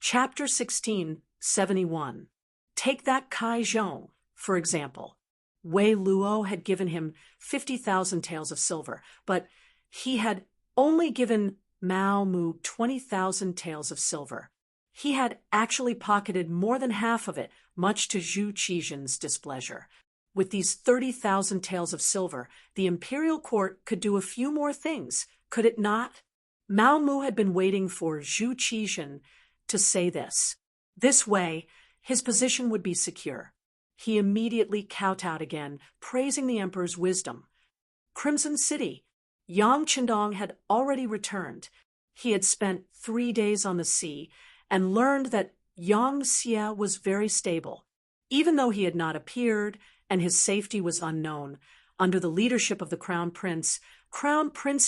Chapter 1671. Take that Kai Zhong, for example. Wei Luo had given him 50,000 taels of silver, but he had only given Mao Mu 20,000 taels of silver. He had actually pocketed more than half of it, much to Zhu Qizhen's displeasure. With these 30,000 taels of silver, the imperial court could do a few more things, could it not? Mao Mu had been waiting for Zhu Qizhen to say this. This way, his position would be secure. He immediately kowtowed again, praising the emperor's wisdom. Crimson City. Yang Qindong had already returned. He had spent 3 days on the sea and learned that Yang Xie was very stable. Even though he had not appeared and his safety was unknown, under the leadership of the Crown Prince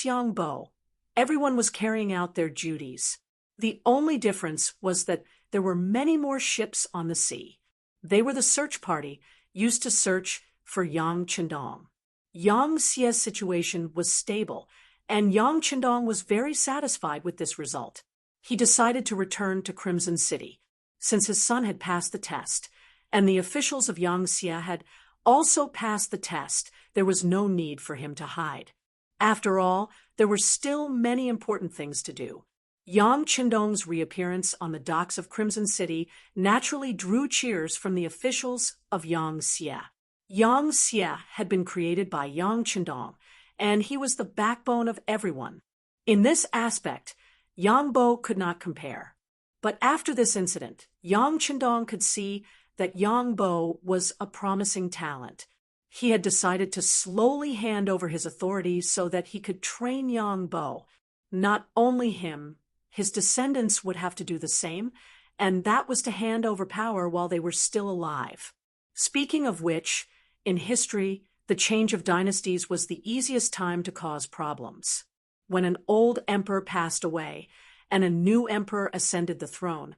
Yang Bo, everyone was carrying out their duties. The only difference was that there were many more ships on the sea. They were the search party used to search for Yang Qindong. Yang Xie's situation was stable, and Yang Qindong was very satisfied with this result. He decided to return to Crimson City, since his son had passed the test, and the officials of Yang Xie had also passed the test. There was no need for him to hide. After all, there were still many important things to do. Yang Qindong's reappearance on the docks of Crimson City naturally drew cheers from the officials of Yang Xie. Yang Xie had been created by Yang Qindong, and he was the backbone of everyone. In this aspect, Yang Bo could not compare. But after this incident, Yang Qindong could see that Yang Bo was a promising talent. He had decided to slowly hand over his authority so that he could train Yang Bo. Not only him, his descendants would have to do the same, and that was to hand over power while they were still alive. Speaking of which, in history, the change of dynasties was the easiest time to cause problems. When an old emperor passed away and a new emperor ascended the throne,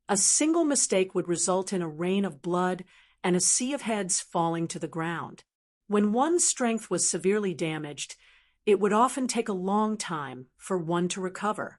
a single mistake would result in a rain of blood and a sea of heads falling to the ground. When one's strength was severely damaged, it would often take a long time for one to recover.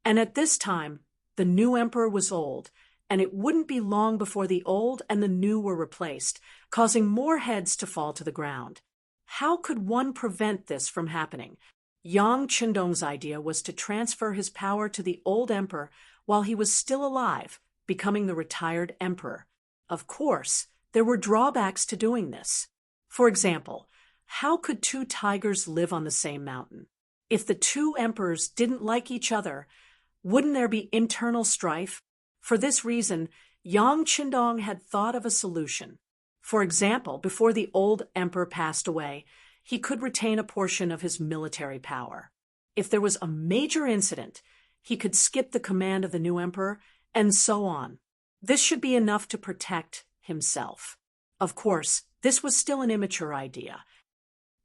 And at this time, the new emperor was old, and it wouldn't be long before the old and the new were replaced, causing more heads to fall to the ground. How could one prevent this from happening? Yang Qindong's idea was to transfer his power to the old emperor while he was still alive, becoming the retired emperor. Of course, there were drawbacks to doing this. For example, how could 2 tigers live on the same mountain? If the 2 emperors didn't like each other, wouldn't there be internal strife? For this reason, Yang Qindong had thought of a solution. For example, before the old emperor passed away, he could retain a portion of his military power. If there was a major incident, he could skip the command of the new emperor, and so on. This should be enough to protect himself. Of course, this was still an immature idea.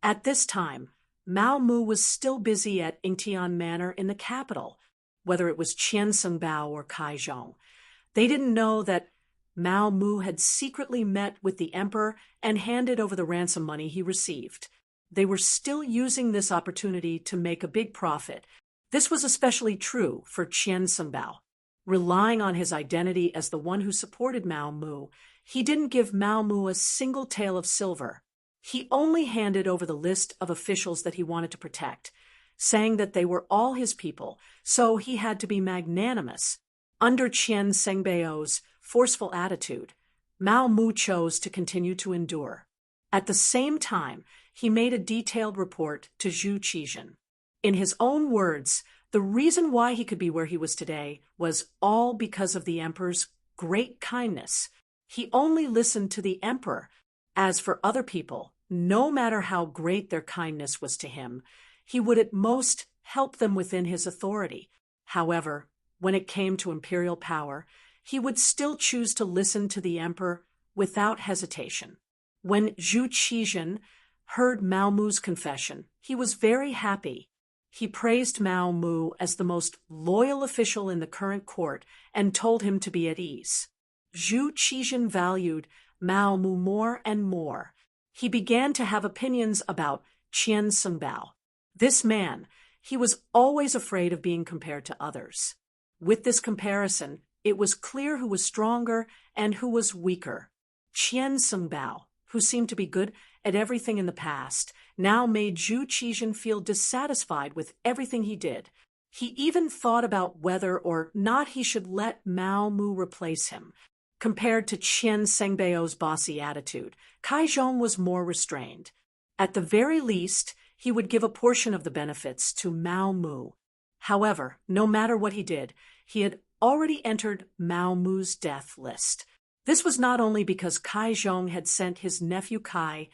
At this time, Mao Mu was still busy at Yingtian Manor in the capital, whether it was Qiansengbao or Kaizhong. They didn't know that Mao Mu had secretly met with the emperor and handed over the ransom money he received. They were still using this opportunity to make a big profit. This was especially true for Qiansengbao. Relying on his identity as the one who supported Mao Mu, he didn't give Mao Mu a single tael of silver. He only handed over the list of officials that he wanted to protect, saying that they were all his people, so he had to be magnanimous. Under Qiansengbao forceful attitude, Mao Mu chose to continue to endure. At the same time, he made a detailed report to Zhu Qizhen. In his own words, the reason why he could be where he was today was all because of the emperor's great kindness. He only listened to the emperor. As for other people, no matter how great their kindness was to him, he would at most help them within his authority. However, when it came to imperial power, he would still choose to listen to the emperor without hesitation. When Zhu Qizhen heard Mao Mu's confession, he was very happy. He praised Mao Mu as the most loyal official in the current court and told him to be at ease. Zhu Qizhen valued Mao Mu more and more. He began to have opinions about Qiansengbao. This man, he was always afraid of being compared to others. With this comparison, It was clear who was stronger and who was weaker. Qian Sungbao, who seemed to be good at everything in the past, now made Zhu Qizhen feel dissatisfied with everything he did. He even thought about whether or not he should let Mao Mu replace him. Compared to Qian Sengbao's bossy attitude, Cai Zhong was more restrained. At the very least, he would give a portion of the benefits to Mao Mu. However, no matter what he did, he had already entered Mao Mu's death list. This was not only because Cai Zhong had sent his nephew Cai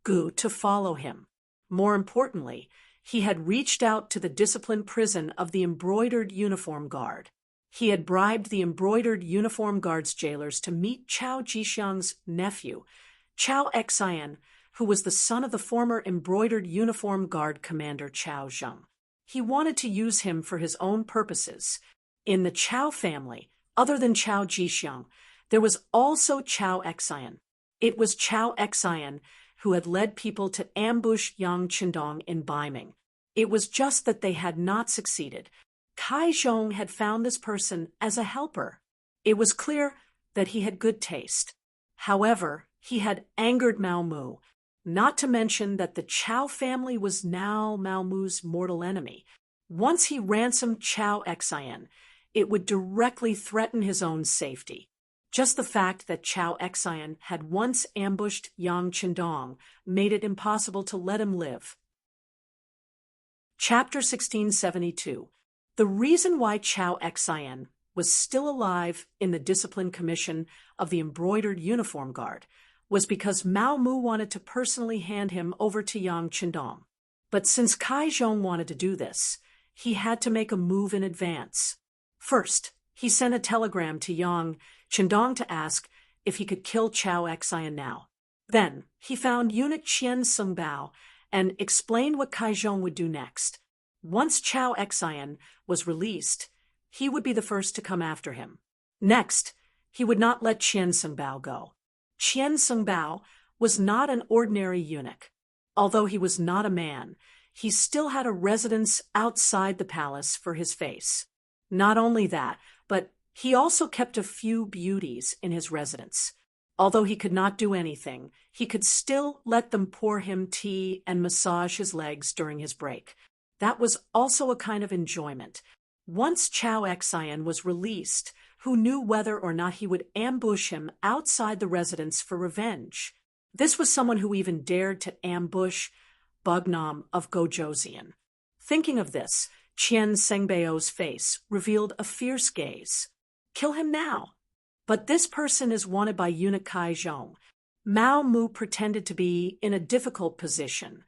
Gu to follow him. More importantly, he had reached out to the disciplined prison of the Embroidered Uniform Guard. He had bribed the Embroidered Uniform Guard's jailers to meet Chao Jixiang's nephew, Chao Xian, who was the son of the former Embroidered Uniform Guard commander Chao Zheng. He wanted to use him for his own purposes. In the Chao family, other than Chao Jixiang, there was also Chao Xian. It was Chao Xian who had led people to ambush Yang Qindong in Baiming. It was just that they had not succeeded. Cai Zhong had found this person as a helper. It was clear that he had good taste. However, he had angered Mao Mu, not to mention that the Chao family was now Mao Mu's mortal enemy. Once he ransomed Chao Xian, it would directly threaten his own safety. Just the fact that Chao Xian had once ambushed Yang Qindong made it impossible to let him live. Chapter 1672. The reason why Chao Xian was still alive in the Discipline Commission of the Embroidered Uniform Guard was because Mao Mu wanted to personally hand him over to Yang Qindong. But since Cai Zhong wanted to do this, he had to make a move in advance. First, he sent a telegram to Yang Qindong to ask if he could kill Chao Xian now. Then, he found eunuch Qian Sungbao and explained what Cai Zhong would do next. Once Chao Xian was released, he would be the first to come after him. Next, he would not let Qian Sungbao go. Qian Sungbao was not an ordinary eunuch. Although he was not a man, he still had a residence outside the palace for his face. Not only that, but he also kept a few beauties in his residence. Although he could not do anything, he could still let them pour him tea and massage his legs during his break. That was also a kind of enjoyment. Once Chao Xian was released, who knew whether or not he would ambush him outside the residence for revenge? This was someone who even dared to ambush Bugnam of Gojoseon. Thinking of this, Qian Sengbao's face revealed a fierce gaze. Kill him now. But this person is wanted by eunuch Cai Zhong. Mao Mu pretended to be in a difficult position.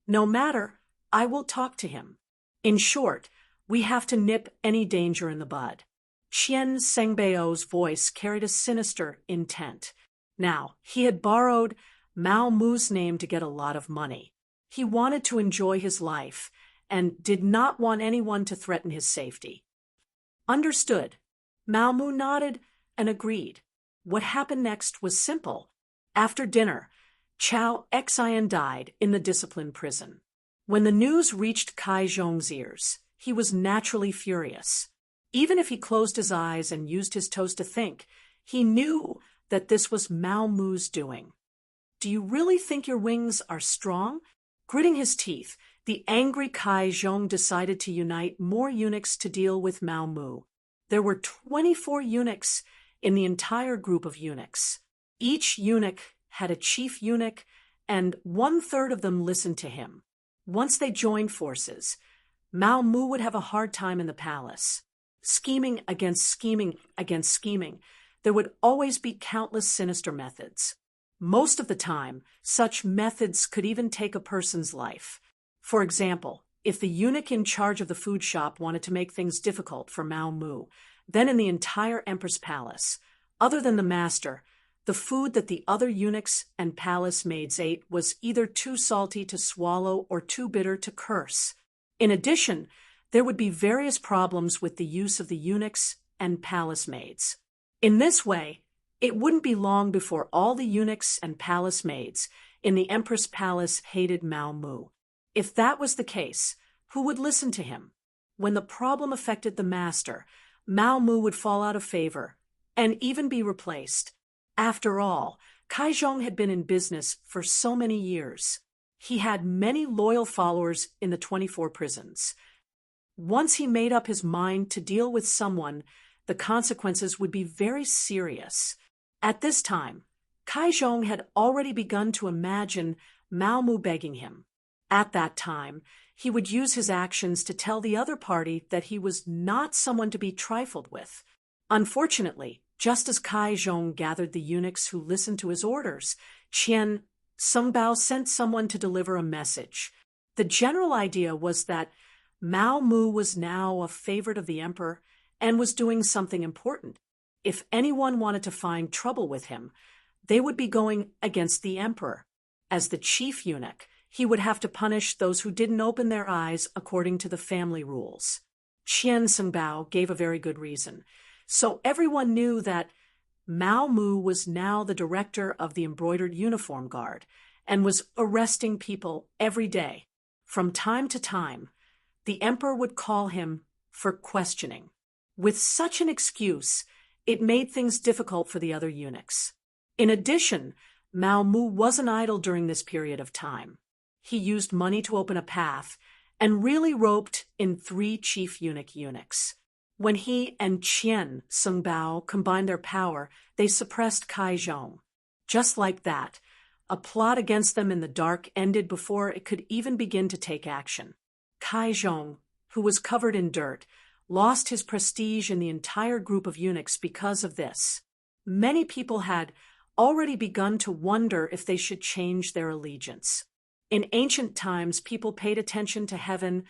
No matter, I will talk to him. In short, we have to nip any danger in the bud. Qian Sengbao's voice carried a sinister intent. Now, he had borrowed Mao Mu's name to get a lot of money. He wanted to enjoy his life and did not want anyone to threaten his safety. Understood. Mao Mu nodded and agreed. What happened next was simple. After dinner, Chao Xian died in the discipline prison. When the news reached Cai Zhong's ears, he was naturally furious. Even if he closed his eyes and used his toes to think, he knew that this was Mao Mu's doing. Do you really think your wings are strong? Gritting his teeth, the angry Cai Zhong decided to unite more eunuchs to deal with Mao Mu. There were 24 eunuchs in the entire group of eunuchs. Each eunuch had a chief eunuch, and 1/3 of them listened to him. Once they joined forces, Mao Mu would have a hard time in the palace. Scheming against scheming against scheming, there would always be countless sinister methods. Most of the time, such methods could even take a person's life. For example, if the eunuch in charge of the food shop wanted to make things difficult for Mao Mu, then in the entire empress palace, other than the master, the food that the other eunuchs and palace maids ate was either too salty to swallow or too bitter to curse. In addition, there would be various problems with the use of the eunuchs and palace maids. In this way, it wouldn't be long before all the eunuchs and palace maids in the empress palace hated Mao Mu. If that was the case, who would listen to him? When the problem affected the master, Mao Mu would fall out of favor and even be replaced. After all, Kaizhong had been in business for so many years. He had many loyal followers in the 24 prisons. Once he made up his mind to deal with someone, the consequences would be very serious. At this time, Kaizhong had already begun to imagine Mao Mu begging him. At that time, he would use his actions to tell the other party that he was not someone to be trifled with. Unfortunately, just as Kaizhong gathered the eunuchs who listened to his orders, Qian Sungbao sent someone to deliver a message. The general idea was that Mao Mu was now a favorite of the emperor and was doing something important. If anyone wanted to find trouble with him, they would be going against the emperor. As the chief eunuch, he would have to punish those who didn't open their eyes according to the family rules. Qian Sungbao gave a very good reason. So everyone knew that Mao Mu was now the director of the embroidered uniform guard and was arresting people every day. From time to time, the emperor would call him for questioning. With such an excuse, it made things difficult for the other eunuchs. In addition, Mao Mu wasn't idle during this period of time. He used money to open a path and really roped in 3 chief eunuchs. When he and Qian Sungbao combined their power, they suppressed Kaizhong. Just like that, a plot against them in the dark ended before it could even begin to take action. Kaizhong, who was covered in dirt, lost his prestige in the entire group of eunuchs because of this. Many people had already begun to wonder if they should change their allegiance. In ancient times, people paid attention to heaven,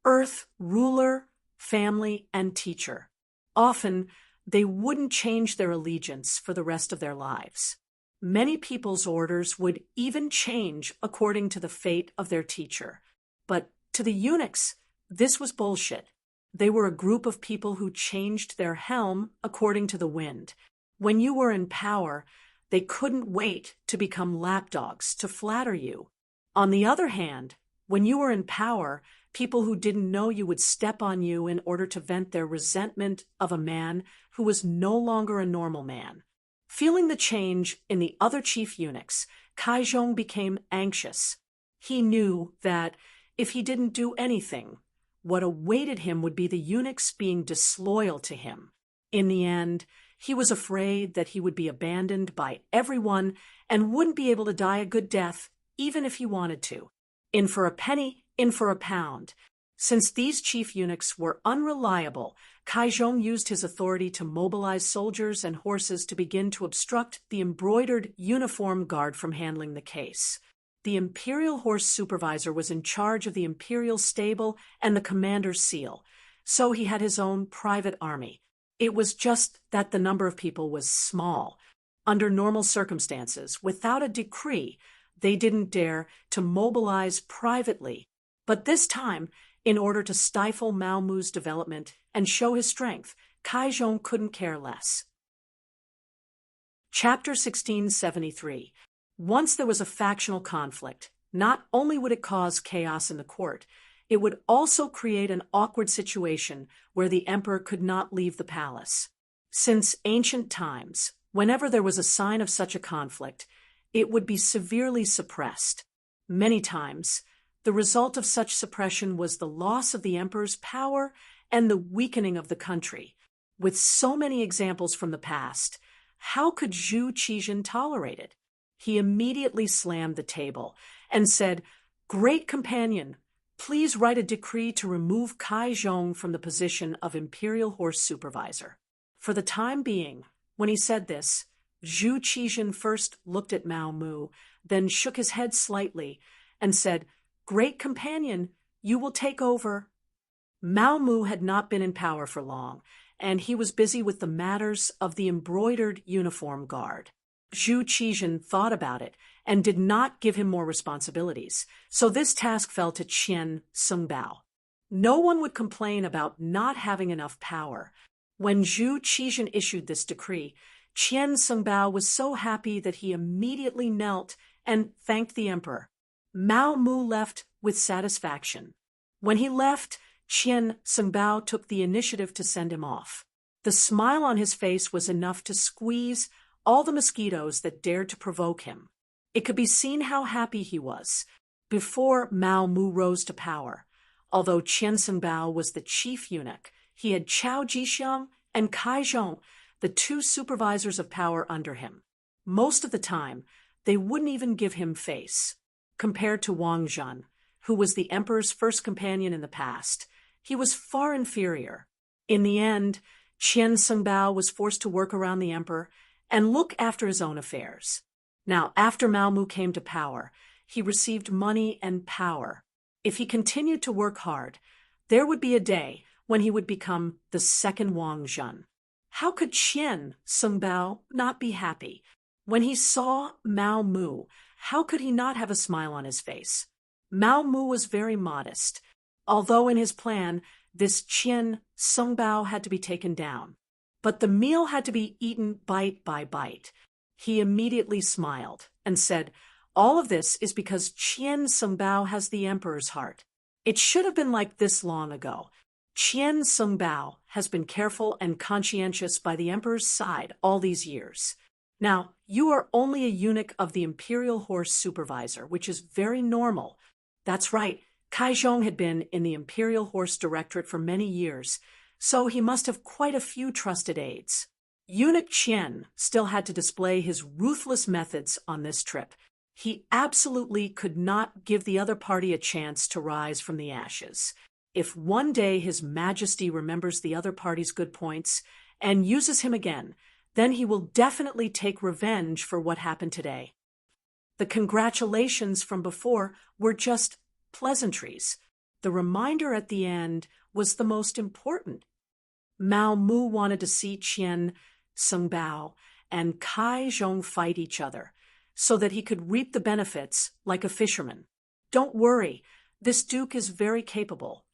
earth, ruler, family, and teacher. Often, they wouldn't change their allegiance for the rest of their lives. Many people's orders would even change according to the fate of their teacher. But to the eunuchs, this was bullshit. They were a group of people who changed their helm according to the wind. When you were in power, they couldn't wait to become lapdogs to flatter you. On the other hand, when you were in power, people who didn't know you would step on you in order to vent their resentment of a man who was no longer a normal man. Feeling the change in the other chief eunuchs, Kaizhong became anxious. He knew that if he didn't do anything, what awaited him would be the eunuchs being disloyal to him. In the end, he was afraid that he would be abandoned by everyone and wouldn't be able to die a good death, even if he wanted to. In for a penny, in for a pound. Since these chief eunuchs were unreliable, Kaizhong used his authority to mobilize soldiers and horses to begin to obstruct the embroidered uniform guard from handling the case. The imperial horse supervisor was in charge of the imperial stable and the commander's seal, so he had his own private army. It was just that the number of people was small. Under normal circumstances, without a decree, they didn't dare to mobilize privately. But this time, in order to stifle Mao Mu's development and show his strength, Kaizhong couldn't care less. Chapter 1673. Once there was a factional conflict, not only would it cause chaos in the court, it would also create an awkward situation where the emperor could not leave the palace. Since ancient times, whenever there was a sign of such a conflict, it would be severely suppressed. Many times, the result of such suppression was the loss of the emperor's power and the weakening of the country. With so many examples from the past, how could Zhu Qizhen tolerate it? He immediately slammed the table and said, "Great companion, please write a decree to remove Kaizhong from the position of imperial horse supervisor." For the time being, when he said this, Zhu Qizhen first looked at Mao Mu, then shook his head slightly and said, "Great companion, you will take over." Mao Mu had not been in power for long, and he was busy with the matters of the embroidered uniform guard. Zhu Qizhen thought about it and did not give him more responsibilities, so this task fell to Qian Sungbao. No one would complain about not having enough power. When Zhu Qizhen issued this decree, Qian Sungbao was so happy that he immediately knelt and thanked the emperor. Mao Mu left with satisfaction. When he left, Qian Sungbao took the initiative to send him off. The smile on his face was enough to squeeze all the mosquitoes that dared to provoke him. It could be seen how happy he was. Before Mao Mu rose to power, although Qian Songbao was the chief eunuch, he had Chao Jixiang and Cai Zhong, the two supervisors of power under him. Most of the time, they wouldn't even give him face. Compared to Wang Zhan, who was the emperor's first companion in the past, he was far inferior. In the end, Qian Songbao was forced to work around the emperor and look after his own affairs. Now, after Mao Mu came to power, he received money and power. If he continued to work hard, there would be a day when he would become the second Wang Zhan. How could Qian Songbao not be happy? When he saw Mao Mu, how could he not have a smile on his face? Mao Mu was very modest, although in his plan, this Qian Songbao had to be taken down. But the meal had to be eaten bite by bite. He immediately smiled and said, "All of this is because Qian Songbao has the emperor's heart. It should have been like this long ago. Qian Songbao has been careful and conscientious by the emperor's side all these years. Now, you are only a eunuch of the imperial horse supervisor, which is very normal." That's right, Cai Zhong had been in the imperial horse directorate for many years, so he must have quite a few trusted aides. Eunuch Qian still had to display his ruthless methods on this trip. He absolutely could not give the other party a chance to rise from the ashes. If one day His Majesty remembers the other party's good points and uses him again, then he will definitely take revenge for what happened today. The congratulations from before were just pleasantries. The reminder at the end was the most important. Mao Mu wanted to see Qian Songbao and Cai Zhong fight each other, so that he could reap the benefits like a fisherman. Don't worry, this duke is very capable.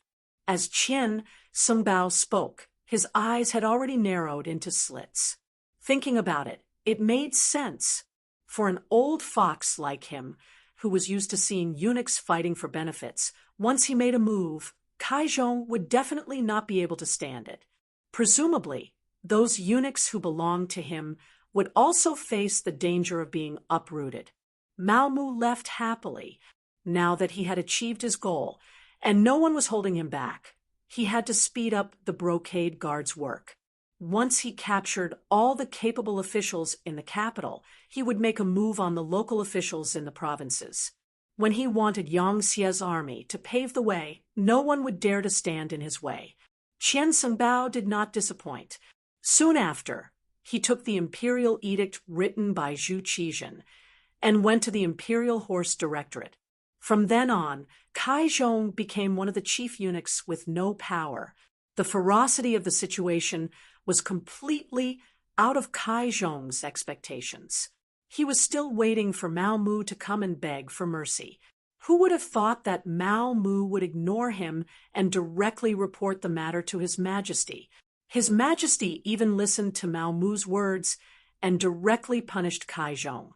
As Qian Songbao spoke, his eyes had already narrowed into slits. Thinking about it, it made sense. For an old fox like him, who was used to seeing eunuchs fighting for benefits, once he made a move, Cai Zhong would definitely not be able to stand it. Presumably, those eunuchs who belonged to him would also face the danger of being uprooted. Mao Mu left happily, now that he had achieved his goal, and no one was holding him back. He had to speed up the brocade guard's work. Once he captured all the capable officials in the capital, he would make a move on the local officials in the provinces. When he wanted Yang Xie's army to pave the way, no one would dare to stand in his way. Qian Songbao did not disappoint. Soon after, he took the imperial edict written by Zhu Qizhen and went to the imperial horse directorate. From then on, Cai Zhong became one of the chief eunuchs with no power. The ferocity of the situation was completely out of Cai Zhong's expectations. He was still waiting for Mao Mu to come and beg for mercy. Who would have thought that Mao Mu would ignore him and directly report the matter to His Majesty? His Majesty even listened to Mao Mu's words and directly punished Cai Zhong.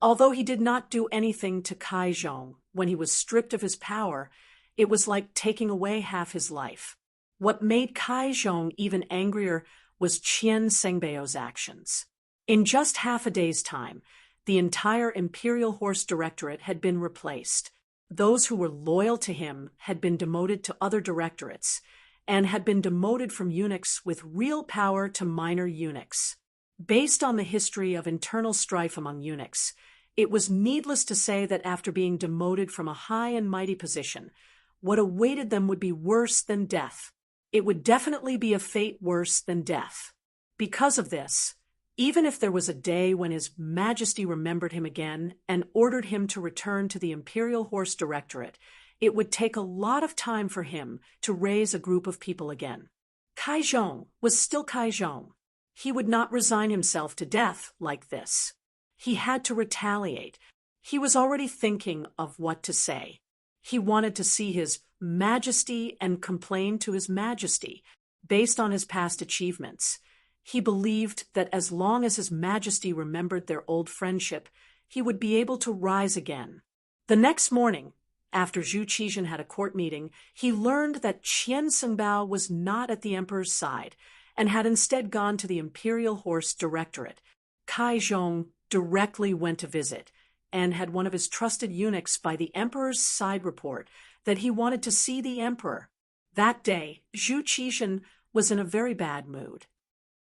Although he did not do anything to Cai Zhong when he was stripped of his power, it was like taking away half his life. What made Cai Zhong even angrier was Qian Songbao's actions. In just half a day's time, the entire Imperial Horse Directorate had been replaced. Those who were loyal to him had been demoted to other directorates, and had been demoted from eunuchs with real power to minor eunuchs. Based on the history of internal strife among eunuchs, it was needless to say that after being demoted from a high and mighty position, what awaited them would be worse than death. It would definitely be a fate worse than death. Because of this, even if there was a day when His Majesty remembered him again and ordered him to return to the Imperial Horse Directorate, it would take a lot of time for him to raise a group of people again. Cai Zhong was still Cai Zhong. He would not resign himself to death like this. He had to retaliate. He was already thinking of what to say. He wanted to see His Majesty and complain to His Majesty based on his past achievements. He believed that as long as His Majesty remembered their old friendship, he would be able to rise again. The next morning, after Zhu Qizhen had a court meeting, he learned that Qian Songbao was not at the emperor's side, and had instead gone to the Imperial Horse Directorate. Kai Zhong directly went to visit, and had one of his trusted eunuchs by the emperor's side report that he wanted to see the emperor. That day, Zhu Qizhen was in a very bad mood.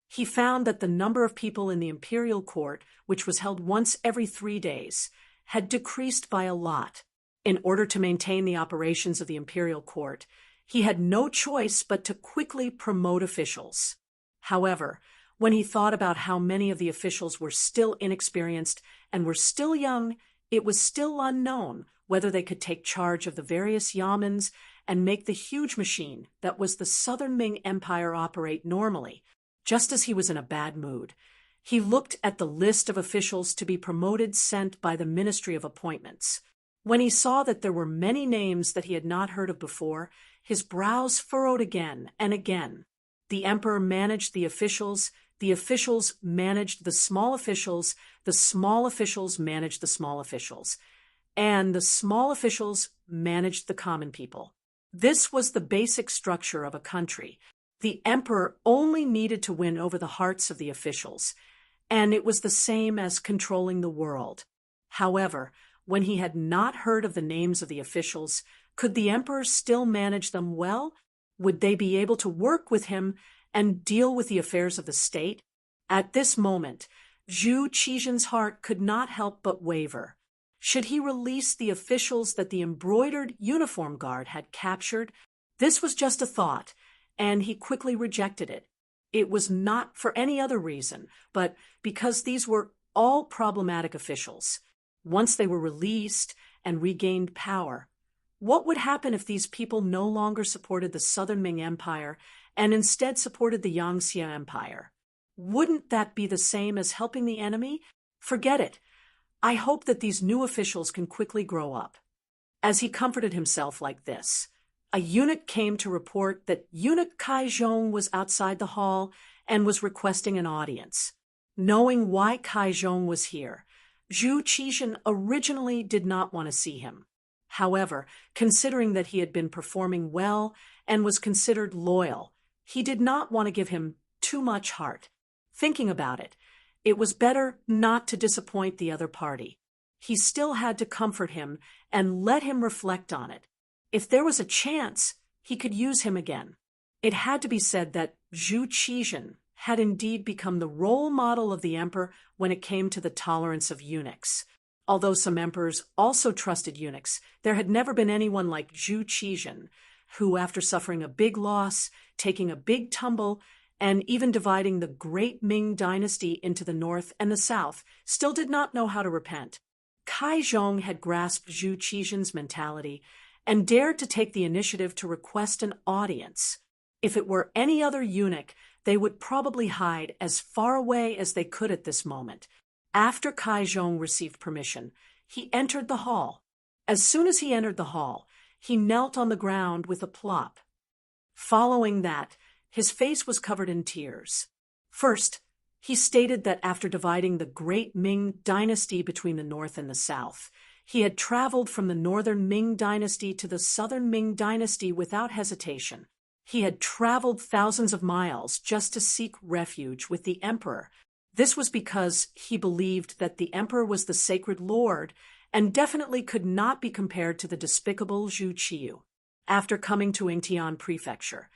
He found that the number of people in the imperial court, which was held once every 3 days, had decreased by a lot. In order to maintain the operations of the imperial court, he had no choice but to quickly promote officials. However, when he thought about how many of the officials were still inexperienced and were still young, it was still unknown whether they could take charge of the various yamens and make the huge machine that was the Southern Ming Empire operate normally. Just as he was in a bad mood, he looked at the list of officials to be promoted sent by the Ministry of Appointments. When he saw that there were many names that he had not heard of before, his brows furrowed again and again. The emperor managed the officials managed the small officials managed the small officials, and the small officials managed the common people. This was the basic structure of a country. The emperor only needed to win over the hearts of the officials, and it was the same as controlling the world. However, when he had not heard of the names of the officials, could the emperor still manage them well? Would they be able to work with him and deal with the affairs of the state? At this moment, Zhu Qizhen's heart could not help but waver. Should he release the officials that the embroidered uniform guard had captured? This was just a thought, and he quickly rejected it. It was not for any other reason, but because these were all problematic officials. Once they were released and regained power, what would happen if these people no longer supported the Southern Ming Empire and instead supported the Yangtze Empire? Wouldn't that be the same as helping the enemy? Forget it. I hope that these new officials can quickly grow up. As he comforted himself like this, a eunuch came to report that eunuch Kai Zhong was outside the hall and was requesting an audience. Knowing why Kai Zhong was here, Zhu Qizhen originally did not want to see him. However, considering that he had been performing well and was considered loyal, he did not want to give him too much heart. Thinking about it, it was better not to disappoint the other party. He still had to comfort him and let him reflect on it. If there was a chance, he could use him again. It had to be said that Zhu Qizhen had indeed become the role model of the emperor when it came to the tolerance of eunuchs. Although some emperors also trusted eunuchs, there had never been anyone like Zhu Qizhen, who, after suffering a big loss, taking a big tumble, and even dividing the great Ming dynasty into the north and the south, still did not know how to repent. Kai Zhong had grasped Zhu Qizhen's mentality and dared to take the initiative to request an audience. If it were any other eunuch, they would probably hide as far away as they could at this moment. After Kai Zhong received permission, he entered the hall. As soon as he entered the hall, he knelt on the ground with a plop. Following that, his face was covered in tears. First, he stated that after dividing the great Ming dynasty between the north and the south, he had traveled from the northern Ming dynasty to the southern Ming dynasty without hesitation. He had traveled thousands of miles just to seek refuge with the emperor. This was because he believed that the emperor was the sacred lord and definitely could not be compared to the despicable Zhu Qiyu. After coming to Yingtian Prefecture,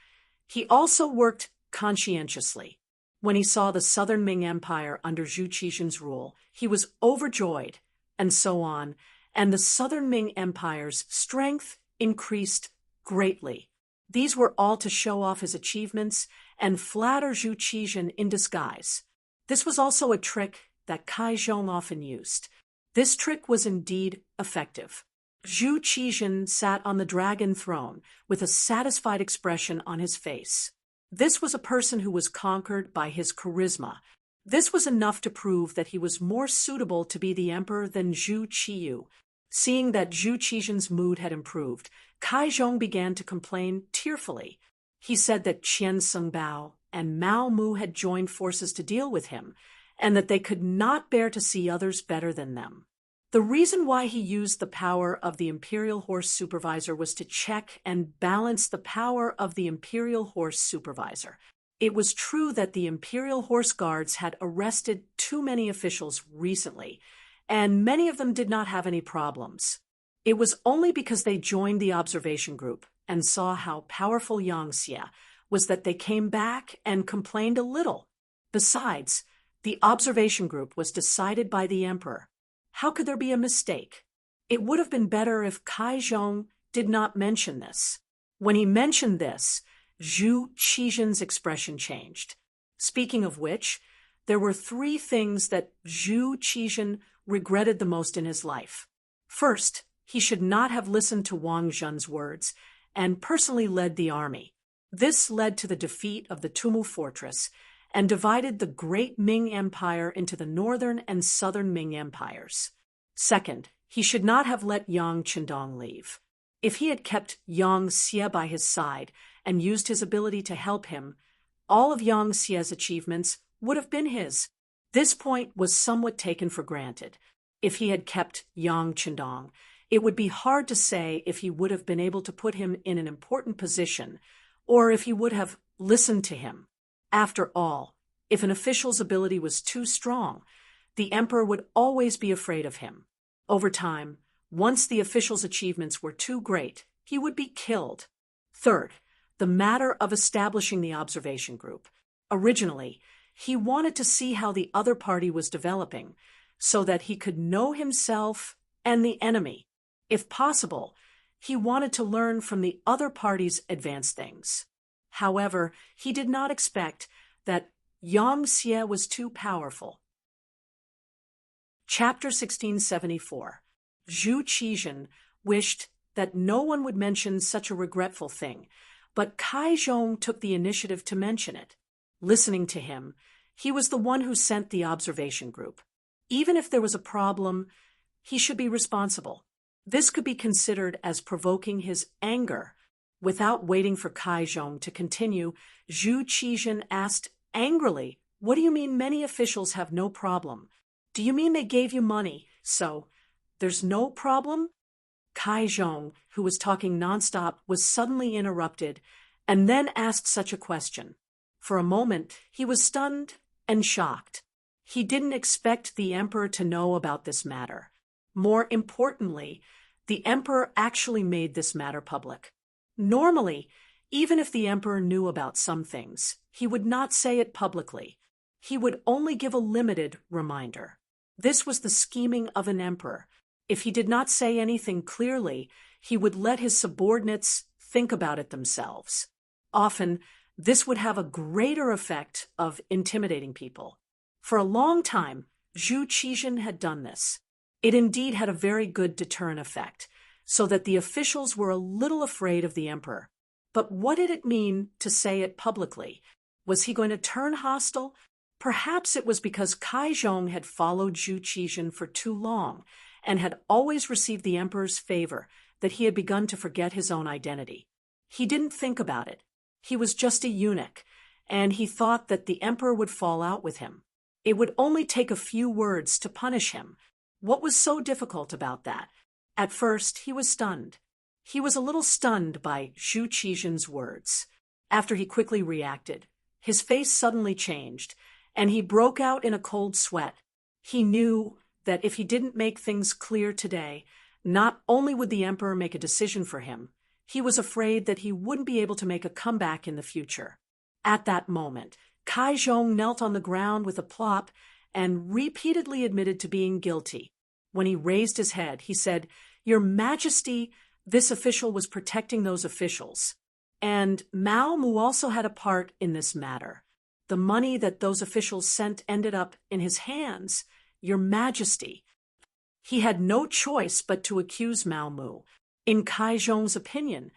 he also worked conscientiously. When he saw the Southern Ming Empire under Zhu Qizhen's rule, he was overjoyed, and so on, and the Southern Ming Empire's strength increased greatly. These were all to show off his achievements and flatter Zhu Qizhen in disguise. This was also a trick that Kai Zhong often used. This trick was indeed effective. Zhu Qizhen sat on the dragon throne with a satisfied expression on his face. This was a person who was conquered by his charisma. This was enough to prove that he was more suitable to be the emperor than Zhu Qiyu. Seeing that Zhu Qizhen's mood had improved, Kai Zhong began to complain tearfully. He said that Qian Sungbao and Mao Mu had joined forces to deal with him, and that they could not bear to see others better than them. The reason why he used the power of the Imperial Horse Supervisor was to check and balance the power of the Imperial Horse Supervisor. It was true that the Imperial Horse Guards had arrested too many officials recently, and many of them did not have any problems. It was only because they joined the observation group and saw how powerful Yang Xie was that they came back and complained a little. Besides, the observation group was decided by the emperor. How could there be a mistake? It would have been better if Kai Zhong did not mention this. When he mentioned this, Zhu Qizhen's expression changed. Speaking of which, there were 3 things that Zhu Qizhen regretted the most in his life. First, he should not have listened to Wang Zhen's words and personally led the army. This led to the defeat of the Tumu fortress and divided the great Ming Empire into the northern and southern Ming empires. Second, he should not have let Yang Qindong leave. If he had kept Yang Xie by his side and used his ability to help him, all of Yang Xie's achievements would have been his. This point was somewhat taken for granted. If he had kept Yang Qindong, it would be hard to say if he would have been able to put him in an important position, or if he would have listened to him. After all, if an official's ability was too strong, the emperor would always be afraid of him. Over time, once the official's achievements were too great, he would be killed. Third, the matter of establishing the observation group. Originally, he wanted to see how the other party was developing, so that he could know himself and the enemy. If possible, he wanted to learn from the other party's advanced things. However, he did not expect that Yang Xie was too powerful. Chapter 1674. Zhu Qizhen wished that no one would mention such a regretful thing, but Kai Zhong took the initiative to mention it. Listening to him, he was the one who sent the observation group. Even if there was a problem, he should be responsible. This could be considered as provoking his anger. Without waiting for Kai Zhong to continue, Zhu Qizhen asked angrily, "What do you mean many officials have no problem? Do you mean they gave you money, so there's no problem?" Kai Zhong, who was talking nonstop, was suddenly interrupted and then asked such a question. For a moment, he was stunned and shocked. He didn't expect the emperor to know about this matter. More importantly, the emperor actually made this matter public. Normally, even if the emperor knew about some things, he would not say it publicly. He would only give a limited reminder. This was the scheming of an emperor. If he did not say anything clearly, he would let his subordinates think about it themselves. Often, this would have a greater effect of intimidating people. For a long time, Zhu Qizhen had done this. It indeed had a very good deterrent effect, so that the officials were a little afraid of the emperor. But what did it mean to say it publicly? Was he going to turn hostile? Perhaps it was because Kai Zhong had followed Zhu Qizhen for too long and had always received the emperor's favor that he had begun to forget his own identity. He didn't think about it. He was just a eunuch, and he thought that the emperor would fall out with him. It would only take a few words to punish him. What was so difficult about that? At first, he was stunned. He was a little stunned by Zhu Qizhen's words. After he quickly reacted, his face suddenly changed, and he broke out in a cold sweat. He knew that if he didn't make things clear today, not only would the emperor make a decision for him, he was afraid that he wouldn't be able to make a comeback in the future. At that moment, Kai Zhong knelt on the ground with a plop and repeatedly admitted to being guilty. When he raised his head, he said, "Your Majesty, this official was protecting those officials. And Mao Mu also had a part in this matter. The money that those officials sent ended up in his hands, Your Majesty." He had no choice but to accuse Mao Mu. In Kai Zhong's opinion,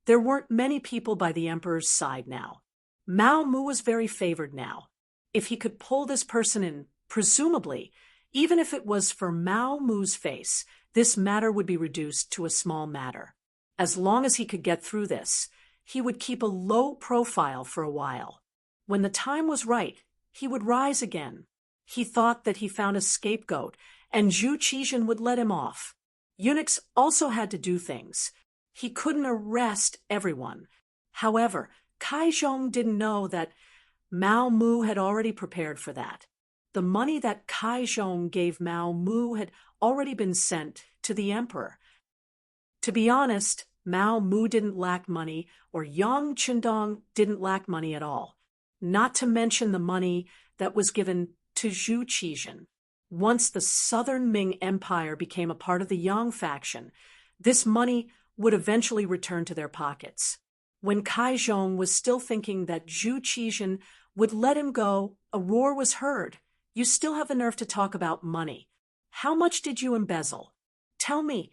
there weren't many people by the emperor's side now. Mao Mu was very favored now. If he could pull this person in, presumably, even if it was for Mao Mu's face, this matter would be reduced to a small matter. As long as he could get through this, he would keep a low profile for a while. When the time was right, he would rise again. He thought that he found a scapegoat, and Zhu Qizhen would let him off. Eunuchs also had to do things. He couldn't arrest everyone. However, Kai Zhong didn't know that Mao Mu had already prepared for that. The money that Kai Zhong gave Mao Mu had already been sent to the emperor. To be honest, Mao Mu didn't lack money, or Yang Qindong didn't lack money at all. Not to mention the money that was given to Zhu Qizhen. Once the southern Ming Empire became a part of the Yang faction, this money would eventually return to their pockets. When Kai Zhong was still thinking that Zhu Qizhen would let him go, a roar was heard. You still have the nerve to talk about money. How much did you embezzle? Tell me.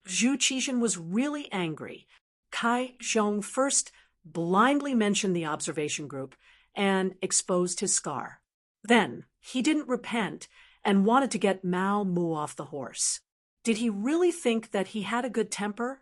Zhu Qizhen was really angry. Kai Zhong first blindly mentioned the observation group and exposed his scar. Then he didn't repent and wanted to get Mao Mu off the horse. Did he really think that he had a good temper?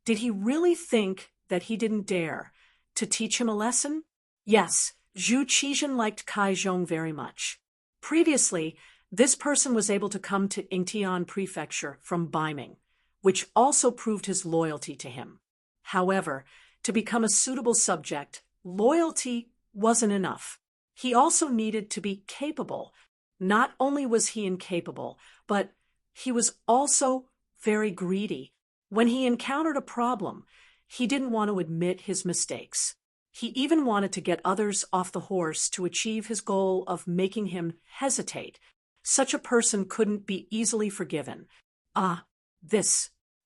Did he really think that he didn't dare to teach him a lesson? Yes, Zhu Qizhen liked Kai Zhong very much. Previously, this person was able to come to Yingtian Prefecture from Beiming, which also proved his loyalty to him. However, to become a suitable subject, loyalty wasn't enough. He also needed to be capable. Not only was he incapable, but he was also very greedy. When he encountered a problem, he didn't want to admit his mistakes. He even wanted to get others off the horse to achieve his goal of making him hesitate. Such a person couldn't be easily forgiven. Zhu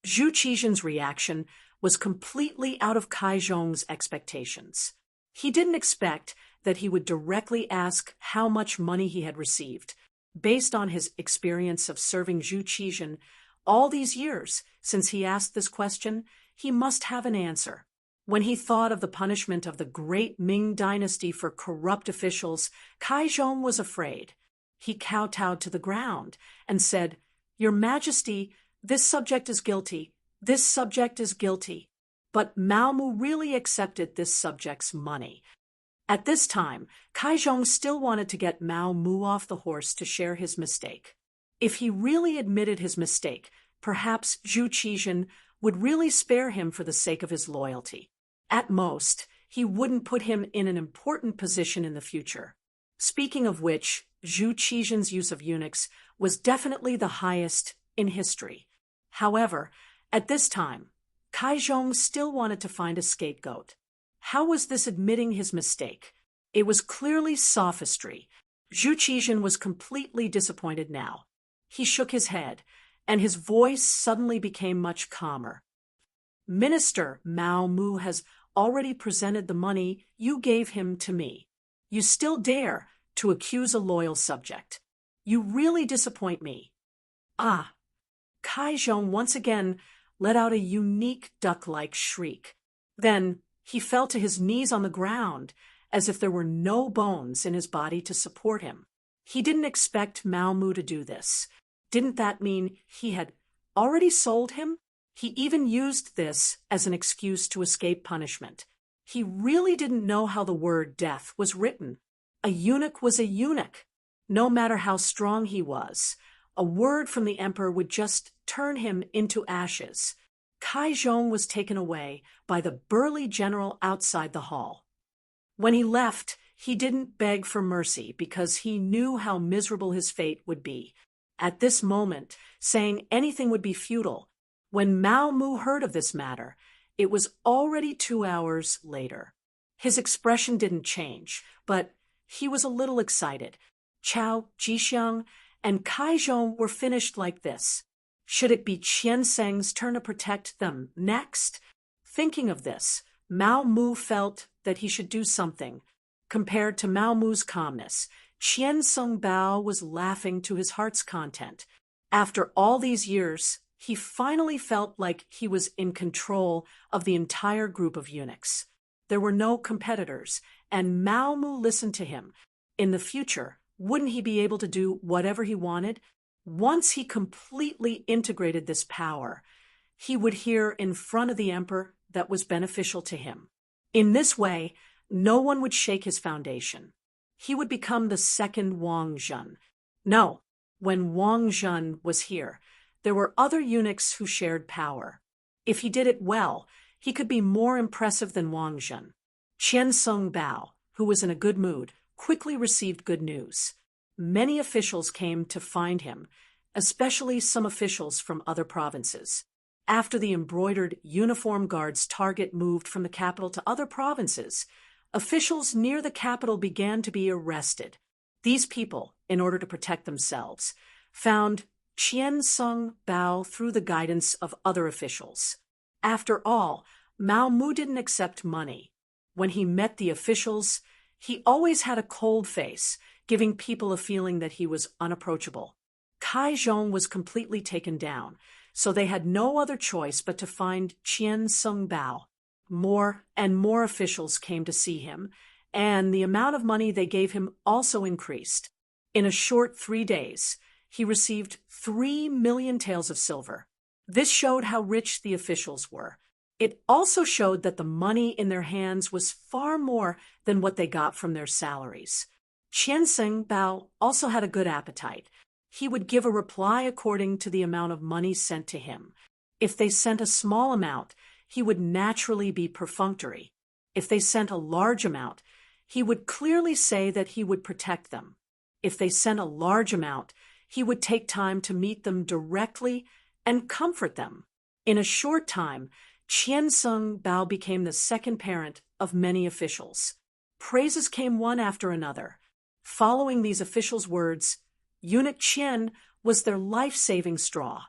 Qizhen's reaction was completely out of Kai Zhong's expectations. He didn't expect that he would directly ask how much money he had received. Based on his experience of serving Zhu Qizhen all these years since he asked this question, he must have an answer. When he thought of the punishment of the great Ming dynasty for corrupt officials, Kai Zhong was afraid. He kowtowed to the ground and said, "Your Majesty, this subject is guilty. This subject is guilty." But Mao Mu really accepted this subject's money. At this time, Kai Zhong still wanted to get Mao Mu off the horse to share his mistake. If he really admitted his mistake, perhaps Zhu Qizhen would really spare him for the sake of his loyalty. At most, he wouldn't put him in an important position in the future. Speaking of which, Zhu Qizhen's use of eunuchs was definitely the highest in history. However, at this time, Kai Zhong still wanted to find a scapegoat. How was this admitting his mistake? It was clearly sophistry. Zhu Qizhen was completely disappointed now. He shook his head, and his voice suddenly became much calmer. "Minister Mao Mu has already presented the money you gave him to me. You still dare to accuse a loyal subject. You really disappoint me." Kai Zhong once again let out a unique duck-like shriek. Then he fell to his knees on the ground, as if there were no bones in his body to support him. He didn't expect Mao Mu to do this. Didn't that mean he had already sold him? He even used this as an excuse to escape punishment. He really didn't know how the word death was written. A eunuch was a eunuch. No matter how strong he was, a word from the emperor would just turn him into ashes. Kai Zhong was taken away by the burly general outside the hall. When he left, he didn't beg for mercy because he knew how miserable his fate would be. At this moment, saying anything would be futile. When Mao Mu heard of this matter, it was already 2 hours later. His expression didn't change, but he was a little excited. Chao, Jixiang, and Kai Zhong were finished like this. Should it be Qianseng's turn to protect them next? Thinking of this, Mao Mu felt that he should do something. Compared to Mao Mu's calmness, Qianseng Bao was laughing to his heart's content. After all these years, he finally felt like he was in control of the entire group of eunuchs. There were no competitors, and Mao Mu listened to him. In the future, wouldn't he be able to do whatever he wanted? Once he completely integrated this power, he would hear in front of the emperor that was beneficial to him. In this way, no one would shake his foundation. He would become the second Wang Zhen. No, when Wang Zhen was here, there were other eunuchs who shared power. If he did it well, he could be more impressive than Wang Zhen. Qianseng Bao, who was in a good mood, quickly received good news. Many officials came to find him, especially some officials from other provinces. After the embroidered uniform guard's target moved from the capital to other provinces, officials near the capital began to be arrested. These people, in order to protect themselves, found Qian Sung Bao through the guidance of other officials. After all, Mao Mu didn't accept money. When he met the officials, he always had a cold face, giving people a feeling that he was unapproachable. Cai Zhong was completely taken down, so they had no other choice but to find Qian Sung Bao. More and more officials came to see him, and the amount of money they gave him also increased. In a short 3 days, he received 3 million taels of silver. This showed how rich the officials were. It also showed that the money in their hands was far more than what they got from their salaries. Qian Sung Bao also had a good appetite. He would give a reply according to the amount of money sent to him. If they sent a small amount, he would naturally be perfunctory. If they sent a large amount, he would clearly say that he would protect them. If they sent a large amount, he would take time to meet them directly and comfort them. In a short time, Qian Sung Bao became the second parent of many officials. Praises came one after another. Following these officials' words, Eunuch Qian was their life-saving straw.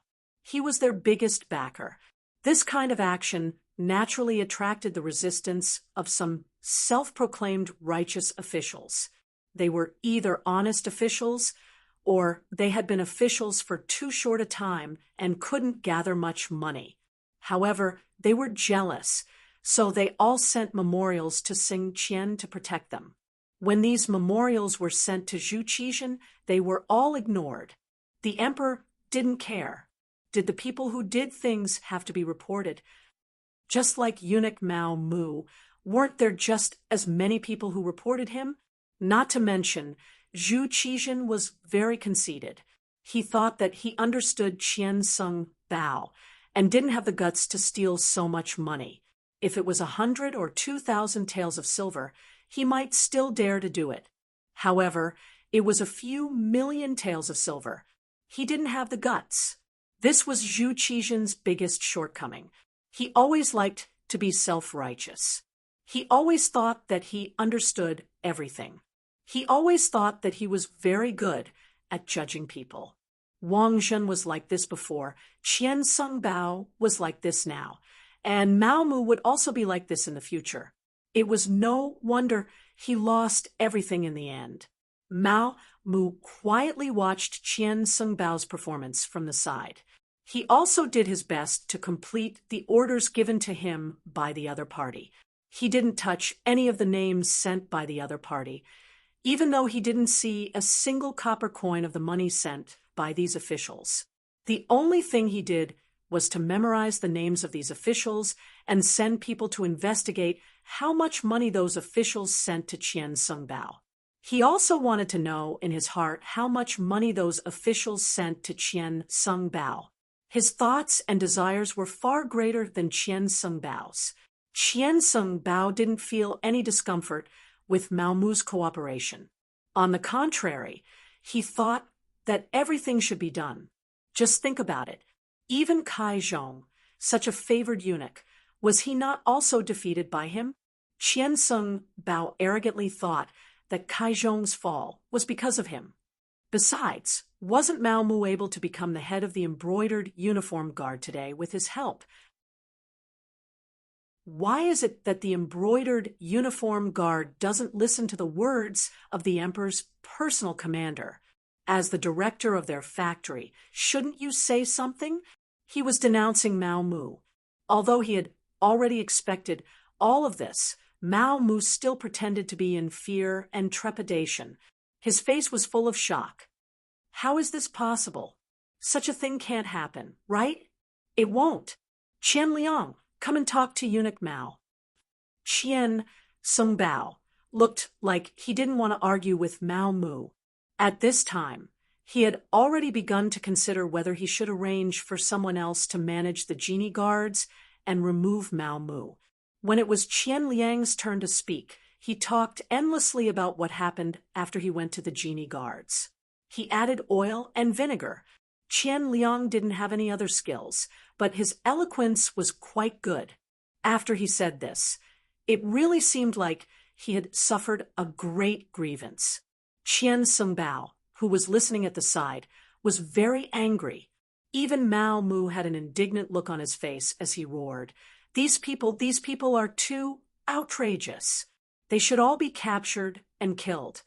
He was their biggest backer. This kind of action naturally attracted the resistance of some self-proclaimed righteous officials. They were either honest officials or they had been officials for too short a time and couldn't gather much money. However, they were jealous, so they all sent memorials to Sing Qian to protect them. When these memorials were sent to Zhu Qizhen, they were all ignored. The emperor didn't care. Did the people who did things have to be reported? Just like eunuch Mao Mu, weren't there just as many people who reported him? Not to mention, Zhu Qizhen was very conceited. He thought that he understood Qian Sung Bao and didn't have the guts to steal so much money. If it was 100 or 2,000 taels of silver, he might still dare to do it. However, it was a few million taels of silver. He didn't have the guts. This was Zhu Qizhen's biggest shortcoming. He always liked to be self-righteous. He always thought that he understood everything. He always thought that he was very good at judging people. Wang Zhen was like this before, Qian Sung Bao was like this now, and Mao Mu would also be like this in the future. It was no wonder he lost everything in the end. Mao Mu quietly watched Qian Sung Bao's performance from the side. He also did his best to complete the orders given to him by the other party. He didn't touch any of the names sent by the other party, even though he didn't see a single copper coin of the money sent by these officials. The only thing he did was to memorize the names of these officials and send people to investigate how much money those officials sent to Qian Sung Bao. He also wanted to know in his heart how much money those officials sent to Qian Sung Bao. His thoughts and desires were far greater than Qian Sung Bao's. Qian Sung Bao didn't feel any discomfort with Mao Mu's cooperation. On the contrary, he thought that everything should be done. Just think about it. Even Cai Zhong, such a favored eunuch, was he not also defeated by him? Qian Sung Bao arrogantly thought that Cai Zhong's fall was because of him. Besides, wasn't Mao Mu able to become the head of the embroidered uniform guard today with his help? Why is it that the embroidered uniform guard doesn't listen to the words of the emperor's personal commander? As the director of their factory, shouldn't you say something? He was denouncing Mao Mu. Although he had already expected all of this, Mao Mu still pretended to be in fear and trepidation. His face was full of shock. How is this possible? Such a thing can't happen, right? It won't. Qian Liang, come and talk to eunuch Mao. Qian Sung Bao looked like he didn't want to argue with Mao Mu. At this time, he had already begun to consider whether he should arrange for someone else to manage the genie guards and remove Mao Mu. When it was Qian Liang's turn to speak, he talked endlessly about what happened after he went to the genie guards. He added oil and vinegar. Qian Liang didn't have any other skills, but his eloquence was quite good. After he said this, it really seemed like he had suffered a great grievance. Qian Sungbao, who was listening at the side, was very angry. Even Mao Mu had an indignant look on his face as he roared, these people are too outrageous. They should all be captured and killed."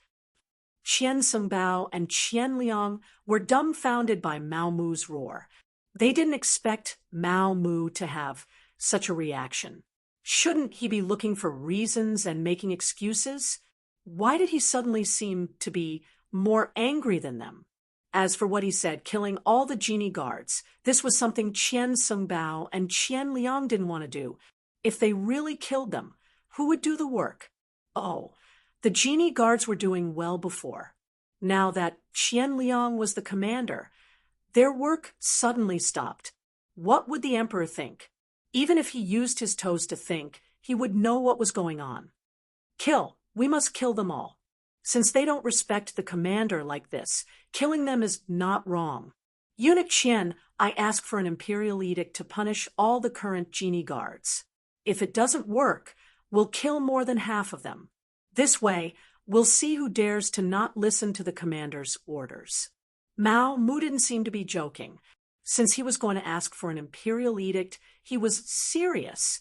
Qian Sungbao and Qian Liang were dumbfounded by Mao Mu's roar. They didn't expect Mao Mu to have such a reaction. Shouldn't he be looking for reasons and making excuses? Why did he suddenly seem to be more angry than them? As for what he said, killing all the genie guards, this was something Qian Sungbao and Qian Liang didn't want to do. If they really killed them, who would do the work? Oh, the genie guards were doing well before. Now that Qian Liang was the commander, their work suddenly stopped. What would the emperor think? Even if he used his toes to think, he would know what was going on. Kill. We must kill them all. Since they don't respect the commander like this, killing them is not wrong. Eunuch Qian, I ask for an imperial edict to punish all the current genie guards. If it doesn't work, we'll kill more than half of them. This way, we'll see who dares to not listen to the commander's orders. Mao Mu didn't seem to be joking. Since he was going to ask for an imperial edict, he was serious.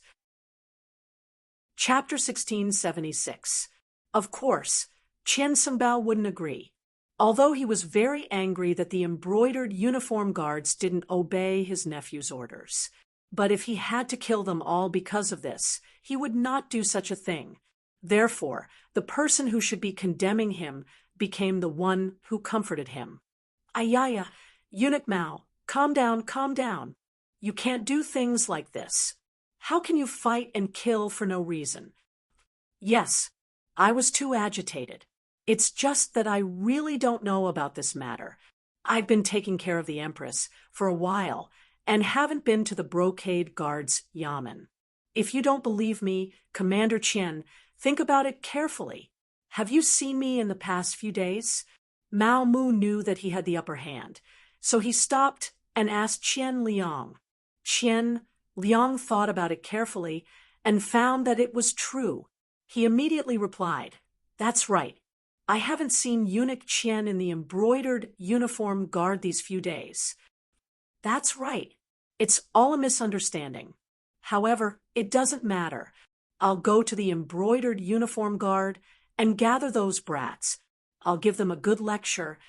Chapter 1676. Of course, Qian Sungbao wouldn't agree. Although he was very angry that the embroidered uniform guards didn't obey his nephew's orders. But if he had to kill them all because of this, he would not do such a thing. Therefore, the person who should be condemning him became the one who comforted him. Ayaya, Eunuch Mao, calm down, calm down. You can't do things like this. How can you fight and kill for no reason? Yes, I was too agitated. It's just that I really don't know about this matter. I've been taking care of the Empress for a while and haven't been to the brocade guard's yamen. If you don't believe me, Commander Qian, think about it carefully. Have you seen me in the past few days? Mao Mu knew that he had the upper hand, so he stopped and asked Qian Liang. Qian Liang thought about it carefully and found that it was true. He immediately replied, "That's right. I haven't seen Eunuch Qian in the embroidered uniform guard these few days." "That's right. It's all a misunderstanding. However, it doesn't matter. I'll go to the embroidered uniform guard and gather those brats. I'll give them a good lecture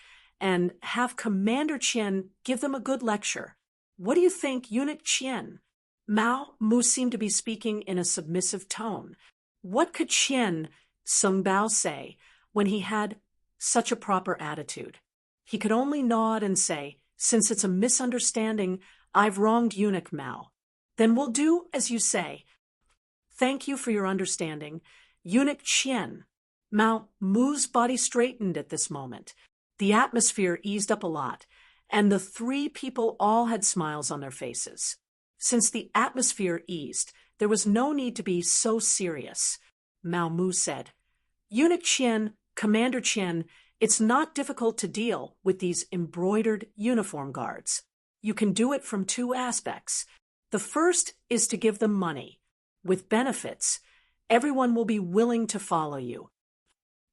and have Commander Qian give them a good lecture. What do you think, Eunuch Qian?" Mao Mu seemed to be speaking in a submissive tone. What could Qian Sungbao say when he had such a proper attitude? He could only nod and say, "Since it's a misunderstanding, I've wronged Eunuch Mao. Then we'll do as you say. Thank you for your understanding, Eunuch Qian." Mao Mu's body straightened at this moment. The atmosphere eased up a lot, and the three people all had smiles on their faces. Since the atmosphere eased, there was no need to be so serious. Mao Mu said, "Eunuch Qian, Commander Qian, it's not difficult to deal with these embroidered uniform guards. You can do it from two aspects. The first is to give them money. With benefits, everyone will be willing to follow you."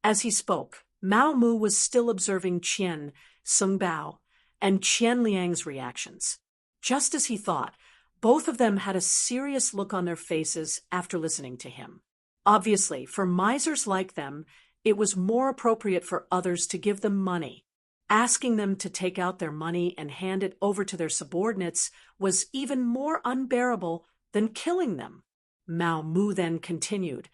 As he spoke, Mao Mu was still observing Qian Sungbao and Qian Liang's reactions. Just as he thought, both of them had a serious look on their faces after listening to him. Obviously, for misers like them, it was more appropriate for others to give them money. Asking them to take out their money and hand it over to their subordinates was even more unbearable than killing them. Mao Mu then continued,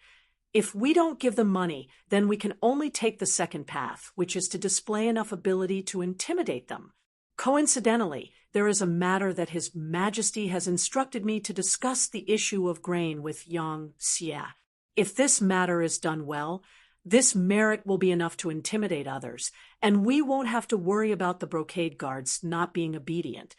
"If we don't give them money, then we can only take the second path, which is to display enough ability to intimidate them. Coincidentally, there is a matter that His Majesty has instructed me to discuss the issue of grain with Yang Xie. If this matter is done well, this merit will be enough to intimidate others, and we won't have to worry about the brocade guards not being obedient."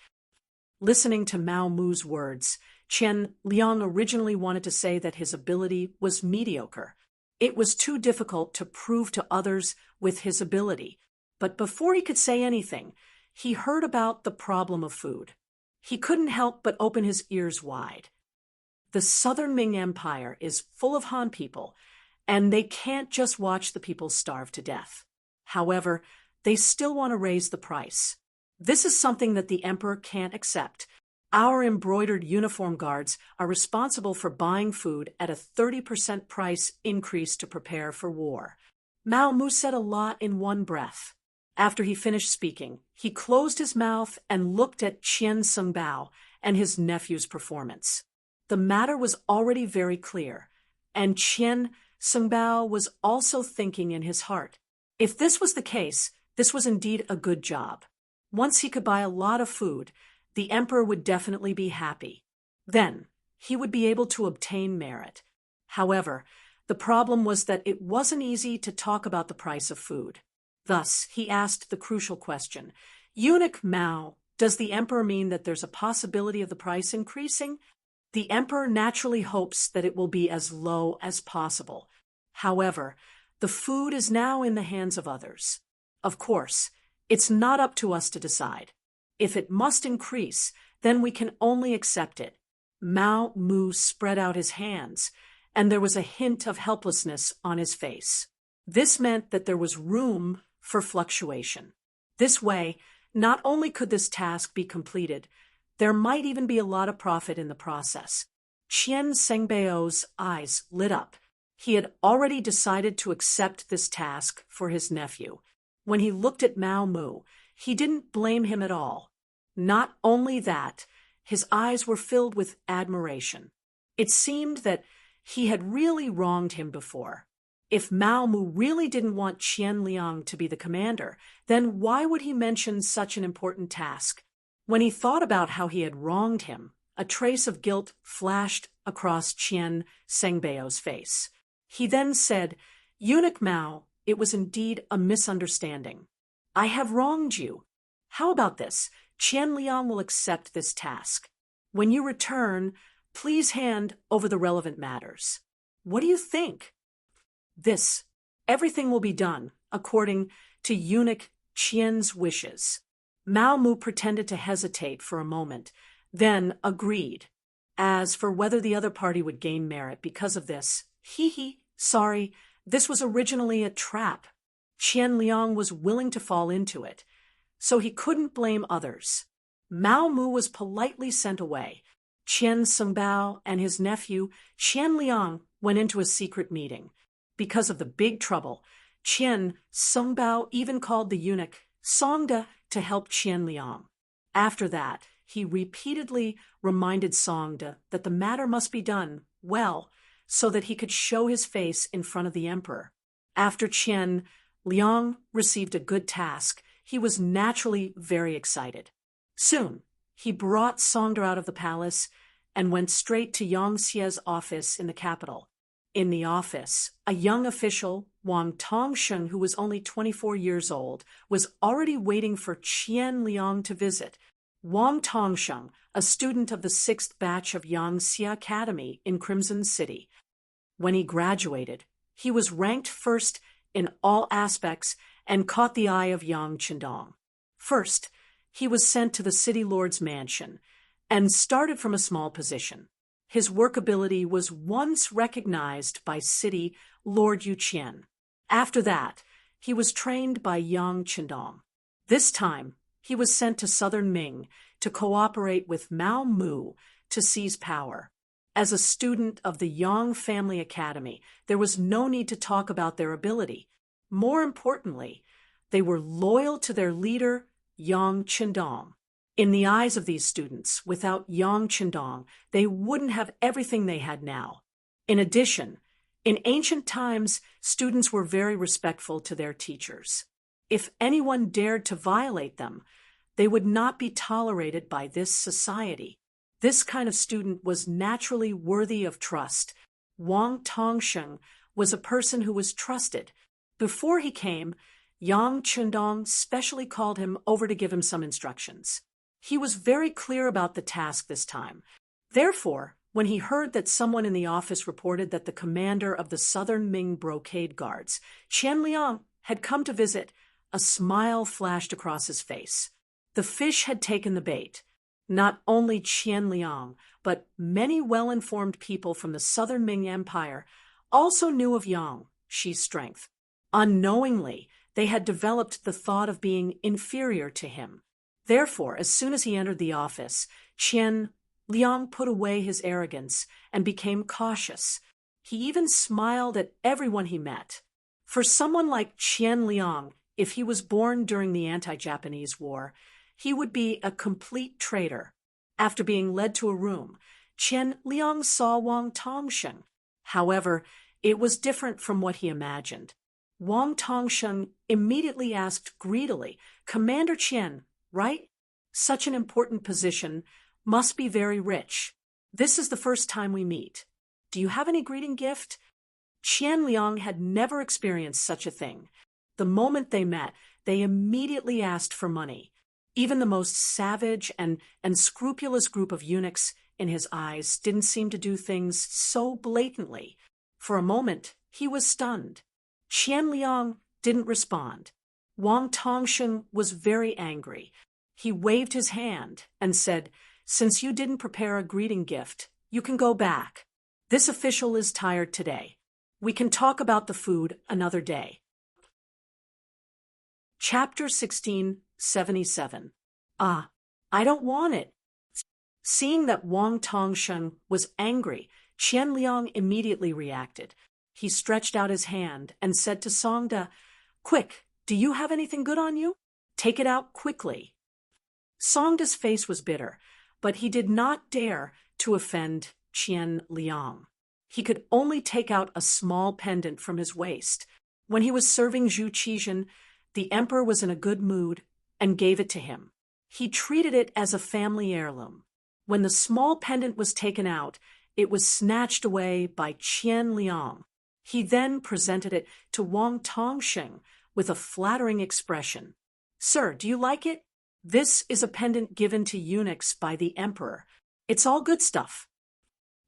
Listening to Mao Mu's words, Qian Liang originally wanted to say that his ability was mediocre. It was too difficult to prove to others with his ability. But before he could say anything, he heard about the problem of food. He couldn't help but open his ears wide. The southern Ming Empire is full of Han people, and they can't just watch the people starve to death. However, they still want to raise the price. This is something that the emperor can't accept. Our embroidered uniform guards are responsible for buying food at a 30% price increase to prepare for war. Mao Mu said a lot in one breath. After he finished speaking, he closed his mouth and looked at Qian Songbao and his nephew's performance. The matter was already very clear, and Qian Songbao was also thinking in his heart. If this was the case, this was indeed a good job. Once he could buy a lot of food, the emperor would definitely be happy. Then, he would be able to obtain merit. However, the problem was that it wasn't easy to talk about the price of food. Thus, he asked the crucial question, "Eunuch Mao, does the emperor mean that there's a possibility of the price increasing?" The emperor naturally hopes that it will be as low as possible. However, the food is now in the hands of others. Of course, it's not up to us to decide. If it must increase, then we can only accept it. Mao Mu spread out his hands, and there was a hint of helplessness on his face. This meant that there was room for fluctuation. This way, not only could this task be completed, there might even be a lot of profit in the process. Qian Sengbao's eyes lit up. He had already decided to accept this task for his nephew. When he looked at Mao Mu, he didn't blame him at all. Not only that, his eyes were filled with admiration. It seemed that he had really wronged him before. If Mao Mu really didn't want Qian Liang to be the commander, then why would he mention such an important task? When he thought about how he had wronged him, a trace of guilt flashed across Qian Sengbao's face. He then said, "Eunuch Mao, it was indeed a misunderstanding. I have wronged you. How about this? Qian Liang will accept this task. When you return, please hand over the relevant matters. What do you think?" Everything will be done according to eunuch Qian's wishes. Mao Mu pretended to hesitate for a moment, then agreed. As for whether the other party would gain merit because of this, sorry, this was originally a trap. Qian Liang was willing to fall into it, so he couldn't blame others. Mao Mu was politely sent away. Qian Songbao and his nephew, Qian Liang, went into a secret meeting. Because of the big trouble, Qian Songbao even called the eunuch Songda to help Qian Liang. After that, he repeatedly reminded Songda that the matter must be done well so that he could show his face in front of the emperor. After Qian Liang received a good task, he was naturally very excited. Soon, he brought Songda out of the palace and went straight to Yang Xie's office in the capital. In the office, a young official, Wang Tongsheng, who was only 24 years old, was already waiting for Qian Liang to visit. Wang Tongsheng, a student of the 6th batch of Yang Xie Academy in Crimson City. When he graduated, he was ranked first in all aspects and caught the eye of Yang Qindong. First, he was sent to the city lord's mansion and started from a small position. His workability was once recognized by city Lord Yu Qian. After that, he was trained by Yang Qindong. This time, he was sent to southern Ming to cooperate with Mao Mu to seize power. As a student of the Yang Family Academy, there was no need to talk about their ability. More importantly, they were loyal to their leader, Yang Qindong. In the eyes of these students, without Yang Qindong, they wouldn't have everything they had now. In addition, in ancient times, students were very respectful to their teachers. If anyone dared to violate them, they would not be tolerated by this society. This kind of student was naturally worthy of trust. Wang Tongsheng was a person who was trusted. Before he came, Yang Qindong specially called him over to give him some instructions. He was very clear about the task this time. Therefore, when he heard that someone in the office reported that the commander of the Southern Ming brocade guards, Qian Liang, had come to visit, a smile flashed across his face. The fish had taken the bait. Not only Qian Liang, but many well-informed people from the Southern Ming Empire also knew of Yang, Shi's strength. Unknowingly, they had developed the thought of being inferior to him. Therefore, as soon as he entered the office, Qian Liang put away his arrogance and became cautious. He even smiled at everyone he met. For someone like Qian Liang, if he was born during the anti-Japanese war, he would be a complete traitor. After being led to a room, Qian Liang saw Wang Tongsheng. However, it was different from what he imagined. Wang Tongsheng immediately asked greedily, "Commander Qian, right? Such an important position must be very rich. This is the first time we meet. Do you have any greeting gift?" Qian Liang had never experienced such a thing. The moment they met, they immediately asked for money. Even the most savage and scrupulous group of eunuchs in his eyes didn't seem to do things so blatantly. For a moment, he was stunned. Qian Liang didn't respond. Wang Tongsheng was very angry. He waved his hand and said, "Since you didn't prepare a greeting gift, you can go back. This official is tired today. We can talk about the food another day." Chapter 1677. I don't want it. Seeing that Wang Tongsheng was angry, Qian Liang immediately reacted. He stretched out his hand and said to Songda, "Quick, do you have anything good on you? Take it out quickly." Songda's face was bitter, but he did not dare to offend Qian Liang. He could only take out a small pendant from his waist. When he was serving Zhu Qizhen, the emperor was in a good mood and gave it to him. He treated it as a family heirloom. When the small pendant was taken out, it was snatched away by Qian Liang. He then presented it to Wang Tongsheng with a flattering expression. "Sir, do you like it? This is a pendant given to eunuchs by the emperor. It's all good stuff."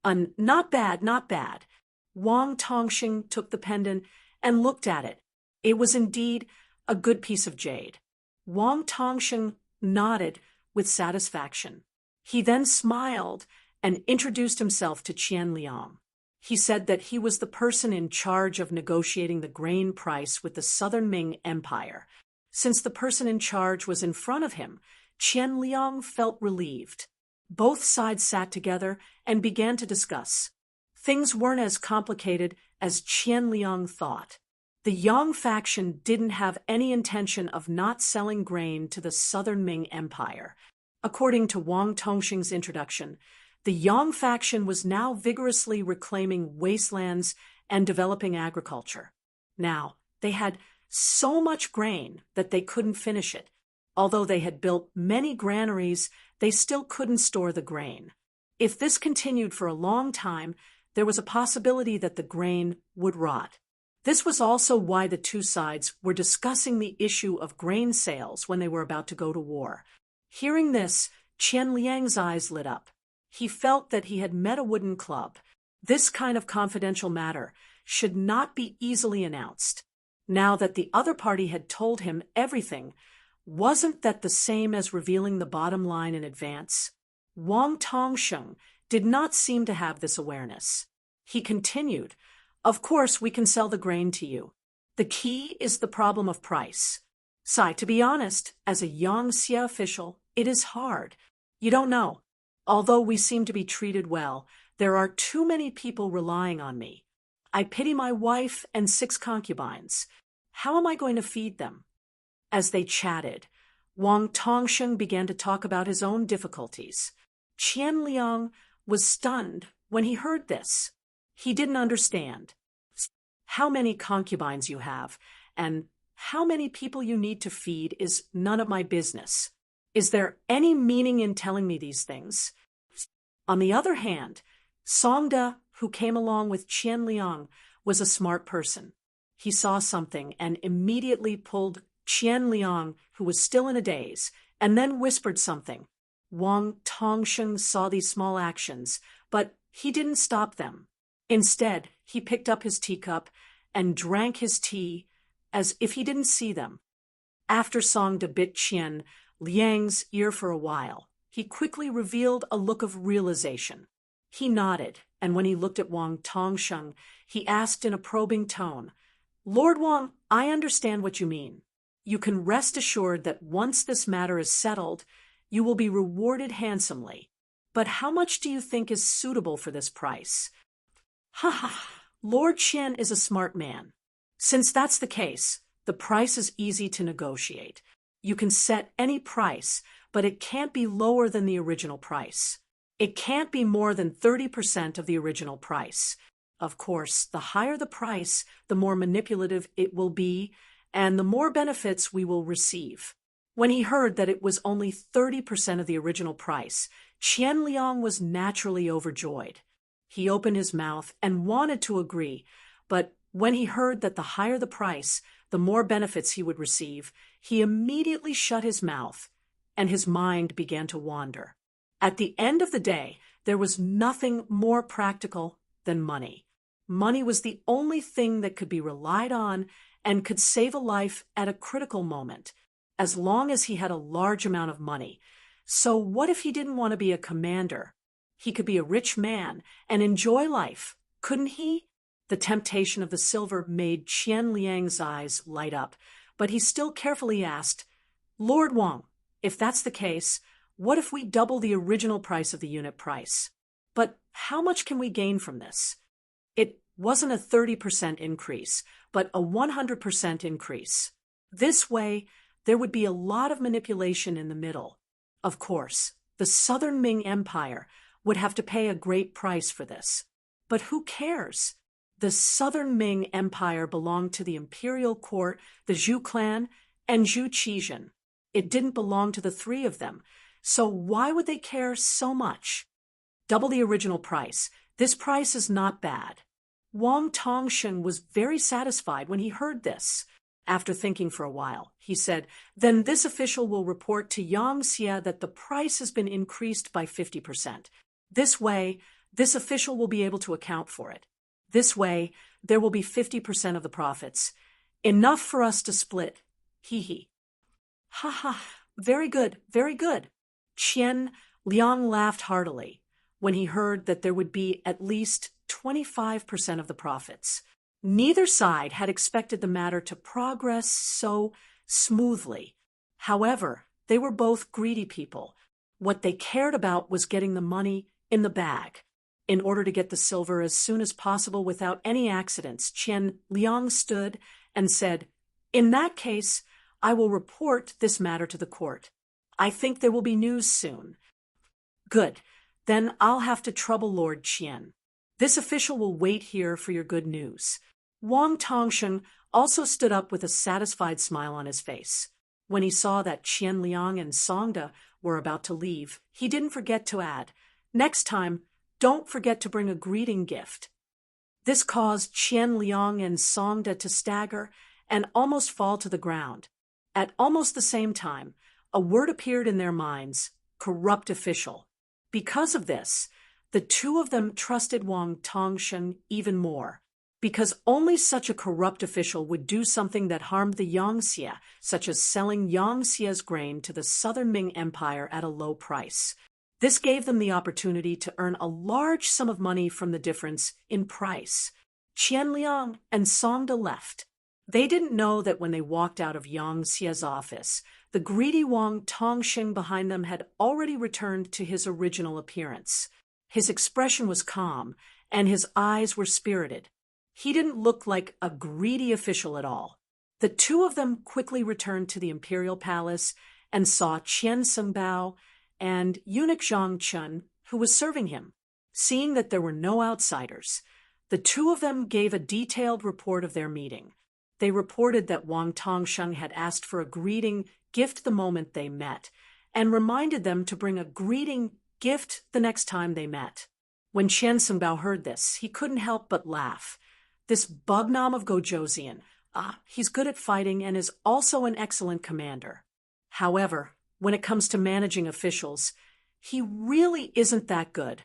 Not bad, not bad." Wang Tongsheng took the pendant and looked at it. It was indeed a good piece of jade. Wang Tongsheng nodded with satisfaction. He then smiled and introduced himself to Qian Liang. He said that he was the person in charge of negotiating the grain price with the Southern Ming Empire. Since the person in charge was in front of him, Qian Liang felt relieved. Both sides sat together and began to discuss. Things weren't as complicated as Qian Liang thought. The Yang faction didn't have any intention of not selling grain to the Southern Ming Empire. According to Wang Tongsheng's introduction, the Yang faction was now vigorously reclaiming wastelands and developing agriculture. Now, they had so much grain that they couldn't finish it. Although they had built many granaries, they still couldn't store the grain. If this continued for a long time, there was a possibility that the grain would rot. This was also why the two sides were discussing the issue of grain sales when they were about to go to war. Hearing this, Qian Liang's eyes lit up. He felt that he had met a wooden club. This kind of confidential matter should not be easily announced. Now that the other party had told him everything, wasn't that the same as revealing the bottom line in advance? Wang Tongsheng did not seem to have this awareness. He continued, "Of course we can sell the grain to you. The key is the problem of price. Sai, to be honest, as a Yang Xie official, it is hard. You don't know. Although we seem to be treated well, there are too many people relying on me. I pity my wife and 6 concubines. How am I going to feed them?" As they chatted, Wang Tongsheng began to talk about his own difficulties. Qian Liang was stunned when he heard this. He didn't understand. How many concubines you have and how many people you need to feed is none of my business. Is there any meaning in telling me these things? On the other hand, Songda, who came along with Qian Liang, was a smart person. He saw something and immediately pulled Qian Liang, who was still in a daze, and then whispered something. Wang Tongsheng saw these small actions, but he didn't stop them. Instead, he picked up his teacup and drank his tea as if he didn't see them. After Songda bit Qian Liang's ear for a while, he quickly revealed a look of realization. He nodded, and when he looked at Wang Tongsheng, he asked in a probing tone, "Lord Wang, I understand what you mean. You can rest assured that once this matter is settled, you will be rewarded handsomely. But how much do you think is suitable for this price?" "Ha ha, Lord Qian is a smart man. Since that's the case, the price is easy to negotiate. You can set any price, but it can't be lower than the original price. It can't be more than 30% of the original price. Of course, the higher the price, the more manipulative it will be, and the more benefits we will receive." When he heard that it was only 30% of the original price, Qian Liang was naturally overjoyed. He opened his mouth and wanted to agree, but when he heard that the higher the price, the more benefits he would receive, he immediately shut his mouth, and his mind began to wander. At the end of the day, there was nothing more practical than money. Money was the only thing that could be relied on and could save a life at a critical moment, as long as he had a large amount of money. So what if he didn't want to be a commander? He could be a rich man and enjoy life, couldn't he? The temptation of the silver made Qian Liang's eyes light up, but he still carefully asked, "Lord Wang, if that's the case, what if we double the original price of the unit price? But how much can we gain from this?" It wasn't a 30% increase, but a 100% increase. This way, there would be a lot of manipulation in the middle. Of course, the Southern Ming Empire would have to pay a great price for this. But who cares? The Southern Ming Empire belonged to the imperial court, the Zhu clan, and Zhu Qizhen. It didn't belong to the three of them, so why would they care so much? Double the original price. This price is not bad. Wang Tongsheng was very satisfied when he heard this. After thinking for a while, he said, "Then this official will report to Yangxia that the price has been increased by 50%. This way, this official will be able to account for it. This way, there will be 50% of the profits. Enough for us to split. Hee hee." "Ha ha, very good, very good." Qian Liang laughed heartily when he heard that there would be at least 25% of the profits. Neither side had expected the matter to progress so smoothly. However, they were both greedy people. What they cared about was getting the money in the bag. In order to get the silver as soon as possible without any accidents, Qian Liang stood and said, "In that case, I will report this matter to the court. I think there will be news soon." "Good. Then I'll have to trouble Lord Qian. This official will wait here for your good news." Wang Tongsheng also stood up with a satisfied smile on his face. When he saw that Qian Liang and Songda were about to leave, he didn't forget to add, "Next time, don't forget to bring a greeting gift." This caused Qian Liang and Songda to stagger and almost fall to the ground. At almost the same time, a word appeared in their minds, corrupt official. Because of this, the two of them trusted Wang Tongsheng even more, because only such a corrupt official would do something that harmed the Yangxia, such as selling Yangxia's grain to the Southern Ming Empire at a low price. This gave them the opportunity to earn a large sum of money from the difference in price. Qian Liang and Songda left. They didn't know that when they walked out of Yangxia's office, the greedy Wang Tongsheng behind them had already returned to his original appearance. His expression was calm, and his eyes were spirited. He didn't look like a greedy official at all. The two of them quickly returned to the imperial palace and saw Qian Sengbao and eunuch Zhang Chun, who was serving him. Seeing that there were no outsiders, the two of them gave a detailed report of their meeting. They reported that Wang Tongsheng had asked for a greeting gift the moment they met, and reminded them to bring a greeting gift the next time they met. When Qian Sengbao heard this, he couldn't help but laugh. This Bugnam of Gojoseon, he's good at fighting and is also an excellent commander. However, when it comes to managing officials, he really isn't that good.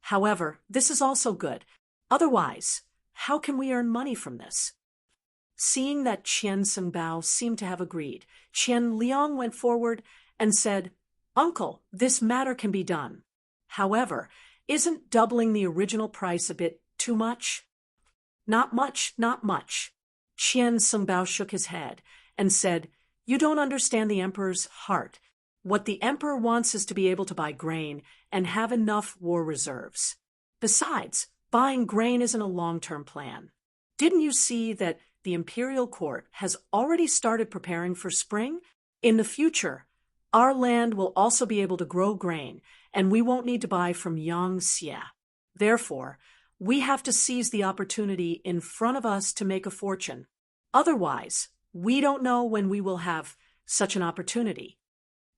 However, this is also good. Otherwise, how can we earn money from this? Seeing that Qian Songbao seemed to have agreed, Qian Liang went forward and said, "Uncle, this matter can be done. However, isn't doubling the original price a bit too much?" "Not much, not much." Qian Songbao shook his head and said, "You don't understand the emperor's heart. What the emperor wants is to be able to buy grain and have enough war reserves. Besides, buying grain isn't a long-term plan. Didn't you see that the imperial court has already started preparing for spring? In the future, our land will also be able to grow grain, and we won't need to buy from Yangtze. Therefore, we have to seize the opportunity in front of us to make a fortune. Otherwise, we don't know when we will have such an opportunity."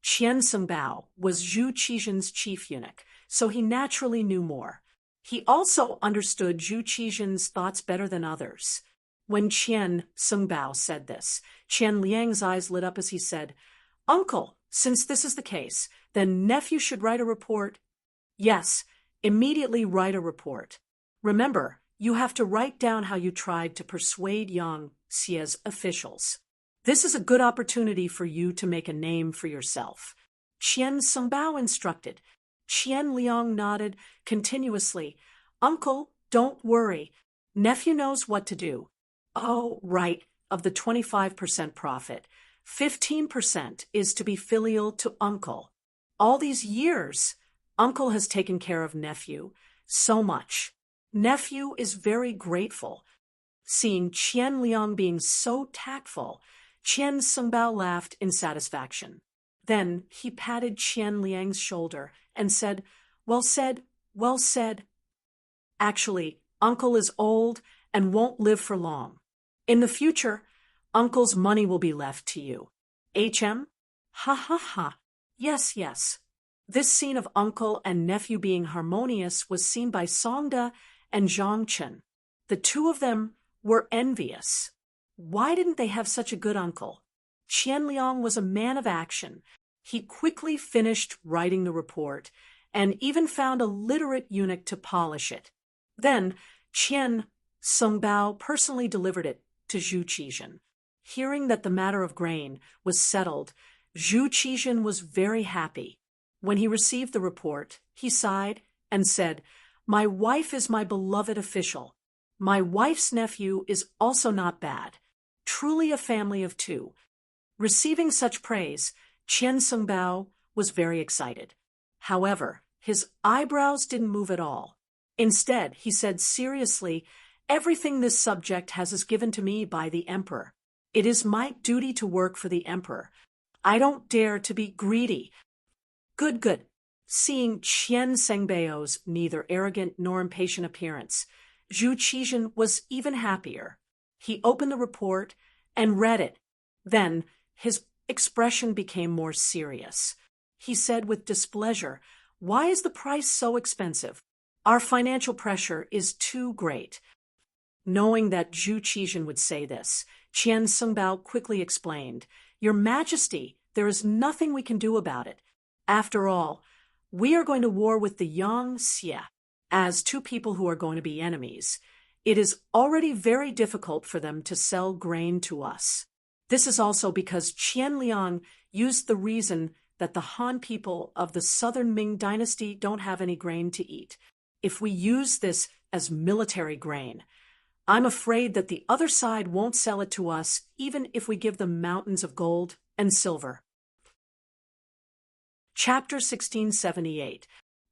Qian Songbao was Zhu Qizhen's chief eunuch, so he naturally knew more. He also understood Zhu Qizhen's thoughts better than others. When Qian Songbao said this, Qian Liang's eyes lit up as he said, "Uncle, since this is the case, then nephew should write a report." "Yes, immediately write a report. Remember, you have to write down how you tried to persuade Yangtze's officials. This is a good opportunity for you to make a name for yourself." Qian Songbao instructed. Qian Liang nodded continuously. "Uncle, don't worry. Nephew knows what to do." "Oh, right. Of the 25% profit, 15% is to be filial to uncle. All these years, uncle has taken care of nephew so much. Nephew is very grateful." Seeing Qian Liang being so tactful, Qian Songbao laughed in satisfaction. Then he patted Qian Liang's shoulder and said, "Well said, well said. Actually, uncle is old and won't live for long. In the future, uncle's money will be left to you. HM? Ha ha ha. Yes, yes." This scene of uncle and nephew being harmonious was seen by Songda and Zhang Chen. The two of them were envious. Why didn't they have such a good uncle? Qian Liang was a man of action. He quickly finished writing the report and even found a literate eunuch to polish it. Then Qian Songbao personally delivered it to Zhu Qizhen. Hearing that the matter of grain was settled, Zhu Qizhen was very happy. When he received the report, he sighed and said, "My wife is my beloved official. My wife's nephew is also not bad. Truly a family of two." Receiving such praise, Qian Songbao was very excited. However, his eyebrows didn't move at all. Instead, he said seriously, "Everything this subject has is given to me by the emperor. It is my duty to work for the emperor. I don't dare to be greedy." "Good, good." Seeing Qian Songbao's neither arrogant nor impatient appearance, Zhu Qizhen was even happier. He opened the report and read it. Then his expression became more serious. He said with displeasure, "Why is the price so expensive? Our financial pressure is too great." Knowing that Zhu Qizhen would say this, Qian Songbao quickly explained, "Your Majesty, there is nothing we can do about it. After all, we are going to war with the Yangtze. As two people who are going to be enemies, it is already very difficult for them to sell grain to us. This is also because Qian Liang used the reason that the Han people of the southern Ming dynasty don't have any grain to eat. If we use this as military grain, I'm afraid that the other side won't sell it to us even if we give them mountains of gold and silver." Chapter 1678.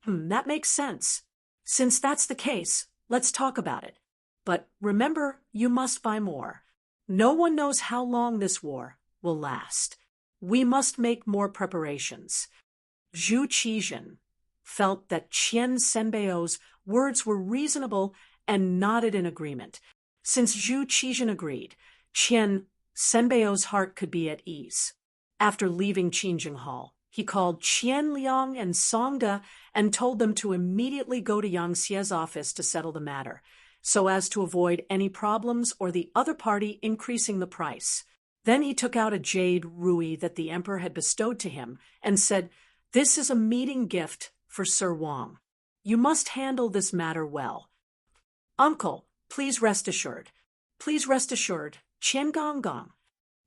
That makes sense. Since that's the case, let's talk about it. But remember, you must buy more. No one knows how long this war will last. We must make more preparations. Zhu Qizhen felt that Qian Songbao words were reasonable and nodded in agreement. Since Zhu Qizhen agreed, Qian Songbao heart could be at ease. After leaving Qingjing Hall, he called Qian Liang and Songda and told them to immediately go to Yangtze's office to settle the matter, so as to avoid any problems or the other party increasing the price. Then he took out a jade ruby that the emperor had bestowed to him and said, "This is a meeting gift for Sir Wang. You must handle this matter well. Uncle, please rest assured. Please rest assured, Qian Gonggong.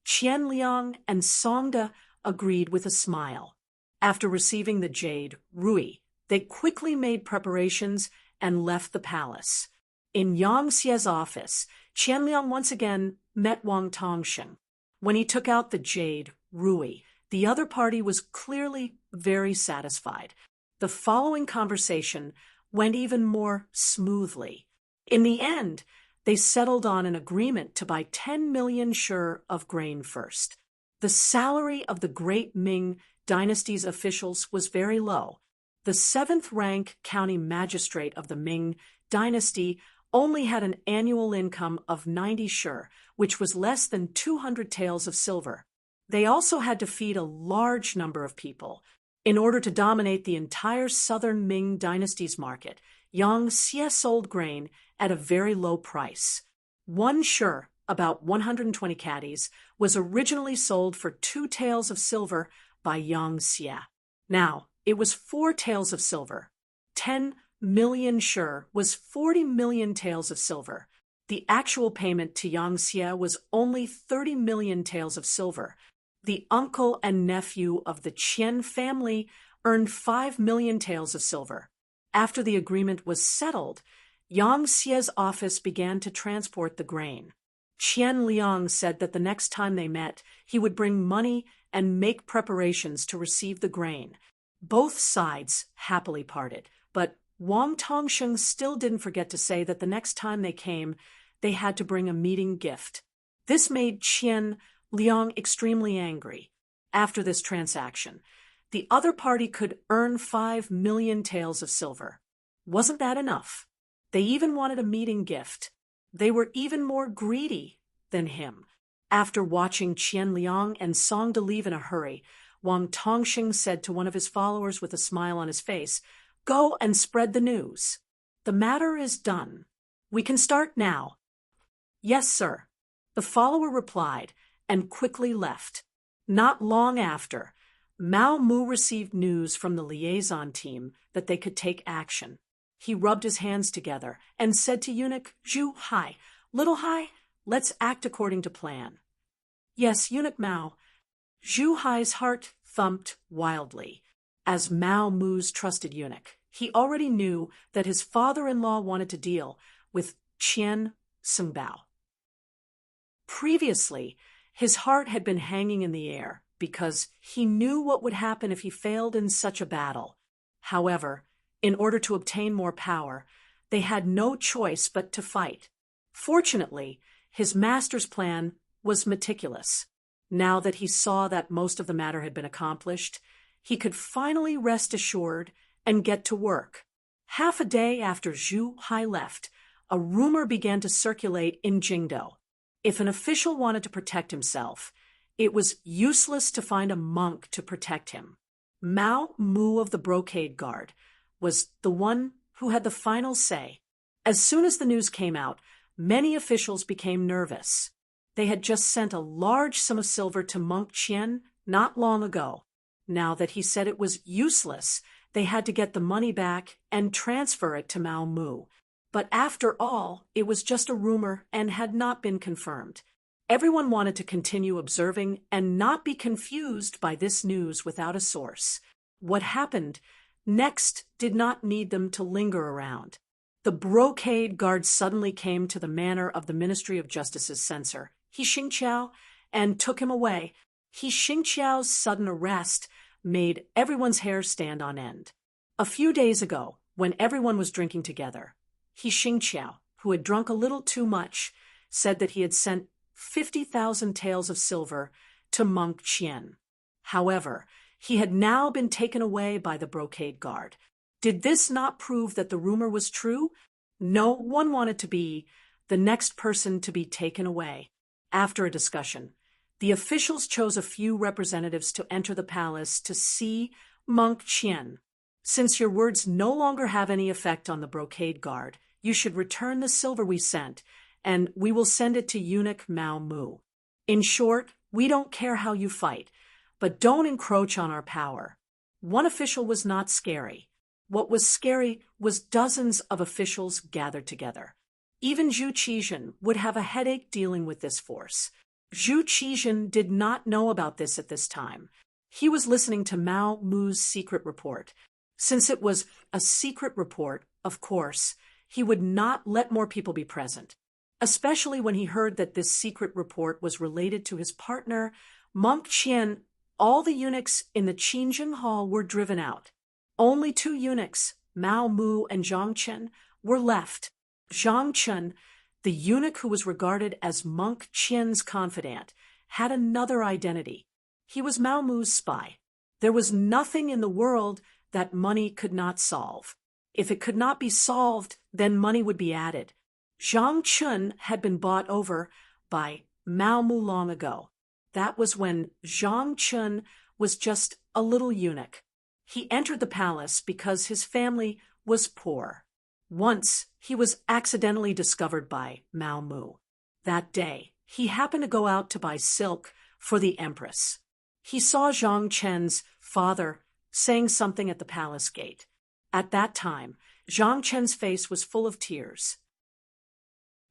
Qian Liang and Songda agreed with a smile. After receiving the jade, Rui, they quickly made preparations and left the palace. In Yang Xie's office, Qian Liang once again met Wang Tongsheng. When he took out the jade, Rui, the other party was clearly very satisfied. The following conversation went even more smoothly. In the end, they settled on an agreement to buy 10 million sure of grain first. The salary of the great Ming dynasty's officials was very low. The 7th-rank county magistrate of the Ming dynasty only had an annual income of 90 sure, which was less than 200 taels of silver. They also had to feed a large number of people. In order to dominate the entire southern Ming dynasty's market, Yang Xie sold grain at a very low price. 1 sure, about 120 caddies, was originally sold for 2 taels of silver by Yang Xie. Now, it was 4 taels of silver. 10 million sure was 40 million taels of silver. The actual payment to Yang Xie was only 30 million taels of silver. The uncle and nephew of the Qian family earned 5 million taels of silver. After the agreement was settled, Yang Xie's office began to transport the grain. Qian Liang said that the next time they met, he would bring money and make preparations to receive the grain. Both sides happily parted, but Wang Tongsheng still didn't forget to say that the next time they came, they had to bring a meeting gift. This made Qian Liang extremely angry. After this transaction, the other party could earn 5 million taels of silver. Wasn't that enough? They even wanted a meeting gift. They were even more greedy than him. After watching Qian Liang and Songda leave in a hurry, Wang Tongsheng said to one of his followers with a smile on his face, "Go and spread the news. The matter is done. We can start now." "Yes, sir," the follower replied and quickly left. Not long after, Mao Mu received news from the liaison team that they could take action. He rubbed his hands together and said to eunuch Zhu Hai, "Little Hai, let's act according to plan." "Yes, eunuch Mao." Zhu Hai's heart thumped wildly. As Mao Mu's trusted eunuch, he already knew that his father-in-law wanted to deal with Qian Sungbao. Previously, his heart had been hanging in the air because he knew what would happen if he failed in such a battle. However, in order to obtain more power, they had no choice but to fight. Fortunately, his master's plan was meticulous. Now that he saw that most of the matter had been accomplished, he could finally rest assured and get to work. Half a day after Zhu Hai left, a rumor began to circulate in Jingdo. If an official wanted to protect himself, it was useless to find a monk to protect him. Mao Mu of the Brocade Guard was the one who had the final say. As soon as the news came out, many officials became nervous. They had just sent a large sum of silver to Monk Qian not long ago. Now that he said it was useless, they had to get the money back and transfer it to Mao Mu. But after all, it was just a rumor and had not been confirmed. Everyone wanted to continue observing and not be confused by this news without a source. What happened next did not need them to linger around. The Brocade Guard suddenly came to the manor of the Ministry of Justice's censor, He Xingqiao, and took him away. He Xingqiao's sudden arrest made everyone's hair stand on end. A few days ago, when everyone was drinking together, He Xingqiao, who had drunk a little too much, said that he had sent 50,000 taels of silver to Monk Qian. However, he had now been taken away by the Brocade Guard. Did this not prove that the rumor was true? No one wanted to be the next person to be taken away. After a discussion, the officials chose a few representatives to enter the palace to see Monk Qian. "Since your words no longer have any effect on the Brocade Guard, you should return the silver we sent, and we will send it to eunuch Mao Mu. In short, we don't care how you fight, but don't encroach on our power." One official was not scary. What was scary was dozens of officials gathered together. Even Zhu Qizhen would have a headache dealing with this force. Zhu Qizhen did not know about this at this time. He was listening to Mao Mu's secret report. Since it was a secret report, of course, he would not let more people be present, especially when he heard that this secret report was related to his partner, Monk Qian. All the eunuchs in the Qingjing Hall were driven out. Only 2 eunuchs, Mao Mu and Zhang Chen, were left. Zhang Chen, the eunuch who was regarded as Monk Qian's confidant, had another identity. He was Mao Mu's spy. There was nothing in the world that money could not solve. If it could not be solved, then money would be added. Zhang Chen had been bought over by Mao Mu long ago. That was when Zhang Chen was just a little eunuch. He entered the palace because his family was poor. Once, he was accidentally discovered by Mao Mu. That day, he happened to go out to buy silk for the empress. He saw Zhang Chen's father saying something at the palace gate. At that time, Zhang Chen's face was full of tears.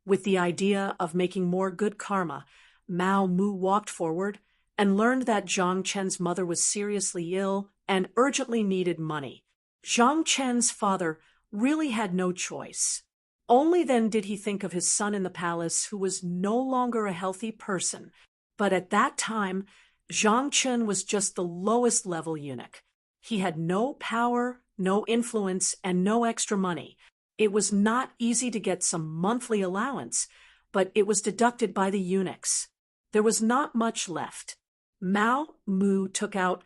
With the idea of making more good karma, Mao Mu walked forward and learned that Zhang Chen's mother was seriously ill and urgently needed money. Zhang Chen's father really had no choice. Only then did he think of his son in the palace, who was no longer a healthy person. But at that time, Zhang Chen was just the lowest level eunuch. He had no power, no influence, and no extra money. It was not easy to get some monthly allowance, but it was deducted by the eunuchs. There was not much left. Mao Mu took out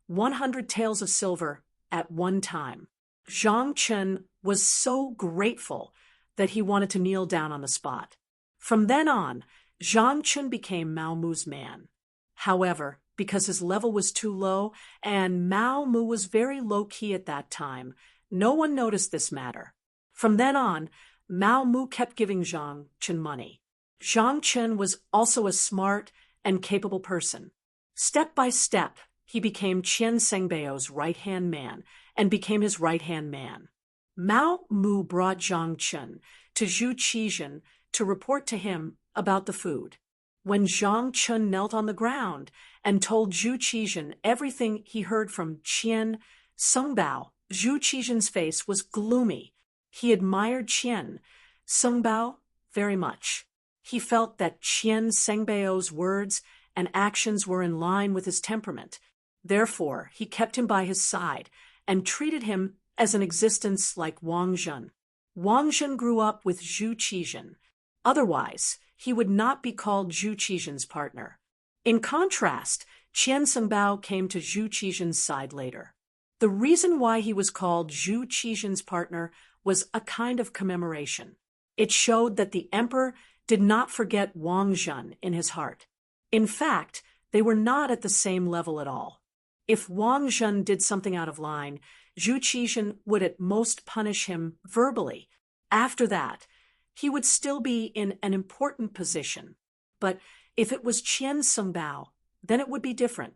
100 taels of silver at one time. Zhang Chen was so grateful that he wanted to kneel down on the spot. From then on, Zhang Chen became Mao Mu's man. However, because his level was too low and Mao Mu was very low-key at that time, no one noticed this matter. From then on, Mao Mu kept giving Zhang Chen money. Zhang Chen was also a smart and capable person. Step by step, he became Qian Sengbao's right-hand man and became his right-hand man. Mao Mu brought Zhang Chen to Zhu Qizhen to report to him about the food. When Zhang Chen knelt on the ground and told Zhu Qizhen everything he heard from Qian Sengbao, Zhu Qizhen's face was gloomy. He admired Qian Sengbao very much. He felt that Qian Sengbao's words and actions were in line with his temperament. Therefore, he kept him by his side and treated him as an existence like Wang Zhen. Wang Zhen grew up with Zhu Qizhen. Otherwise, he would not be called Zhu Qizhen's partner. In contrast, Qian Sengbao came to Zhu Qizhen's side later. The reason why he was called Zhu Qizhen's partner was a kind of commemoration. It showed that the emperor did not forget Wang Zhen in his heart. In fact, they were not at the same level at all. If Wang Zhen did something out of line, Zhu Qizhen would at most punish him verbally. After that, he would still be in an important position. But if it was Qian Sengbao, then it would be different.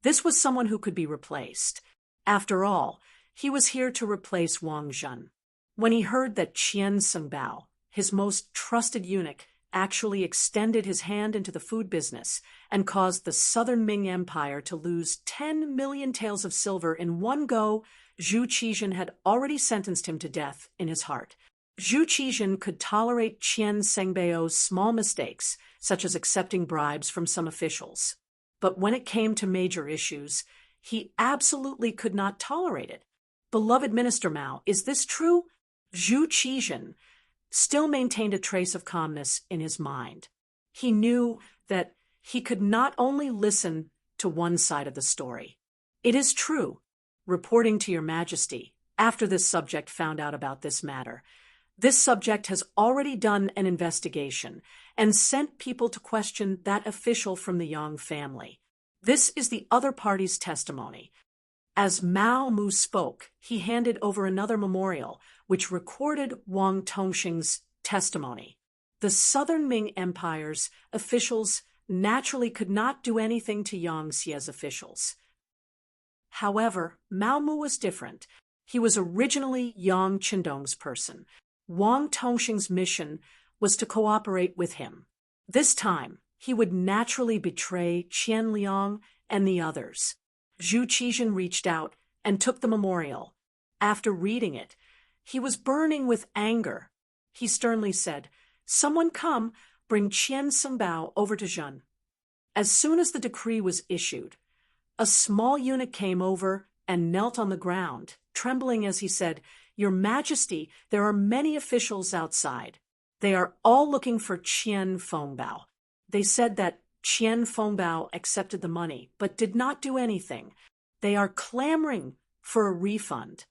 This was someone who could be replaced. After all, he was here to replace Wang Zhen. When he heard that Qian Sengbao, his most trusted eunuch, actually extended his hand into the food business and caused the southern Ming Empire to lose 10 million taels of silver in one go, Zhu Qizhen had already sentenced him to death in his heart. Zhu Qizhen could tolerate Qian Sengbao's small mistakes, such as accepting bribes from some officials. But when it came to major issues, he absolutely could not tolerate it. Beloved Minister Mao, is this true? Zhu Qizhen still maintained a trace of calmness in his mind. He knew that he could not only listen to one side of the story. It is true, reporting to your majesty, after this subject found out about this matter. This subject has already done an investigation and sent people to question that official from the Yang family. This is the other party's testimony. As Mao Mu spoke, he handed over another memorial, which recorded Wang Tongxing's testimony. The southern Ming Empire's officials naturally could not do anything to Yang Xie's officials. However, Mao Mu was different. He was originally Yang Qindong's person. Wang Tongxing's mission was to cooperate with him. This time, he would naturally betray Qian Liang and the others. Zhu Qizhen reached out and took the memorial. After reading it, he was burning with anger. He sternly said, "Someone come, bring Qian Sengbao over to Zhen." As soon as the decree was issued, a small eunuch came over and knelt on the ground, trembling as he said, "Your Majesty, there are many officials outside. They are all looking for Qian Fengbao. They said that Qian Fengbao accepted the money, but did not do anything. They are clamoring for a refund."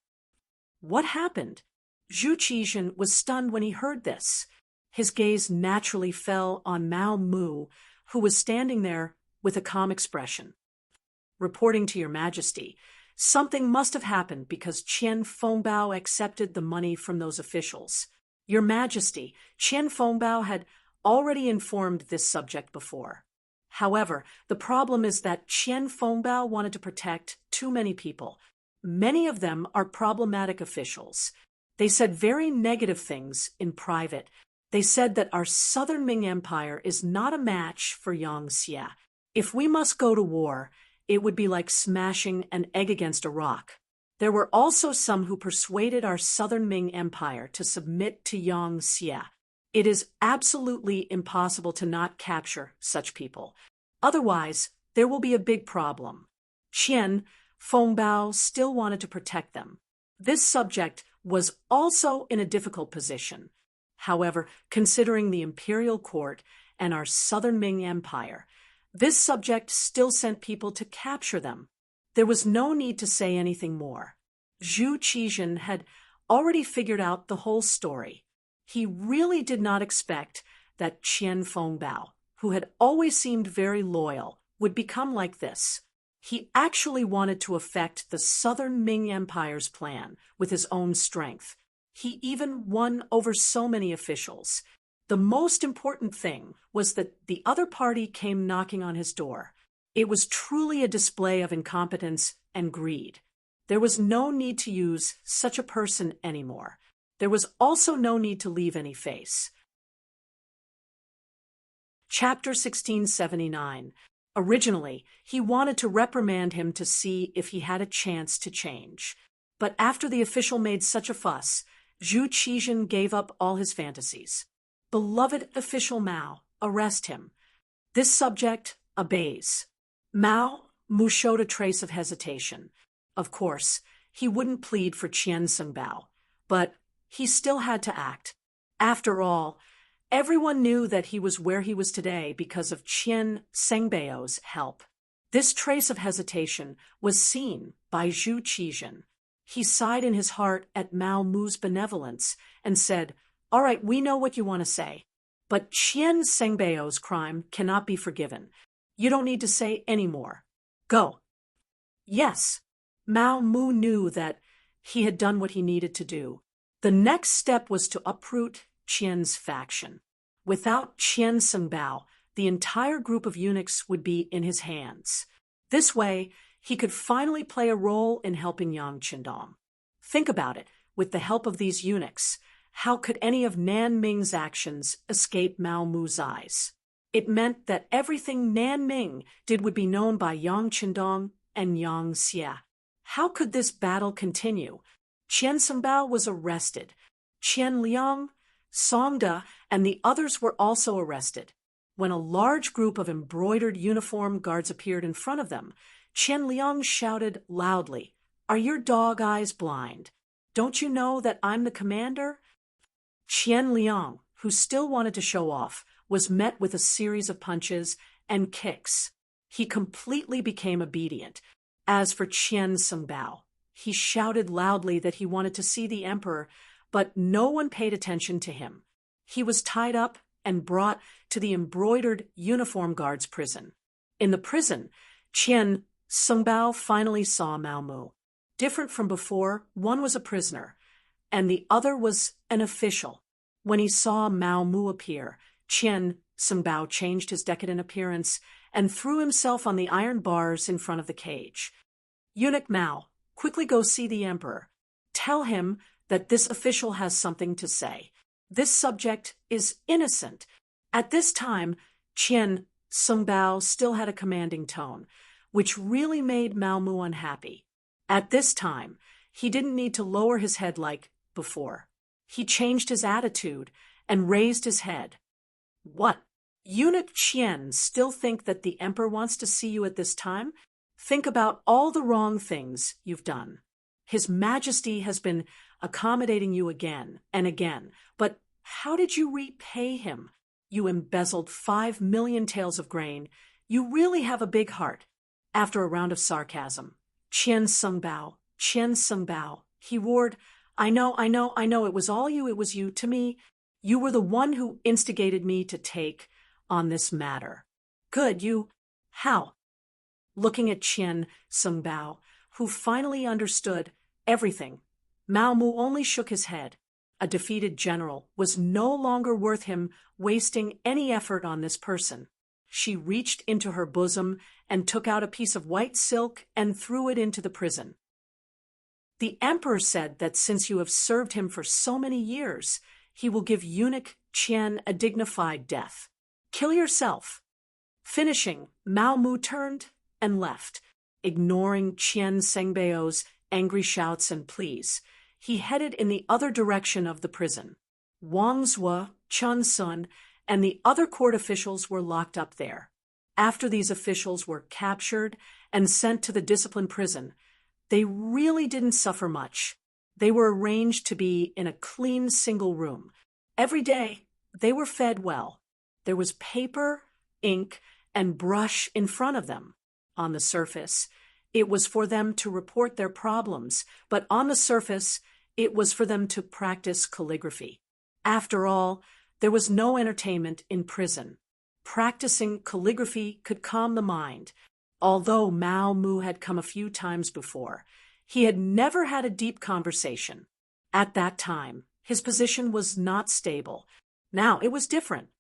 What happened? Zhu Qizhen was stunned when he heard this. His gaze naturally fell on Mao Mu, who was standing there with a calm expression. "Reporting to your Majesty, something must have happened because Qian Fengbao accepted the money from those officials. Your Majesty, Qian Fengbao had already informed this subject before. However, the problem is that Qian Fengbao wanted to protect too many people. Many of them are problematic officials. They said very negative things in private. They said that our southern Ming Empire is not a match for Yangxia. If we must go to war, it would be like smashing an egg against a rock. There were also some who persuaded our southern Ming Empire to submit to Yangxia. It is absolutely impossible to not capture such people. Otherwise, there will be a big problem. Qian Fengbao still wanted to protect them. This subject was also in a difficult position. However, considering the imperial court and our southern Ming Empire, this subject still sent people to capture them. There was no need to say anything more. Zhu Qizhen had already figured out the whole story. He really did not expect that Qian Fengbao, who had always seemed very loyal, would become like this. He actually wanted to affect the southern Ming Empire's plan with his own strength. He even won over so many officials. The most important thing was that the other party came knocking on his door. It was truly a display of incompetence and greed. There was no need to use such a person anymore. There was also no need to leave any face. Chapter 1679. Originally, he wanted to reprimand him to see if he had a chance to change. But after the official made such a fuss, Zhu Qizhen gave up all his fantasies. "Beloved official Mao, arrest him." This subject obeys. Mao Mu showed a trace of hesitation. Of course, he wouldn't plead for Qian Sengbao, but he still had to act. After all, everyone knew that he was where he was today because of Qian Sengbao's help. This trace of hesitation was seen by Zhu Qizhen. He sighed in his heart at Mao Mu's benevolence and said, "All right, we know what you want to say. But Qian Sengbao's crime cannot be forgiven. You don't need to say any more. Go." Yes, Mao Mu knew that he had done what he needed to do. The next step was to uproot Qian's faction. Without Qian Sengbao, the entire group of eunuchs would be in his hands. This way, he could finally play a role in helping Yang Qindong. Think about it. With the help of these eunuchs, how could any of Nan Ming's actions escape Mao Mu's eyes? It meant that everything Nan Ming did would be known by Yang Qindong and Yang Xia. How could this battle continue? Qian Sengbao was arrested. Qian Liang, Songda, and the others were also arrested. When a large group of embroidered uniform guards appeared in front of them, Qian Liang shouted loudly, "Are your dog eyes blind? Don't you know that I'm the commander?" Qian Liang, who still wanted to show off, was met with a series of punches and kicks. He completely became obedient. As for Qian Sengbao, he shouted loudly that he wanted to see the emperor, but no one paid attention to him. He was tied up and brought to the embroidered uniform guards' prison. In the prison, Qian Sengbao finally saw Mao Mu. Different from before, one was a prisoner, and the other was an official. When he saw Mao Mu appear, Qian Sengbao changed his decadent appearance and threw himself on the iron bars in front of the cage. "Eunuch Mao, quickly go see the emperor. Tell him that this official has something to say. This subject is innocent. At this time, Qian Sungbao still had a commanding tone, which really made Mao Mu unhappy. At this time, he didn't need to lower his head like before. He changed his attitude and raised his head. What? Eunuch Qian still think that the emperor wants to see you at this time? Think about all the wrong things you've done. His Majesty has been accommodating you again and again, but how did you repay him? You embezzled 5 million taels of grain. You really have a big heart. After a round of sarcasm, Qian Sungbao, he roared, I know, it was all you, it was you. To me, you were the one who instigated me to take on this matter. Good, you, how? Looking at Qian Sungbao, who finally understood everything, Mao Mu only shook his head. A defeated general was no longer worth him wasting any effort on this person. She reached into her bosom and took out a piece of white silk and threw it into the prison. The emperor said that since you have served him for so many years, he will give eunuch Qian a dignified death. Kill yourself. Finishing, Mao Mu turned and left, ignoring Qian Sengbao's angry shouts and pleas. He headed in the other direction of the prison. Wang Zhuo, Chun Sun, and the other court officials were locked up there. After these officials were captured and sent to the discipline prison, they really didn't suffer much. They were arranged to be in a clean single room. Every day, they were fed well. There was paper, ink, and brush in front of them. On the surface, it was for them to report their problems, but on the surface, it was for them to practice calligraphy. After all, there was no entertainment in prison. Practicing calligraphy could calm the mind. Although Mao Mu had come a few times before, he had never had a deep conversation. At that time, his position was not stable. Now it was different.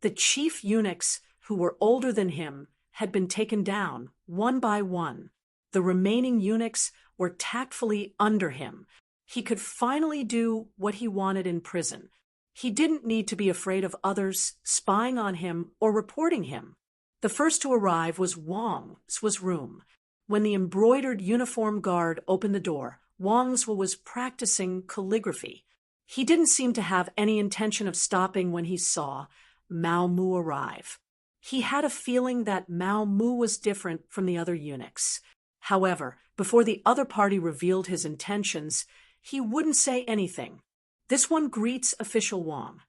The chief eunuchs, who were older than him, had been taken down one by one. The remaining eunuchs were tactfully under him. He could finally do what he wanted in prison. He didn't need to be afraid of others spying on him or reporting him. The first to arrive was Wang's room. When the embroidered uniform guard opened the door, Wang's was practicing calligraphy. He didn't seem to have any intention of stopping when he saw Mao Mu arrive. He had a feeling that Mao Mu was different from the other eunuchs. However, before the other party revealed his intentions, he wouldn't say anything. This one greets official Wang.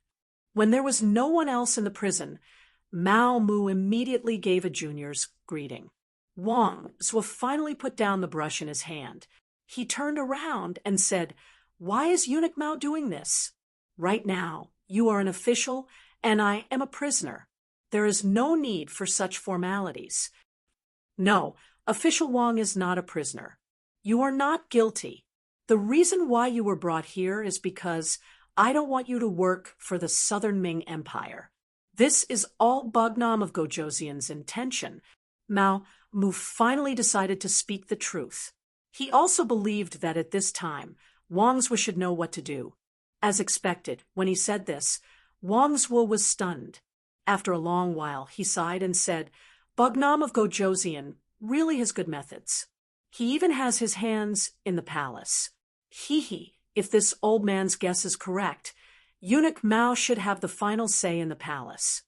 When there was no one else in the prison, Mao Mu immediately gave a junior's greeting. Wang Zhuo finally put down the brush in his hand. He turned around and said, "Why is Eunuch Mao doing this? Right now, you are an official and I am a prisoner. There is no need for such formalities." "No, official Wang is not a prisoner. You are not guilty. The reason why you were brought here is because I don't want you to work for the Southern Ming Empire. This is all Bugnam of Gojoseon's intention." Mao Mu finally decided to speak the truth. He also believed that at this time, Wang Zhuo should know what to do. As expected, when he said this, Wang Zhuo was stunned. After a long while, he sighed and said, "Bugnam of Gojoseon really has good methods. He even has his hands in the palace. If this old man's guess is correct, Eunuch Mao should have the final say in the palace.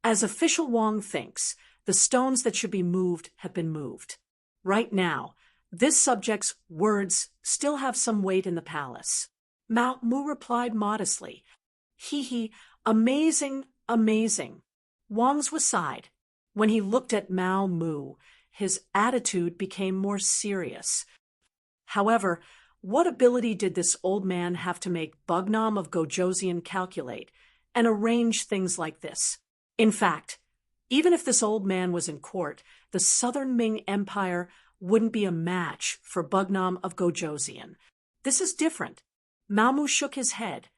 As official Wang thinks, the stones that should be moved have been moved. Right now, this subject's words still have some weight in the palace." Mao Mu replied modestly, "Amazing, amazing." Wang Zhuo sighed. When he looked at Mao Mu, his attitude became more serious. However, what ability did this old man have to make Bugnam of Gojoseon calculate and arrange things like this? In fact, even if this old man was in court, the Southern Ming Empire wouldn't be a match for Bugnam of Gojoseon. This is different. Mao Mu shook his head.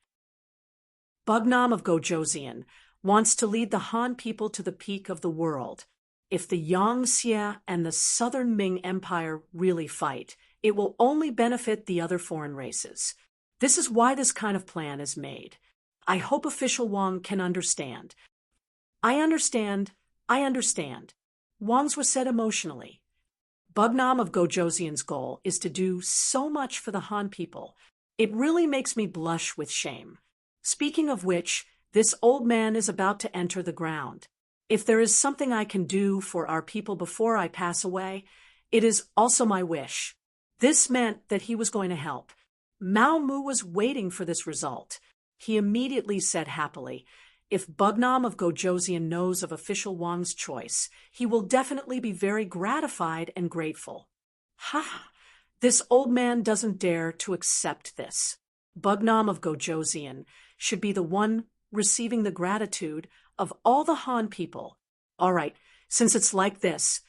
Bugnam of Gojoseon wants to lead the Han people to the peak of the world. If the Yangtze and the Southern Ming Empire really fight, It will only benefit the other foreign races. This is why this kind of plan is made. I hope official Wang can understand. I understand. I understand. Wang's was said emotionally. Bugnam of Gojoseon's goal is to do so much for the Han people. It really makes me blush with shame. Speaking of which, this old man is about to enter the ground. If there is something I can do for our people before I pass away, it is also my wish. This meant that he was going to help. Mao Mu was waiting for this result. He immediately said happily, if Bugnam of Gojoseon knows of official Wang's choice, he will definitely be very gratified and grateful. Ha! This old man doesn't dare to accept this. Bugnam of Gojoseon should be the one receiving the gratitude of all the Han people. All right, since it's like this,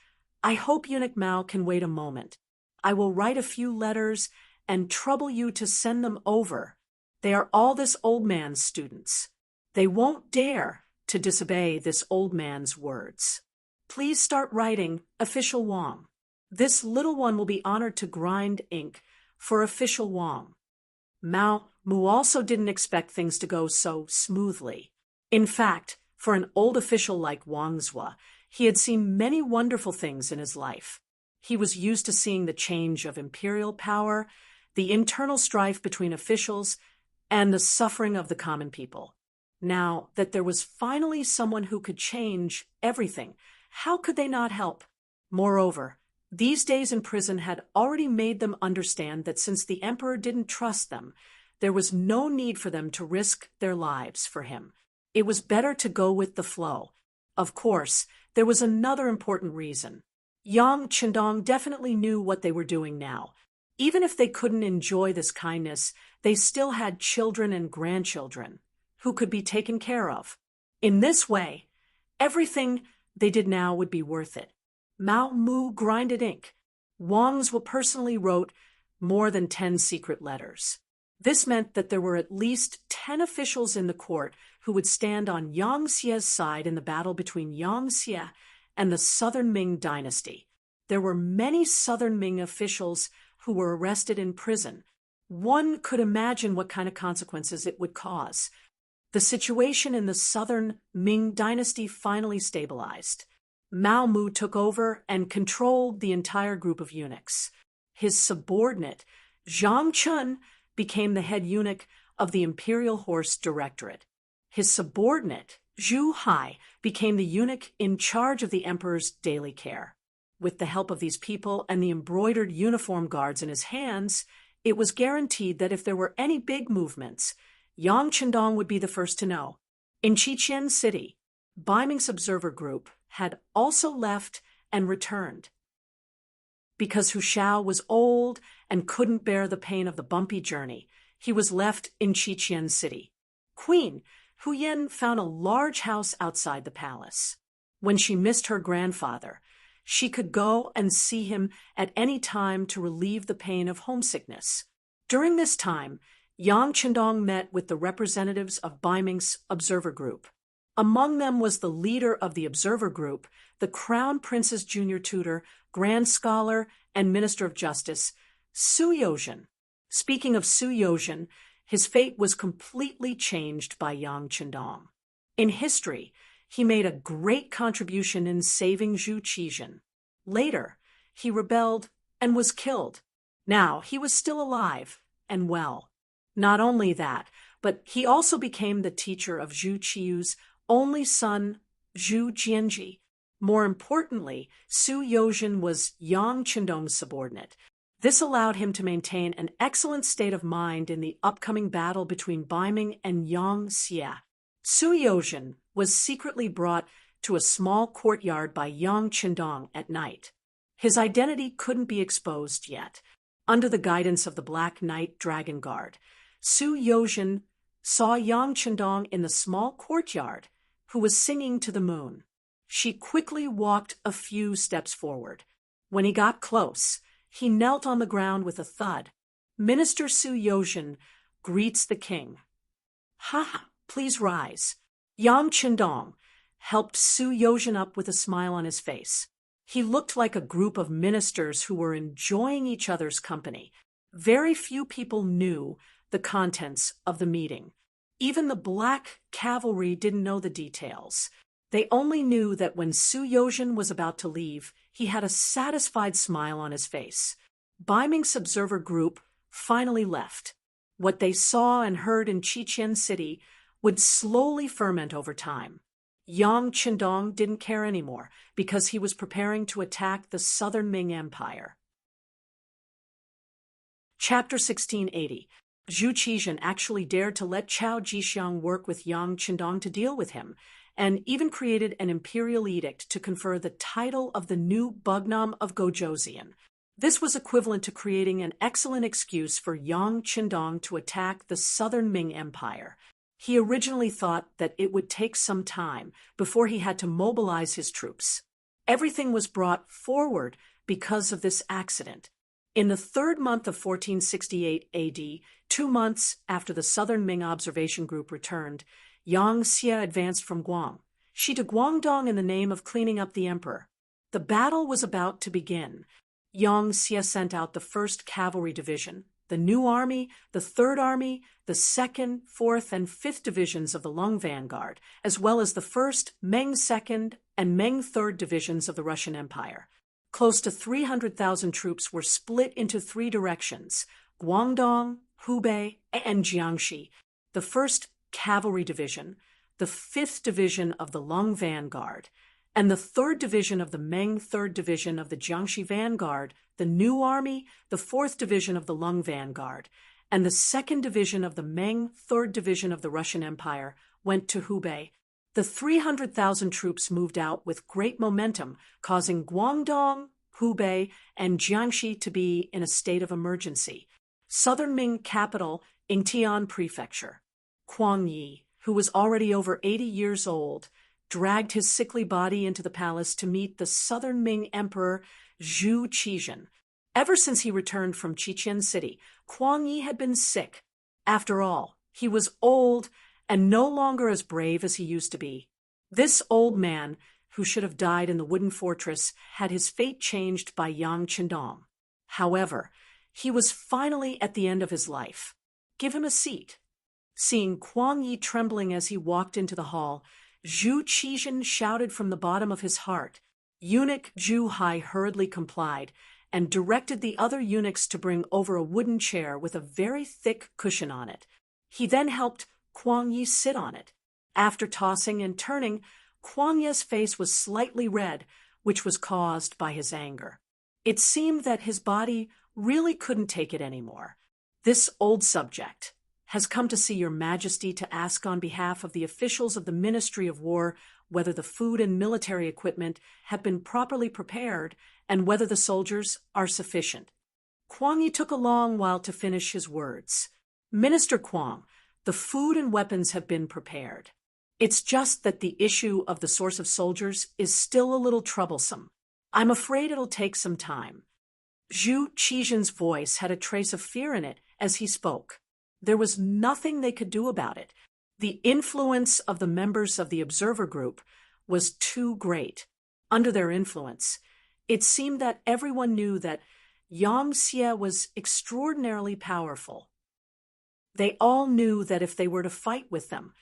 I hope Eunuch Mao can wait a moment. I will write a few letters and trouble you to send them over. They are all this old man's students. They won't dare to disobey this old man's words. Please start writing, official Wang. This little one will be honored to grind ink for official Wang. Mao Mu also didn't expect things to go so smoothly. In fact, for an old official like Wang Zhua, he had seen many wonderful things in his life. He was used to seeing the change of imperial power, the internal strife between officials, and the suffering of the common people. Now that there was finally someone who could change everything, how could they not help? Moreover, these days in prison had already made them understand that since the emperor didn't trust them, there was no need for them to risk their lives for him. It was better to go with the flow. Of course, there was another important reason. Yang Qindong definitely knew what they were doing now. Even if they couldn't enjoy this kindness, they still had children and grandchildren who could be taken care of. In this way, everything they did now would be worth it. Mao Mu grinded ink. Wang Zhua personally wrote more than 10 secret letters. This meant that there were at least 10 officials in the court who would stand on Yang Xie's side in the battle between Yang Xie and the Southern Ming dynasty. There were many Southern Ming officials who were arrested in prison. One could imagine what kind of consequences it would cause. The situation in the Southern Ming dynasty finally stabilized. Mao Mu took over and controlled the entire group of eunuchs. His subordinate, Zhang Chun, became the head eunuch of the Imperial Horse Directorate. His subordinate, Zhu Hai, became the eunuch in charge of the emperor's daily care. With the help of these people and the embroidered uniform guards in his hands, it was guaranteed that if there were any big movements, Yang Qindong would be the first to know. In Qiqian City, Baiming's observer group had also left and returned. Because Hu Shao was old and couldn't bear the pain of the bumpy journey, he was left in Qiqian City. Queen Hu Yen found a large house outside the palace. When she missed her grandfather, she could go and see him at any time to relieve the pain of homesickness. During this time, Yang Qindong met with the representatives of Baiming's observer group. Among them was the leader of the observer group, the Crown Prince's junior tutor, Grand Scholar, and Minister of Justice, Su Yozhen. Speaking of Su Yozhen, his fate was completely changed by Yang Qindong. In history, he made a great contribution in saving Zhu Qizhen. Later, he rebelled and was killed. Now, he was still alive and well. Not only that, but he also became the teacher of Zhu Qiu's only son, Zhu Jianji. More importantly, Su Yozhen was Yang Qindong's subordinate. This allowed him to maintain an excellent state of mind in the upcoming battle between Baiming and Yang Xie. Su Yozhen was secretly brought to a small courtyard by Yang Qindong at night. His identity couldn't be exposed yet. Under the guidance of the Black Knight Dragon Guard, Su Yozhen saw Yang Qindong in the small courtyard, who was singing to the moon. She quickly walked a few steps forward. When he got close, he knelt on the ground with a thud. Minister Su Yozhen greets the king. Ha! Please rise. Yang Qindong helped Su Yozhen up with a smile on his face. He looked like a group of ministers who were enjoying each other's company. Very few people knew the contents of the meeting. Even the black cavalry didn't know the details. They only knew that when Su Yozhen was about to leave, he had a satisfied smile on his face. Ming's observer group finally left. What they saw and heard in Qiqian City would slowly ferment over time. Yang Qindong didn't care anymore because he was preparing to attack the southern Ming Empire. Chapter 1680. Zhu Qizhen actually dared to let Chao Jixiang work with Yang Qindong to deal with him, and even created an imperial edict to confer the title of the new Bugnam of Gojoseon. This was equivalent to creating an excellent excuse for Yang Qindong to attack the southern Ming Empire. He originally thought that it would take some time before he had to mobilize his troops. Everything was brought forward because of this accident. In the third month of 1468 AD, 2 months after the Southern Ming Observation Group returned, Yang Xie advanced from Guang. She to Guangdong in the name of cleaning up the emperor. The battle was about to begin. Yang Xie sent out the 1st Cavalry Division, the New Army, the 3rd Army, the 2nd, 4th, and 5th Divisions of the Lung Vanguard, as well as the 1st, Meng 2nd, and Meng 3rd Divisions of the Russian Empire. Close to 300,000 troops were split into 3 directions: Guangdong, Hubei, and Jiangxi. The 1st Cavalry Division, the 5th Division of the Lung Vanguard, and the 3rd Division of the Meng 3rd Division of the Jiangxi Vanguard, the New Army, the 4th Division of the Lung Vanguard, and the 2nd Division of the Meng 3rd Division of the Russian Empire went to Hubei. The 300,000 troops moved out with great momentum, causing Guangdong, Hubei, and Jiangxi to be in a state of emergency. Southern Ming capital, Yingtian Prefecture. Kuang Yi, who was already over 80 years old, dragged his sickly body into the palace to meet the southern Ming Emperor Zhu Qizhen. Ever since he returned from Qiqian City, Kuang Yi had been sick. After all, he was old and no longer as brave as he used to be. This old man, who should have died in the wooden fortress, had his fate changed by Yang Qindong. However, he was finally at the end of his life. Give him a seat. Seeing Kuang Yi trembling as he walked into the hall, Zhu Qizhen shouted from the bottom of his heart. Eunuch Zhu Hai hurriedly complied and directed the other eunuchs to bring over a wooden chair with a very thick cushion on it. He then helped Kuang Yi sit on it. After tossing and turning, Kuang Yi's face was slightly red, which was caused by his anger. It seemed that his body really couldn't take it anymore. This old subject has come to see your majesty to ask on behalf of the officials of the Ministry of War whether the food and military equipment have been properly prepared and whether the soldiers are sufficient. Kuang Yi took a long while to finish his words. Minister Kuang, the food and weapons have been prepared. It's just that the issue of the source of soldiers is still a little troublesome. I'm afraid it'll take some time. Zhu Qizhen's voice had a trace of fear in it as he spoke. There was nothing they could do about it. The influence of the members of the observer group was too great. Under their influence, it seemed that everyone knew that Yang Xie was extraordinarily powerful. They all knew that if they were to fight with them,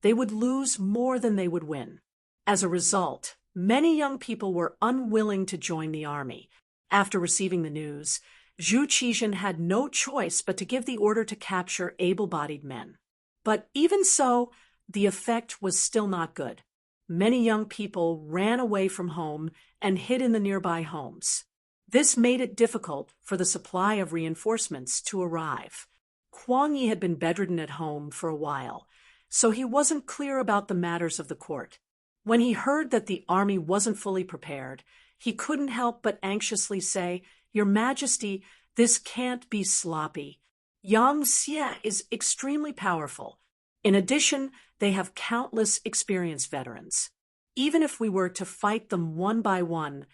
they would lose more than they would win. As a result, many young people were unwilling to join the army. After receiving the news, Zhu Qizhen had no choice but to give the order to capture able-bodied men. But even so, the effect was still not good. Many young people ran away from home and hid in the nearby homes. This made it difficult for the supply of reinforcements to arrive. Kuang Yi had been bedridden at home for a while, so he wasn't clear about the matters of the court. When he heard that the army wasn't fully prepared, he couldn't help but anxiously say, "Your Majesty, this can't be sloppy. Yang Xie is extremely powerful. In addition, they have countless experienced veterans. Even if we were to fight them one by one,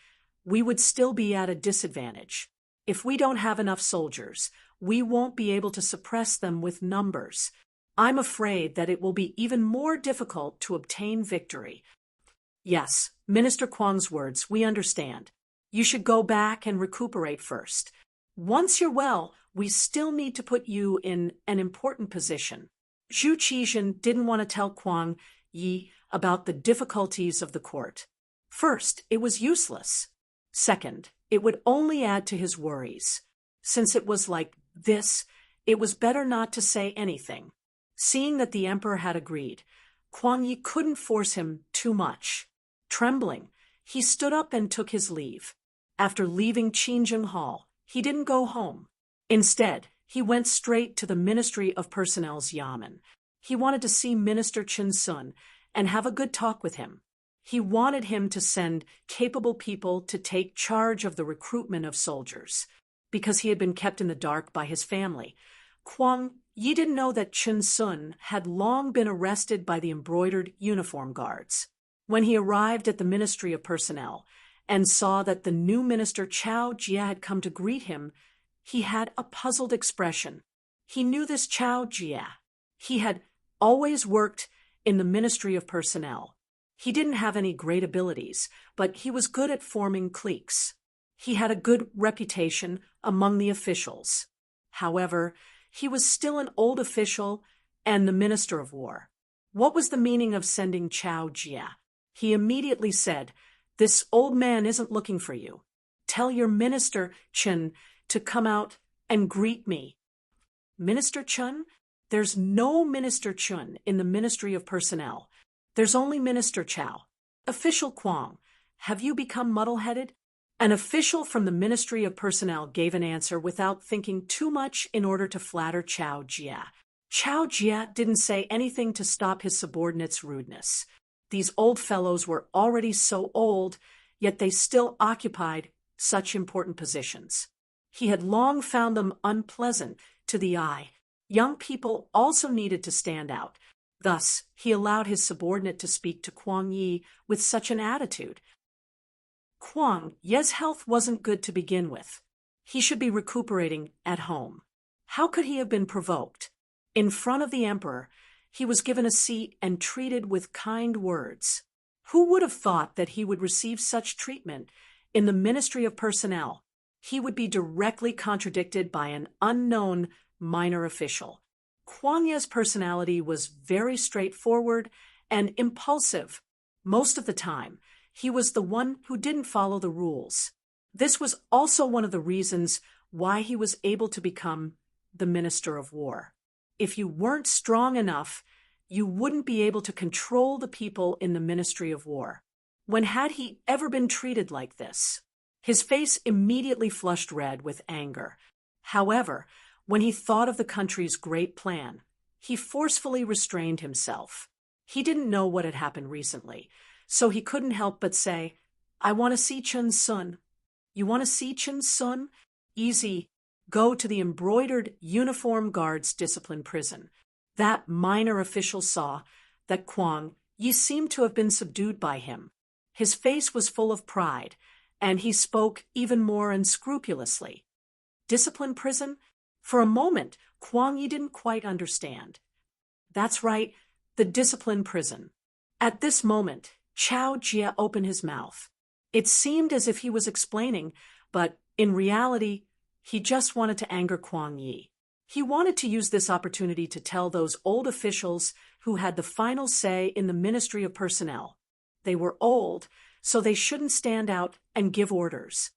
we would still be at a disadvantage. If we don't have enough soldiers, we won't be able to suppress them with numbers. I'm afraid that it will be even more difficult to obtain victory." Yes, Minister Kuang's words, we understand. You should go back and recuperate first. Once you're well, we still need to put you in an important position. Zhu Qizhen didn't want to tell Kuang Yi about the difficulties of the court. First, it was useless. Second, it would only add to his worries. Since it was like this, it was better not to say anything. Seeing that the emperor had agreed, Kuang Yi couldn't force him too much. Trembling, he stood up and took his leave. After leaving Qingjing Hall, he didn't go home. Instead, he went straight to the Ministry of Personnel's Yamen. He wanted to see Minister Chen Sun and have a good talk with him. He wanted him to send capable people to take charge of the recruitment of soldiers. Because he had been kept in the dark by his family, Kuang Yi didn't know that Chen Sun had long been arrested by the embroidered uniform guards. When he arrived at the Ministry of Personnel and saw that the new minister Chao Jia had come to greet him, he had a puzzled expression. He knew this Chao Jia. He had always worked in the Ministry of Personnel. He didn't have any great abilities, but he was good at forming cliques. He had a good reputation among the officials. However, he was still an old official and the Minister of War. What was the meaning of sending Chao Jia? He immediately said, "This old man isn't looking for you. Tell your Minister Chen to come out and greet me." Minister Chen? There's no Minister Chen in the Ministry of Personnel. There's only Minister Chao. Official Kuang, have you become muddle-headed? An official from the Ministry of Personnel gave an answer without thinking too much in order to flatter Chao Jia. Chao Jia didn't say anything to stop his subordinates' rudeness. These old fellows were already so old, yet they still occupied such important positions. He had long found them unpleasant to the eye. Young people also needed to stand out. Thus, he allowed his subordinate to speak to Kuang Yi with such an attitude. Kuang Yi's health wasn't good to begin with. He should be recuperating at home. How could he have been provoked? In front of the emperor, he was given a seat and treated with kind words. Who would have thought that he would receive such treatment in the Ministry of Personnel? He would be directly contradicted by an unknown minor official. Kuang Yi's personality was very straightforward and impulsive. Most of the time, he was the one who didn't follow the rules. This was also one of the reasons why he was able to become the Minister of War. If you weren't strong enough, you wouldn't be able to control the people in the Ministry of War. When had he ever been treated like this? His face immediately flushed red with anger. However, when he thought of the country's great plan, he forcefully restrained himself. He didn't know what had happened recently, so he couldn't help but say, "I want to see Chen Sun." "You want to see Chen Sun? Easy. Go to the embroidered uniform guards discipline prison." That minor official saw that Kuang Yi seemed to have been subdued by him. His face was full of pride, and he spoke even more unscrupulously. Discipline prison? For a moment, Kuang Yi didn't quite understand. That's right, the discipline prison. At this moment, Chao Jia opened his mouth. It seemed as if he was explaining, but in reality, he just wanted to anger Kuang Yi. He wanted to use this opportunity to tell those old officials who had the final say in the Ministry of Personnel. They were old, so they shouldn't stand out and give orders.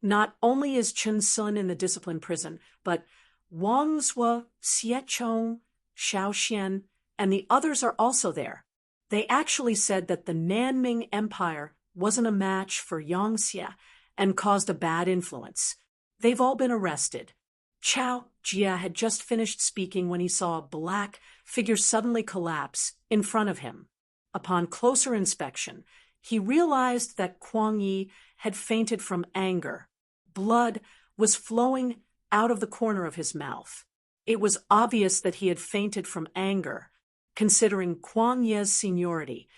Not only is Chen Sun in the discipline prison, but Wang Zhuo, Xie Chong, Xiao Xian, and the others are also there. They actually said that the Nanming Empire wasn't a match for Yangxia and caused a bad influence. They've all been arrested. Chao Jia had just finished speaking when he saw a black figure suddenly collapse in front of him. Upon closer inspection, he realized that Kuang Yi had fainted from anger. Blood was flowing out of the corner of his mouth. It was obvious that he had fainted from anger, considering Kuang Yi's seniority.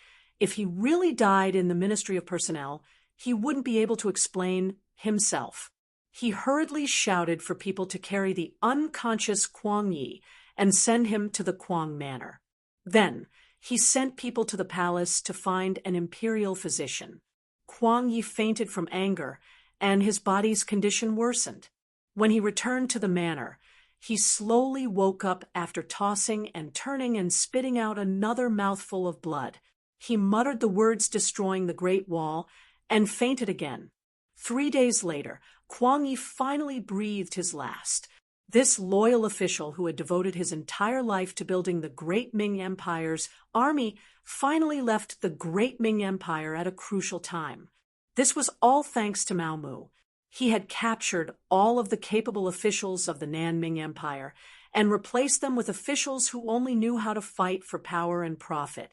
If he really died in the Ministry of Personnel, he wouldn't be able to explain himself. He hurriedly shouted for people to carry the unconscious Kuang Yi and send him to the Kuang Manor. Then, he sent people to the palace to find an imperial physician. Kuang Yi fainted from anger and his body's condition worsened. When he returned to the manor, he slowly woke up after tossing and turning and spitting out another mouthful of blood. He muttered the words destroying the Great Wall and fainted again. 3 days later, Kuang Yi finally breathed his last. This loyal official who had devoted his entire life to building the Great Ming Empire's army finally left the Great Ming Empire at a crucial time. This was all thanks to Mao Mu. He had captured all of the capable officials of the Nanming Empire and replaced them with officials who only knew how to fight for power and profit.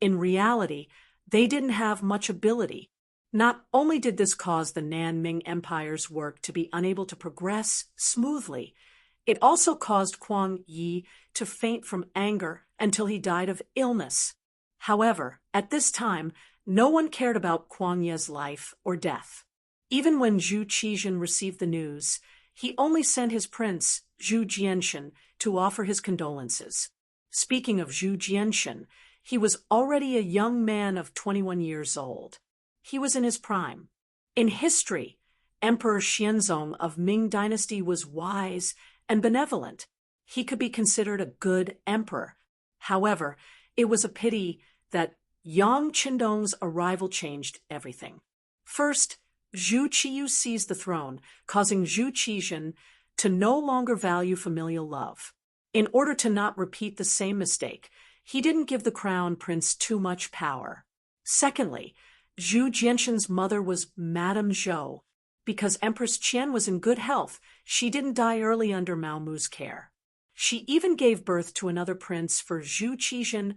In reality, they didn't have much ability. Not only did this cause the Nanming Empire's work to be unable to progress smoothly, it also caused Kuang Yi to faint from anger until he died of illness. However, at this time, no one cared about Kuang Yi's life or death. Even when Zhu Qizhen received the news, he only sent his prince, Zhu Jianshan, to offer his condolences. Speaking of Zhu Jianshan, he was already a young man of 21 years old. He was in his prime. In history, Emperor Xianzong of Ming dynasty was wise and benevolent. He could be considered a good emperor. However, it was a pity that Yang Qindong's arrival changed everything. First, Zhu Qiyu seized the throne, causing Zhu Qizhen to no longer value familial love. In order to not repeat the same mistake, he didn't give the crown prince too much power. Secondly, Zhu Jianshan's mother was Madame Zhou. Because Empress Qian was in good health, she didn't die early under Mao Mu's care. She even gave birth to another prince for Zhu Qizhen,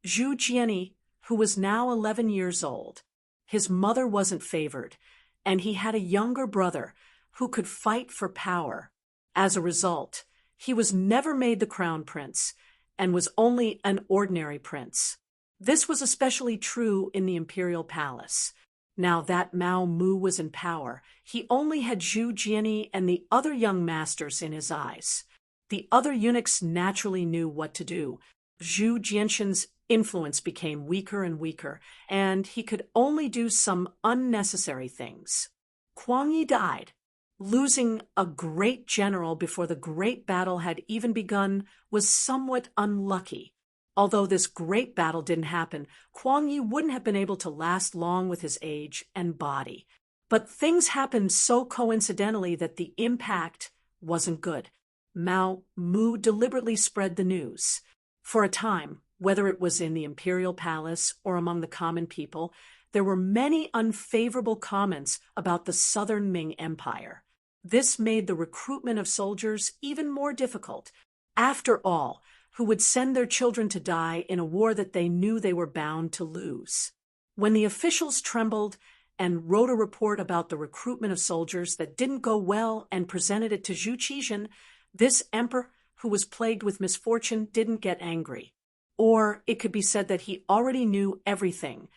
Zhu Jiani, who was now 11 years old. His mother wasn't favored, and he had a younger brother who could fight for power. As a result, he was never made the crown prince and was only an ordinary prince. This was especially true in the imperial palace. Now that Mao Mu was in power, he only had Zhu Jiani and the other young masters in his eyes. The other eunuchs naturally knew what to do. Zhu Jianshan's influence became weaker and weaker, and he could only do some unnecessary things. Kuang Yi died. Losing a great general before the great battle had even begun was somewhat unlucky. Although this great battle didn't happen, Kuang Yi wouldn't have been able to last long with his age and body. But things happened so coincidentally that the impact wasn't good. Mao Mu deliberately spread the news. For a time, whether it was in the imperial palace or among the common people, there were many unfavorable comments about the southern Ming Empire. This made the recruitment of soldiers even more difficult. After all, who would send their children to die in a war that they knew they were bound to lose? When the officials trembled and wrote a report about the recruitment of soldiers that didn't go well and presented it to Zhu Qizhen, this emperor, who was plagued with misfortune, didn't get angry. Or it could be said that he already knew everything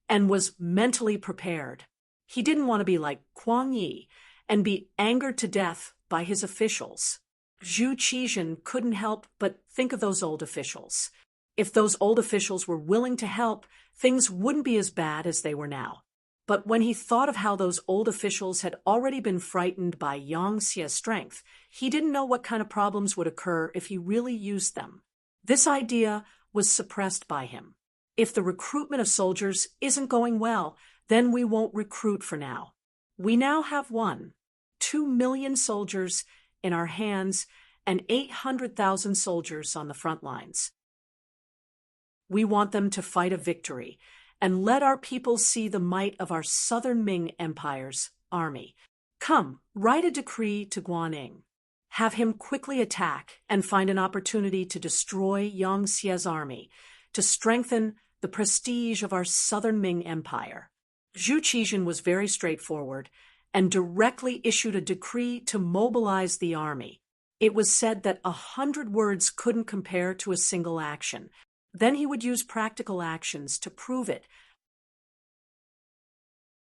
and was mentally prepared. He didn't want to be like Kuang Yi and be angered to death by his officials. Zhu Qizhen couldn't help but think of those old officials. If those old officials were willing to help, things wouldn't be as bad as they were now. But when he thought of how those old officials had already been frightened by Yang Xie's strength, he didn't know what kind of problems would occur if he really used them. This idea was suppressed by him. If the recruitment of soldiers isn't going well, then we won't recruit for now. We now have 2 million soldiers in our hands and 800,000 soldiers on the front lines. We want them to fight a victory and let our people see the might of our southern Ming Empire's army. Come, write a decree to Guanning. Have him quickly attack and find an opportunity to destroy Yang Xie's army, to strengthen the prestige of our southern Ming Empire. Zhu Qizhen was very straightforward and directly issued a decree to mobilize the army. It was said that 100 words couldn't compare to a single action. Then he would use practical actions to prove it.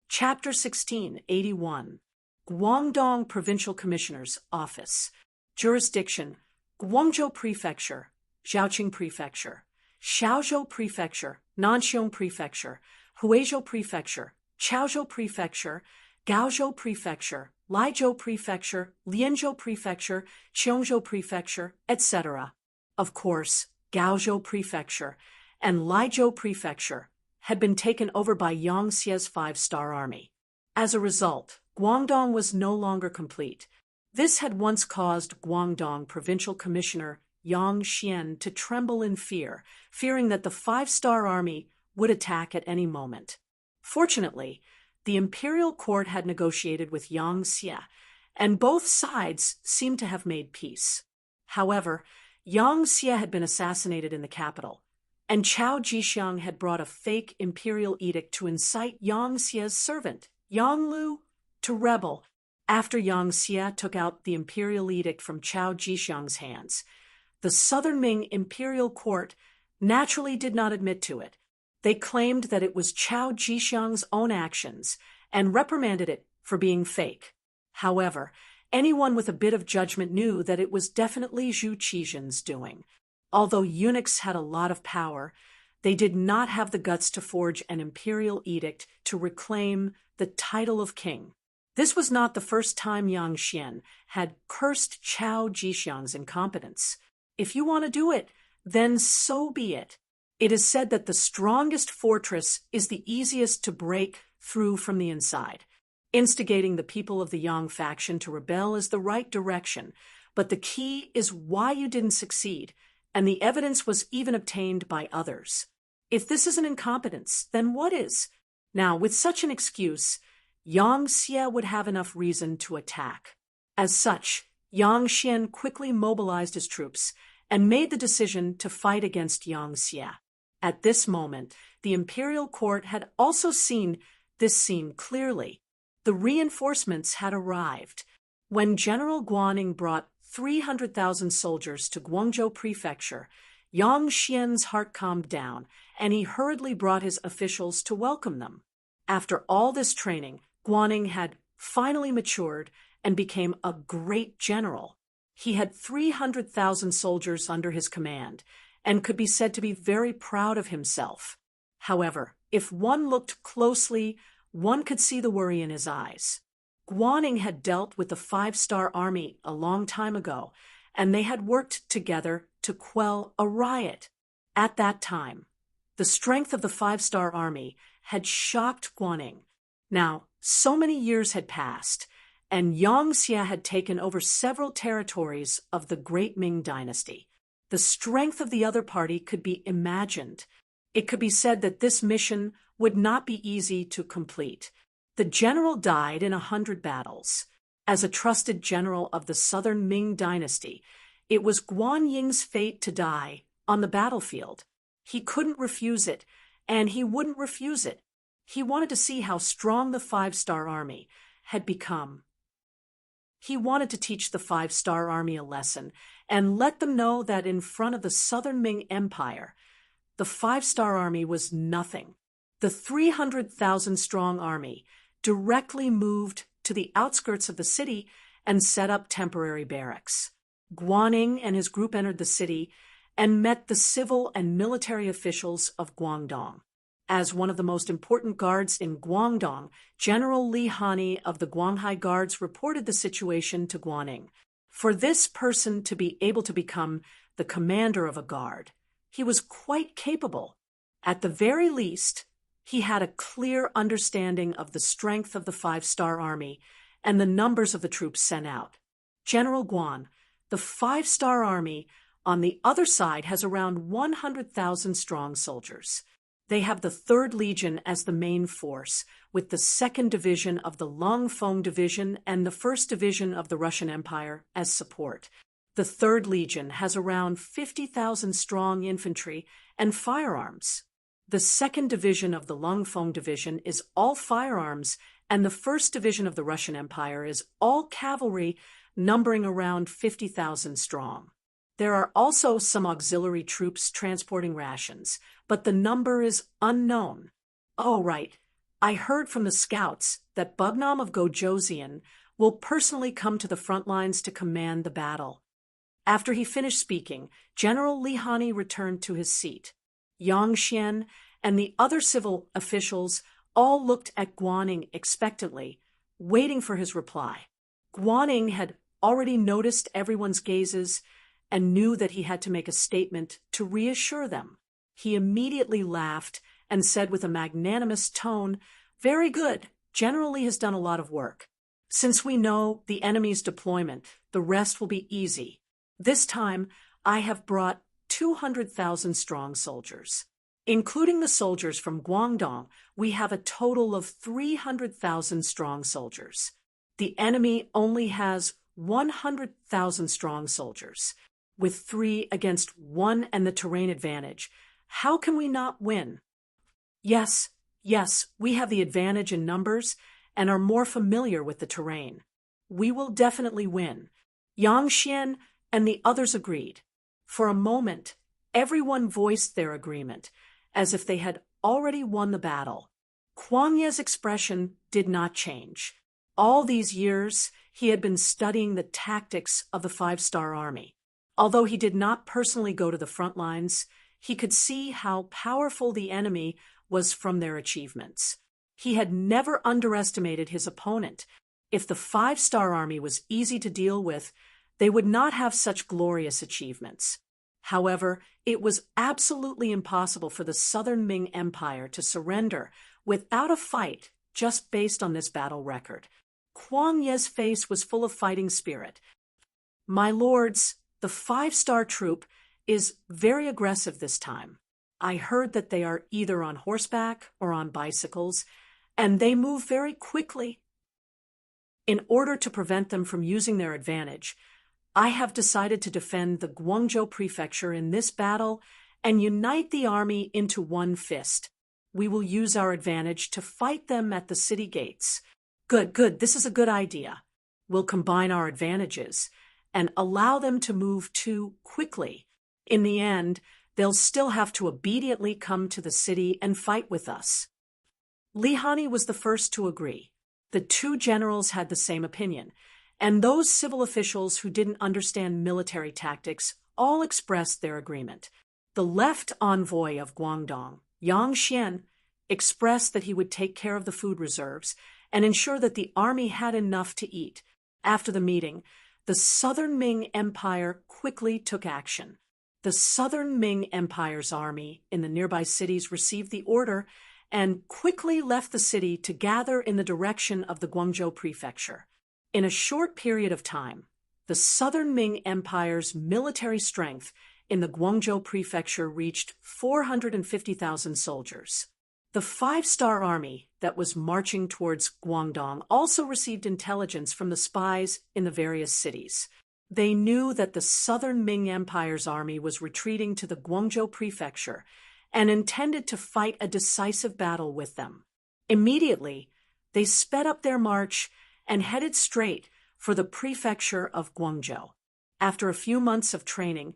Chapter 16, 81. Guangdong Provincial Commissioner's Office. Jurisdiction: Guangzhou Prefecture, Zhaoqing Prefecture, Shaozhou Prefecture, Nanxiong Prefecture, Huizhou Prefecture, Chaozhou Prefecture, Gaozhou Prefecture, Laizhou Prefecture, Lianzhou Prefecture, Qiongzhou Prefecture, etc. Of course, Gaozhou Prefecture and Laizhou Prefecture had been taken over by Yang Xie's five-star army. As a result, Guangdong was no longer complete. This had once caused Guangdong Provincial Commissioner Yang Xian to tremble in fear, fearing that the five-star army would attack at any moment. Fortunately, the imperial court had negotiated with Yang Xie, and both sides seemed to have made peace. However, Yang Xie had been assassinated in the capital, and Chao Jixiang had brought a fake imperial edict to incite Yang Xie's servant, Yang Lu, to rebel after Yang Xie took out the imperial edict from Chao Jixiang's hands. The Southern Ming imperial court naturally did not admit to it. They claimed that it was Chao Jixiang's own actions and reprimanded it for being fake. However, anyone with a bit of judgment knew that it was definitely Zhu Qijian's doing. Although eunuchs had a lot of power, they did not have the guts to forge an imperial edict to reclaim the title of king. This was not the first time Yang Xian had cursed Chao Jixiang's incompetence. If you want to do it, then so be it. It is said that the strongest fortress is the easiest to break through from the inside. Instigating the people of the Yang faction to rebel is the right direction, but the key is why you didn't succeed, and the evidence was even obtained by others. If this isn't incompetence, then what is? Now, with such an excuse, Yang Xie would have enough reason to attack. As such, Yang Xian quickly mobilized his troops and made the decision to fight against Yang Xie. At this moment, the imperial court had also seen this scene clearly. The reinforcements had arrived. When General Guaning brought 300,000 soldiers to Guangzhou Prefecture, Yang Xian's heart calmed down, and he hurriedly brought his officials to welcome them. After all this training, Guaning had finally matured and became a great general. He had 300,000 soldiers under his command, and could be said to be very proud of himself. However, if one looked closely, one could see the worry in his eyes. Guaning had dealt with the five-star army a long time ago, and they had worked together to quell a riot. At that time, the strength of the five-star army had shocked Guaning. Now, so many years had passed, and Yang Xie had taken over several territories of the Great Ming dynasty. The strength of the other party could be imagined. It could be said that this mission would not be easy to complete. The general died in 100 battles. As a trusted general of the Southern Ming dynasty, it was Guan Ying's fate to die on the battlefield. He couldn't refuse it, and he wouldn't refuse it. He wanted to see how strong the five-star army had become. He wanted to teach the five-star army a lesson and let them know that in front of the Southern Ming Empire, the five-star army was nothing. The 300,000-strong army directly moved to the outskirts of the city and set up temporary barracks. Guaning and his group entered the city and met the civil and military officials of Guangdong. As one of the most important guards in Guangdong, General Li Hani of the Guanghai Guards reported the situation to Guaning. For this person to be able to become the commander of a guard, he was quite capable. At the very least, he had a clear understanding of the strength of the five-star army and the numbers of the troops sent out. General Guan, the five-star army on the other side has around 100,000 strong soldiers. They have the 3rd Legion as the main force, with the 2nd Division of the Longfeng Division and the 1st Division of the Russian Empire as support. The 3rd Legion has around 50,000 strong infantry and firearms. The 2nd Division of the Longfeng Division is all firearms, and the 1st Division of the Russian Empire is all cavalry, numbering around 50,000 strong. There are also some auxiliary troops transporting rations, but the number is unknown. Oh, right. I heard from the scouts that Bugnam of Gojoseon will personally come to the front lines to command the battle. After he finished speaking, General Li Hani returned to his seat. Yang Xian and the other civil officials all looked at Guaning expectantly, waiting for his reply. Guaning had already noticed everyone's gazes and knew that he had to make a statement to reassure them. He immediately laughed and said with a magnanimous tone, "Very good. General Lee has done a lot of work. Since we know the enemy's deployment, the rest will be easy. This time, I have brought 200,000 strong soldiers. Including the soldiers from Guangdong, we have a total of 300,000 strong soldiers. The enemy only has 100,000 strong soldiers. With 3 against 1 and the terrain advantage, how can we not win?" Yes, we have the advantage in numbers and are more familiar with the terrain. We will definitely win. Yang Xian and the others agreed. For a moment, everyone voiced their agreement, as if they had already won the battle. Kuang Ye's expression did not change. All these years, he had been studying the tactics of the 5-star army. Although he did not personally go to the front lines, he could see how powerful the enemy was from their achievements. He had never underestimated his opponent. If the 5-star army was easy to deal with, they would not have such glorious achievements. However, it was absolutely impossible for the Southern Ming Empire to surrender without a fight just based on this battle record. Kuang Ye's face was full of fighting spirit. "My lords, the 5-star troop is very aggressive this time. I heard that they are either on horseback or on bicycles, and they move very quickly. In order to prevent them from using their advantage, I have decided to defend the Guangzhou prefecture in this battle and unite the army into one fist. We will use our advantage to fight them at the city gates." Good, this is a good idea. We'll combine our advantages and allow them to move too quickly. In the end, they'll still have to obediently come to the city and fight with us. Li Hani was the first to agree. The 2 generals had the same opinion, and those civil officials who didn't understand military tactics all expressed their agreement. The left envoy of Guangdong, Yang Xian, expressed that he would take care of the food reserves and ensure that the army had enough to eat. After the meeting, the Southern Ming Empire quickly took action. The Southern Ming Empire's army in the nearby cities received the order and quickly left the city to gather in the direction of the Guangzhou prefecture. In a short period of time, the Southern Ming Empire's military strength in the Guangzhou prefecture reached 450,000 soldiers. The 5-star army that was marching towards Guangdong also received intelligence from the spies in the various cities. They knew that the Southern Ming Empire's army was retreating to the Guangzhou prefecture and intended to fight a decisive battle with them. Immediately, they sped up their march and headed straight for the prefecture of Guangzhou. After a few months of training,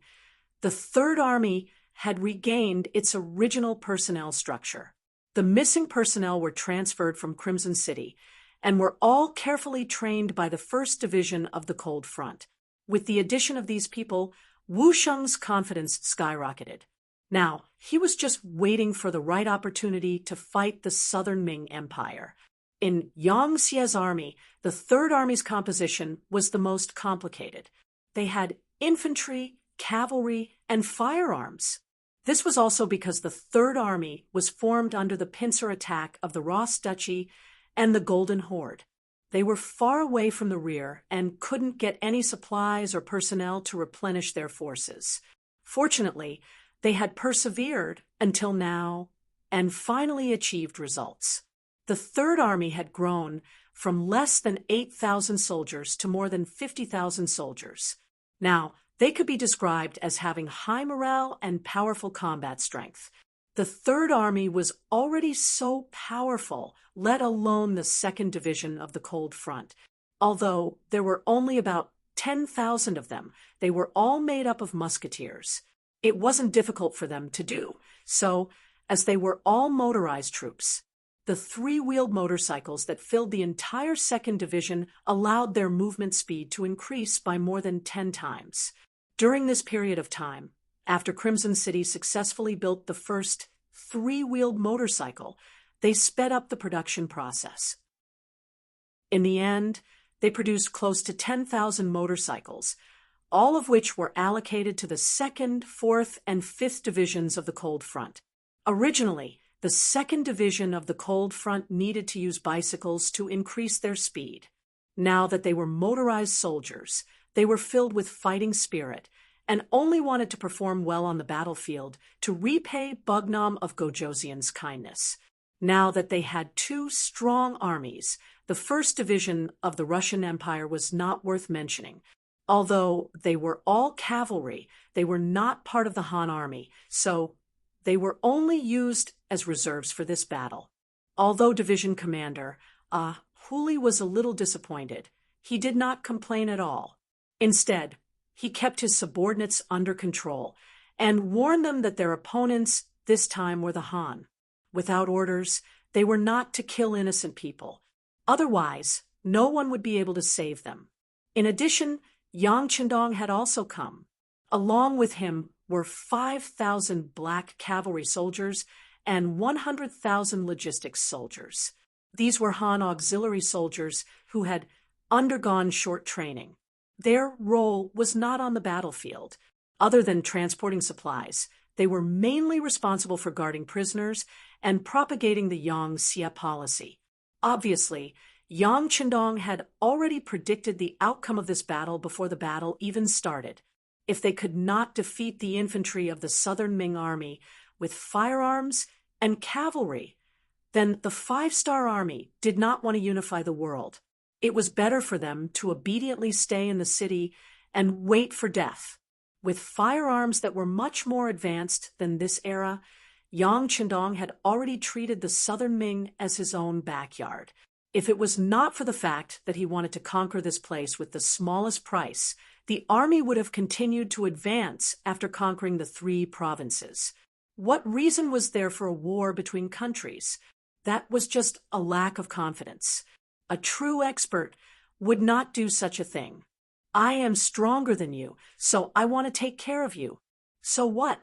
the Third Army had regained its original personnel structure. The missing personnel were transferred from Crimson City and were all carefully trained by the 1st Division of the Cold Front. With the addition of these people, Wu Sheng's confidence skyrocketed. Now, he was just waiting for the right opportunity to fight the Southern Ming Empire. In Yang Xie's army, the Third Army's composition was the most complicated. They had infantry, cavalry, and firearms. This was also because the Third Army was formed under the pincer attack of the Ross Duchy and the Golden Horde. They were far away from the rear and couldn't get any supplies or personnel to replenish their forces. Fortunately, they had persevered until now and finally achieved results. The Third Army had grown from less than 8,000 soldiers to more than 50,000 soldiers. Now, they could be described as having high morale and powerful combat strength. The Third Army was already so powerful, let alone the 2nd Division of the Cold Front. Although there were only about 10,000 of them, they were all made up of musketeers. It wasn't difficult for them to do, so, as they were all motorized troops, the 3-wheeled motorcycles that filled the entire 2nd Division allowed their movement speed to increase by more than 10 times. During this period of time, after Crimson City successfully built the first 3-wheeled motorcycle, they sped up the production process. In the end, they produced close to 10,000 motorcycles, all of which were allocated to the 2nd, 4th, and 5th Divisions of the Cold Front. Originally, the 2nd Division of the Cold Front needed to use bicycles to increase their speed. Now that they were motorized soldiers, they were filled with fighting spirit and only wanted to perform well on the battlefield to repay Bugnam of Gojosian's kindness. Now that they had two strong armies, the 1st Division of the Russian Empire was not worth mentioning. Although they were all cavalry, they were not part of the Han army, so they were only used as reserves for this battle. Although division commander, Huli was a little disappointed. He did not complain at all. Instead, he kept his subordinates under control and warned them that their opponents this time were the Han. Without orders, they were not to kill innocent people. Otherwise, no one would be able to save them. In addition, Yang Qindong had also come. Along with him were 5,000 black cavalry soldiers and 100,000 logistics soldiers. These were Han auxiliary soldiers who had undergone short training. Their role was not on the battlefield. Other than transporting supplies, they were mainly responsible for guarding prisoners and propagating the Yang Xia policy. Obviously, Yang Qindong had already predicted the outcome of this battle before the battle even started. If they could not defeat the infantry of the Southern Ming army with firearms and cavalry, then the 5-star army did not want to unify the world. It was better for them to obediently stay in the city and wait for death. With firearms that were much more advanced than this era, Yang Qindong had already treated the Southern Ming as his own backyard. If it was not for the fact that he wanted to conquer this place with the smallest price, the army would have continued to advance after conquering the 3 provinces. What reason was there for a war between countries? That was just a lack of confidence. A true expert would not do such a thing. I am stronger than you, so I want to take care of you. So what?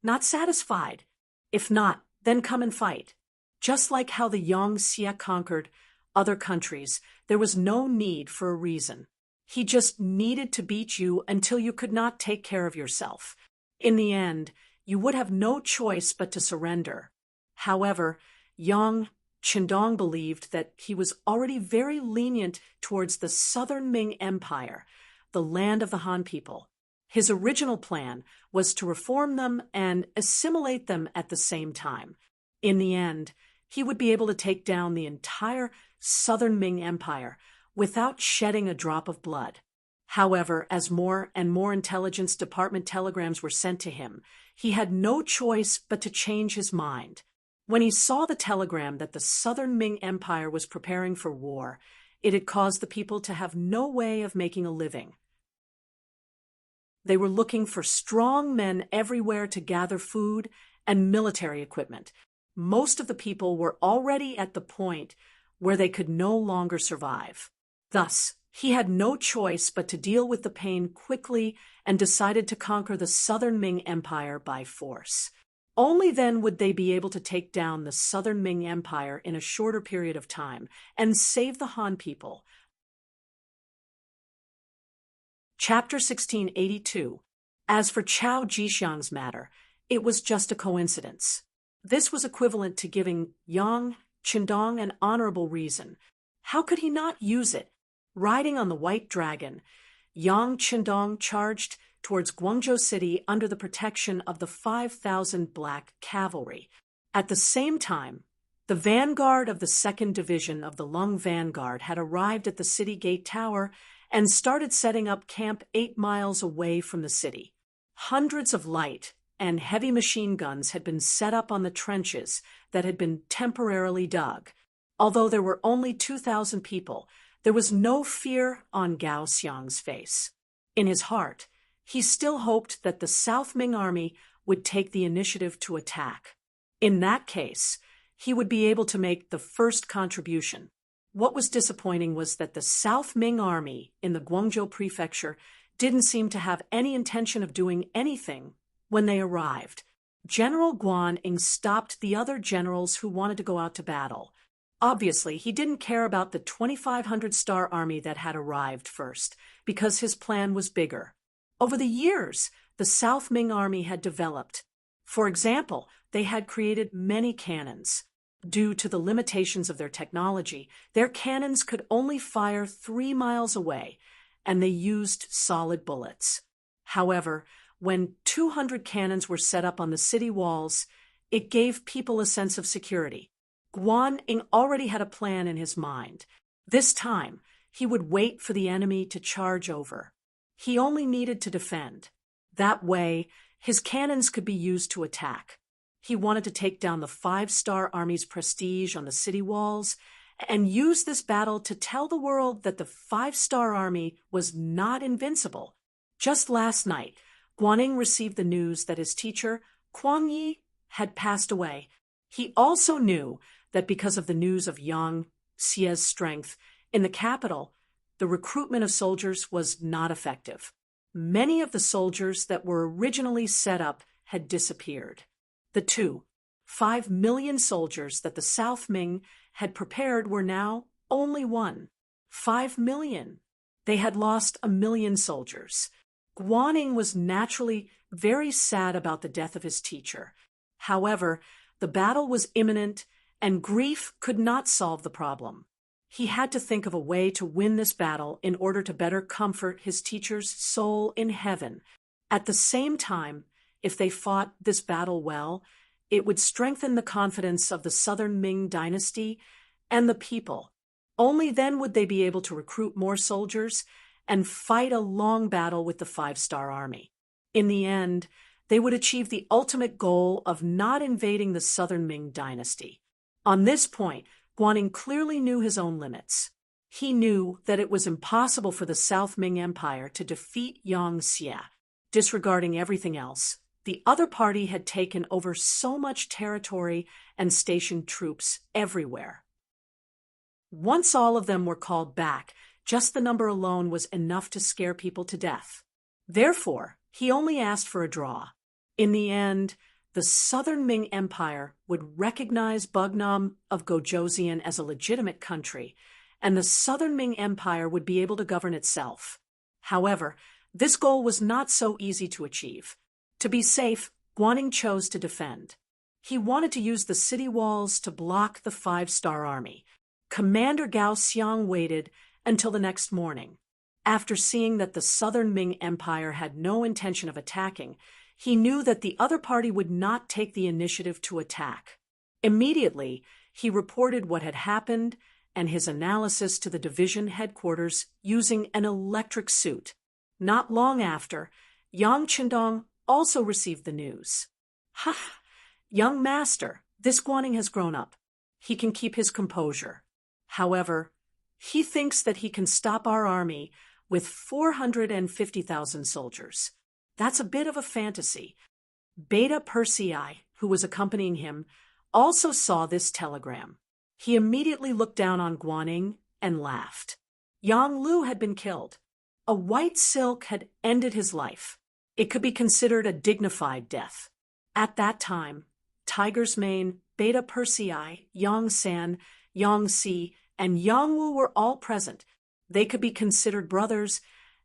Not satisfied? If not, then come and fight. Just like how the Yang Xia conquered other countries, there was no need for a reason. He just needed to beat you until you could not take care of yourself. In the end, you would have no choice but to surrender. However, Yang Qindong believed that he was already very lenient towards the Southern Ming Empire, the land of the Han people. His original plan was to reform them and assimilate them at the same time. In the end, he would be able to take down the entire Southern Ming Empire without shedding a drop of blood. However, as more and more intelligence department telegrams were sent to him, he had no choice but to change his mind. When he saw the telegram that the Southern Ming Empire was preparing for war, it had caused the people to have no way of making a living. They were looking for strong men everywhere to gather food and military equipment. Most of the people were already at the point where they could no longer survive. Thus, he had no choice but to deal with the pain quickly and decided to conquer the Southern Ming Empire by force. Only then would they be able to take down the Southern Ming Empire in a shorter period of time and save the Han people. Chapter 1682. As for Chao Jixiang's matter, it was just a coincidence. This was equivalent to giving Yang Qindong an honorable reason. How could he not use it? Riding on the White Dragon, Yang Qindong charged towards Guangzhou City under the protection of the 5,000 black cavalry. At the same time, the vanguard of the 2nd Division of the Lung Vanguard had arrived at the city gate tower and started setting up camp 8 miles away from the city. Hundreds of light and heavy machine guns had been set up on the trenches that had been temporarily dug. Although there were only 2,000 people, there was no fear on Gao Xiang's face. In his heart, he still hoped that the South Ming army would take the initiative to attack. In that case, he would be able to make the first contribution. What was disappointing was that the South Ming army in the Guangzhou prefecture didn't seem to have any intention of doing anything when they arrived. General Guan Ying stopped the other generals who wanted to go out to battle. Obviously, he didn't care about the 2,500-star army that had arrived first, because his plan was bigger. Over the years, the South Ming army had developed. For example, they had created many cannons. Due to the limitations of their technology, their cannons could only fire 3 miles away, and they used solid bullets. However, when 200 cannons were set up on the city walls, it gave people a sense of security. Guan Ying already had a plan in his mind. This time, he would wait for the enemy to charge over. He only needed to defend. That way, his cannons could be used to attack. He wanted to take down the 5-star army's prestige on the city walls and use this battle to tell the world that the 5-star army was not invincible. Just last night, Guan Ying received the news that his teacher, Kuang Yi, had passed away. He also knew that because of the news of Yang Xie's strength in the capital, the recruitment of soldiers was not effective. Many of the soldiers that were originally set up had disappeared. The 5 million soldiers that the South Ming had prepared were now only 5 million. They had lost 1 million soldiers. Guan Ying was naturally very sad about the death of his teacher. However, the battle was imminent, and grief could not solve the problem. He had to think of a way to win this battle in order to better comfort his teacher's soul in heaven. At the same time, if they fought this battle well, it would strengthen the confidence of the Southern Ming dynasty and the people. Only then would they be able to recruit more soldiers and fight a long battle with the 5-star army. In the end, they would achieve the ultimate goal of not invading the Southern Ming dynasty. On this point, Guan Ying clearly knew his own limits. He knew that it was impossible for the South Ming Empire to defeat Yang Xie. Disregarding everything else, the other party had taken over so much territory and stationed troops everywhere. Once all of them were called back, just the number alone was enough to scare people to death. Therefore, he only asked for a draw. In the end, the Southern Ming Empire would recognize Bugnam of Gojoseon as a legitimate country, and the Southern Ming Empire would be able to govern itself. However, this goal was not so easy to achieve. To be safe, Guan Ying chose to defend. He wanted to use the city walls to block the 5-star army. Commander Gao Xiang waited until the next morning. After seeing that the Southern Ming Empire had no intention of attacking, he knew that the other party would not take the initiative to attack. Immediately, he reported what had happened and his analysis to the division headquarters using an electric suit. Not long after, Yang Qindong also received the news. Ha! Young master, this Guan Ying has grown up. He can keep his composure. However, he thinks that he can stop our army with 450,000 soldiers. That's a bit of a fantasy. Beta Persei, who was accompanying him, also saw this telegram. He immediately looked down on Guan Ying and laughed. Yang Lu had been killed. A white silk had ended his life. It could be considered a dignified death. At that time, Tiger's Mane, Beta Persei, Yang San, Yang Si, and Yang Wu were all present. They could be considered brothers,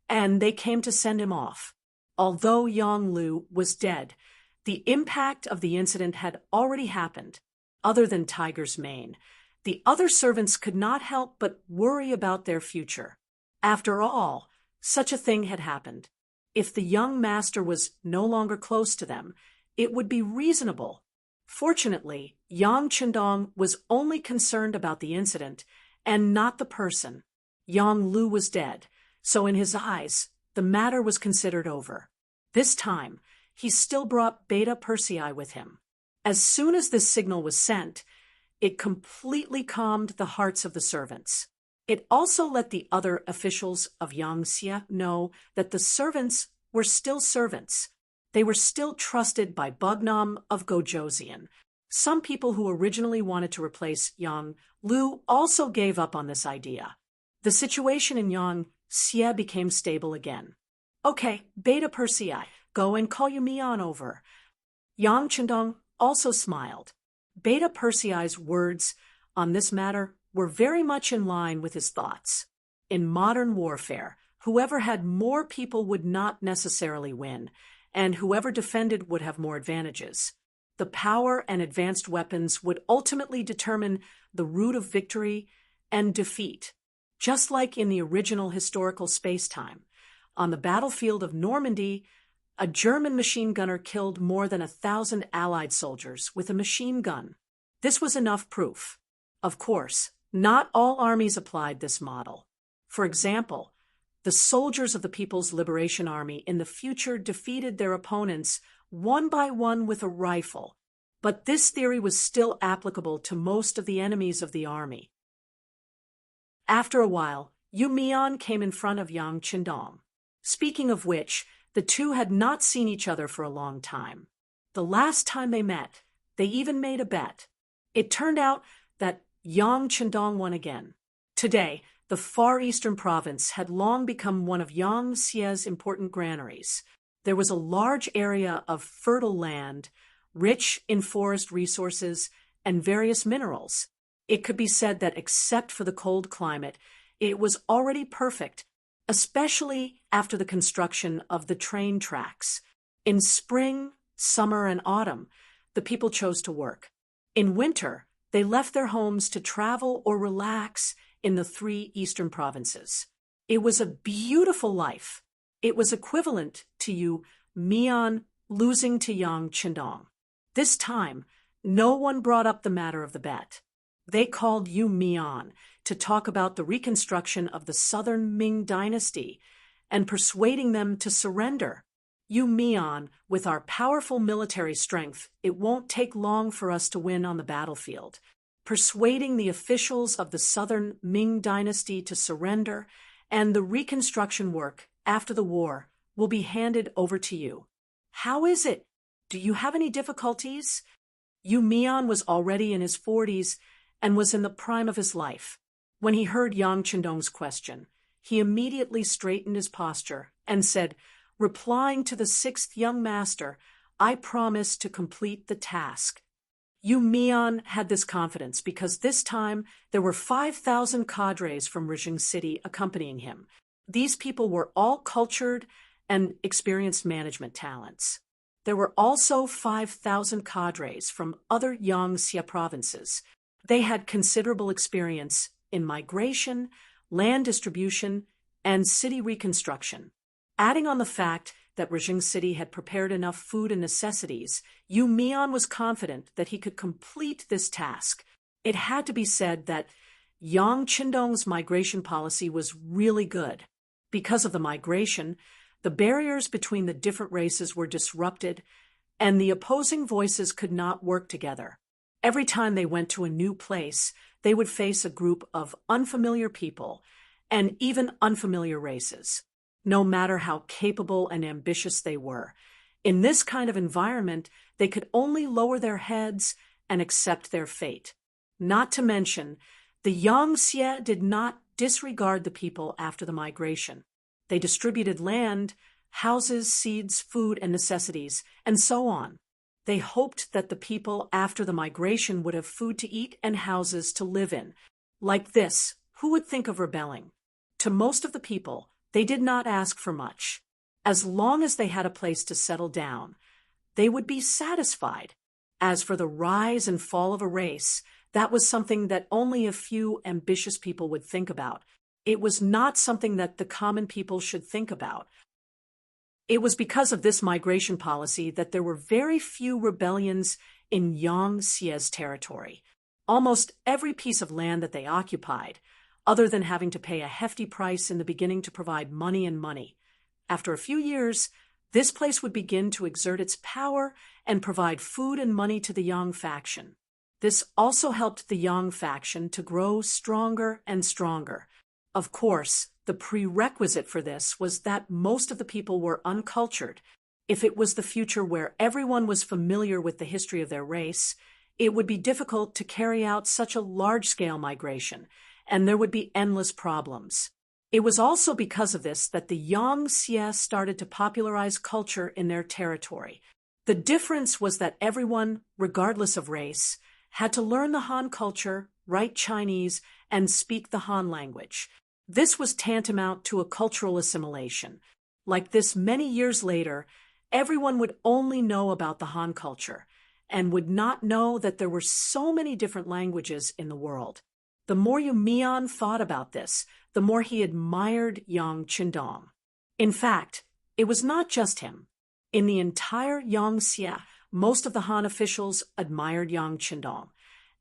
and they came to send him off. Although Yang Lu was dead, the impact of the incident had already happened. Other than Tiger's Mane, the other servants could not help but worry about their future. After all, such a thing had happened. If the young master was no longer close to them, it would be reasonable. Fortunately, Yang Qindong was only concerned about the incident and not the person. Yang Lu was dead, so in his eyes, the matter was considered over. This time, he still brought Beta Persei with him. As soon as this signal was sent, it completely calmed the hearts of the servants. It also let the other officials of Yang Xie know that the servants were still servants. They were still trusted by Bugnam of Gojoseon. Some people who originally wanted to replace Yang Lu also gave up on this idea. The situation in Yang Xie became stable again. Okay, Beta Persei, go and call Yumi on over. Yang Qindong also smiled. Beta Persei's words on this matter were very much in line with his thoughts. In modern warfare, whoever had more people would not necessarily win, and whoever defended would have more advantages. The power and advanced weapons would ultimately determine the route of victory and defeat, just like in the original historical space-time. On the battlefield of Normandy, a German machine gunner killed more than 1,000 Allied soldiers with a machine gun. This was enough proof. Of course, not all armies applied this model. For example, the soldiers of the People's Liberation Army in the future defeated their opponents one by one with a rifle, but this theory was still applicable to most of the enemies of the army. After a while, Yu Mian came in front of Yang Qindong. Speaking of which, the two had not seen each other for a long time. The last time they met, they even made a bet. It turned out that Yang Qindong won again. Today, the Far Eastern province had long become one of Yang Xie's important granaries. There was a large area of fertile land, rich in forest resources and various minerals. It could be said that except for the cold climate, it was already perfect, especially after the construction of the train tracks. In spring, summer, and autumn, the people chose to work. In winter, they left their homes to travel or relax in the three eastern provinces. It was a beautiful life. It was equivalent to Yu Mian losing to Yang Qindong. This time, no one brought up the matter of the bet. They called Yu Mian to talk about the reconstruction of the southern Ming dynasty and persuading them to surrender. Yu Mian, with our powerful military strength, it won't take long for us to win on the battlefield. Persuading the officials of the southern Ming dynasty to surrender, and the reconstruction work after the war will be handed over to you. How is it? Do you have any difficulties? Yu Mian was already in his 40s and was in the prime of his life. When he heard Yang Qindong's question, he immediately straightened his posture and said, replying to the sixth young master, I promise to complete the task. Yu Mian had this confidence because this time there were 5,000 cadres from Rijing City accompanying him. These people were all cultured and experienced management talents. There were also 5,000 cadres from other Yang Xie provinces. They had considerable experience in migration, land distribution, and city reconstruction. Adding on the fact that Rijing City had prepared enough food and necessities, Yu Mian was confident that he could complete this task. It had to be said that Yang Qindong's migration policy was really good. Because of the migration, the barriers between the different races were disrupted, and the opposing voices could not work together. Every time they went to a new place, they would face a group of unfamiliar people and even unfamiliar races. No matter how capable and ambitious they were. In this kind of environment, they could only lower their heads and accept their fate. Not to mention, the Yang Xie did not disregard the people after the migration. They distributed land, houses, seeds, food, and necessities, and so on. They hoped that the people after the migration would have food to eat and houses to live in. Like this, who would think of rebelling? To most of the people, they did not ask for much. As long as they had a place to settle down, they would be satisfied. As for the rise and fall of a race, that was something that only a few ambitious people would think about. It was not something that the common people should think about. It was because of this migration policy that there were very few rebellions in Yang Xie's territory. Almost every piece of land that they occupied, other than having to pay a hefty price in the beginning to provide money and money. After a few years, this place would begin to exert its power and provide food and money to the Yang faction. This also helped the Yang faction to grow stronger and stronger. Of course, the prerequisite for this was that most of the people were uncultured. If it was the future where everyone was familiar with the history of their race, it would be difficult to carry out such a large-scale migration, and there would be endless problems. It was also because of this that the Yang Xie started to popularize culture in their territory. The difference was that everyone, regardless of race, had to learn the Han culture write Chinese, and speak the Han language. This was tantamount to a cultural assimilation. Like this, many years later, everyone would only know about the Han culture and would not know that there were so many different languages in the world. The more Yu Mian thought about this, the more he admired Yang Qindong. In fact, it was not just him. In the entire Yangtze, most of the Han officials admired Yang Qindong,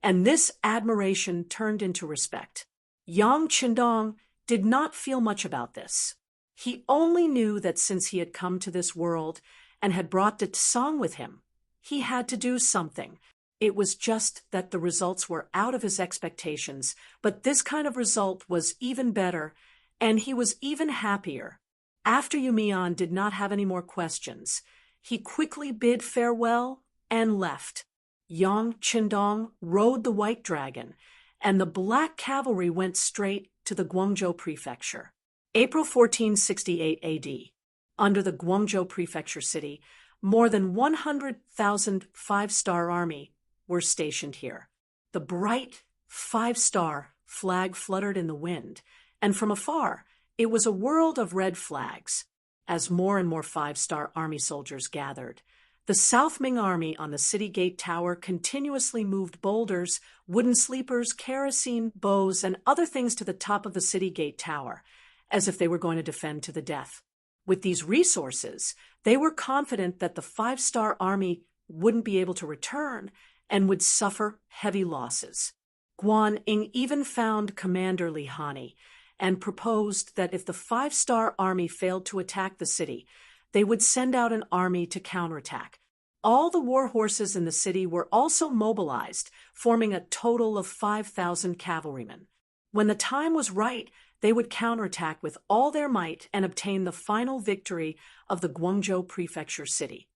and this admiration turned into respect. Yang Qindong did not feel much about this. He only knew that since he had come to this world and had brought the Tsang with him, he had to do something. It was just that the results were out of his expectations, but this kind of result was even better, and he was even happier. After Yu Mian did not have any more questions, he quickly bid farewell and left. Yang Qindong rode the white dragon, and the black cavalry went straight to the Guangzhou prefecture. April 1468 AD. Under the Guangzhou prefecture city, more than 100,000 five-star army were stationed here. The bright five-star flag fluttered in the wind, and from afar, it was a world of red flags. As more and more five-star army soldiers gathered, the South Ming army on the city gate tower continuously moved boulders, wooden sleepers, kerosene, bows, and other things to the top of the city gate tower, as if they were going to defend to the death. With these resources, they were confident that the five-star army wouldn't be able to return and would suffer heavy losses. Guan Ying even found Commander Li Hani and proposed that if the five-star army failed to attack the city, they would send out an army to counterattack. All the war horses in the city were also mobilized, forming a total of 5,000 cavalrymen. When the time was right, they would counterattack with all their might and obtain the final victory of the Guangzhou prefecture city.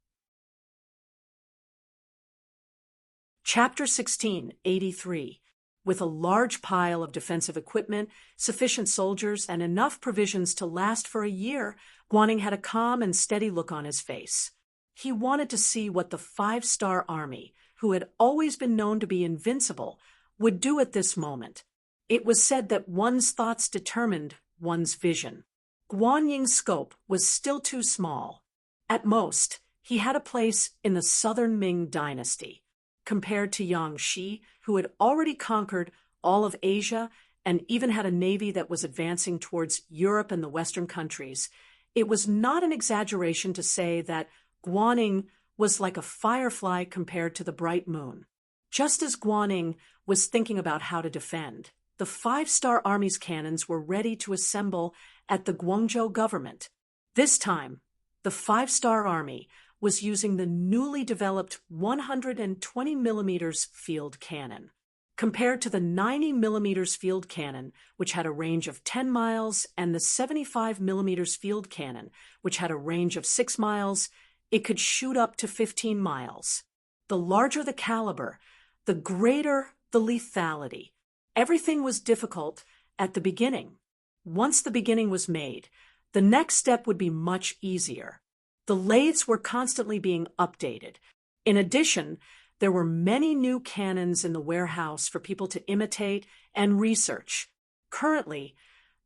Chapter 16, 83. With a large pile of defensive equipment, sufficient soldiers, and enough provisions to last for a year, Guan had a calm and steady look on his face. He wanted to see what the five-star army, who had always been known to be invincible, would do at this moment. It was said that one's thoughts determined one's vision. Guan Ying's scope was still too small. At most, he had a place in the southern Ming dynasty. Compared to Yang Shi, who had already conquered all of Asia and even had a navy that was advancing towards Europe and the Western countries, it was not an exaggeration to say that Guan Ying was like a firefly compared to the bright moon. Just as Guan Ying was thinking about how to defend, the five-star army's cannons were ready to assemble at the Guangzhou government. This time, the five-star army was using the newly developed 120 mm field cannon. Compared to the 90 mm field cannon, which had a range of 10 miles, and the 75 mm field cannon, which had a range of 6 miles, it could shoot up to 15 miles. The larger the caliber, the greater the lethality. Everything was difficult at the beginning. Once the beginning was made, the next step would be much easier. The lathes were constantly being updated. In addition, there were many new cannons in the warehouse for people to imitate and research. Currently,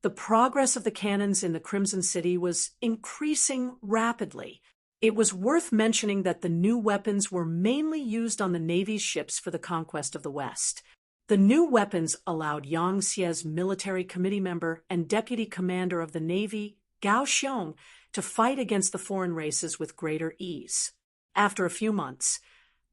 the progress of the cannons in the Crimson City was increasing rapidly. It was worth mentioning that the new weapons were mainly used on the Navy's ships for the conquest of the West. The new weapons allowed Yang Xie's military committee member and deputy commander of the Navy, Gao Xiong, to fight against the foreign races with greater ease. After a few months,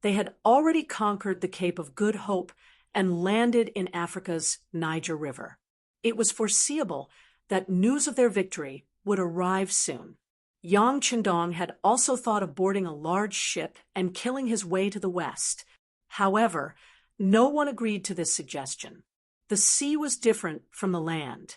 they had already conquered the Cape of Good Hope and landed in Africa's Niger River. It was foreseeable that news of their victory would arrive soon. Yang Qindong had also thought of boarding a large ship and killing his way to the west. However, no one agreed to this suggestion. The sea was different from the land.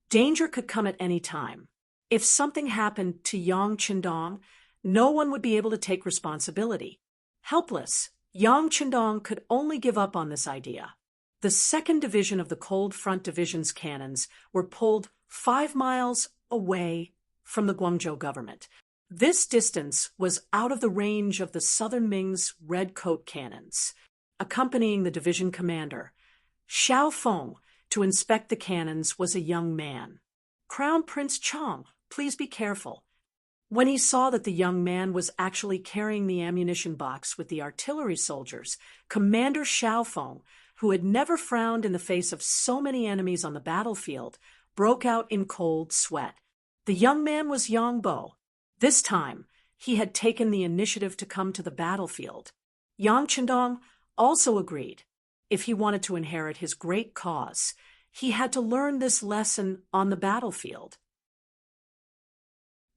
Danger could come at any time. If something happened to Yang Qindong, no one would be able to take responsibility. Helpless, Yang Qindong could only give up on this idea. The 2nd Division of the Cold Front Division's cannons were pulled 5 miles away from the Guangzhou government. This distance was out of the range of the Southern Ming's red coat cannons. Accompanying the division commander, Xiao Feng, to inspect the cannons, was a young man. Crown Prince Chang, please be careful. When he saw that the young man was actually carrying the ammunition box with the artillery soldiers, Commander Xiao Feng, who had never frowned in the face of so many enemies on the battlefield, broke out in cold sweat. The young man was Yang Bo. This time, he had taken the initiative to come to the battlefield. Yang Chendong also agreed. If he wanted to inherit his great cause, he had to learn this lesson on the battlefield.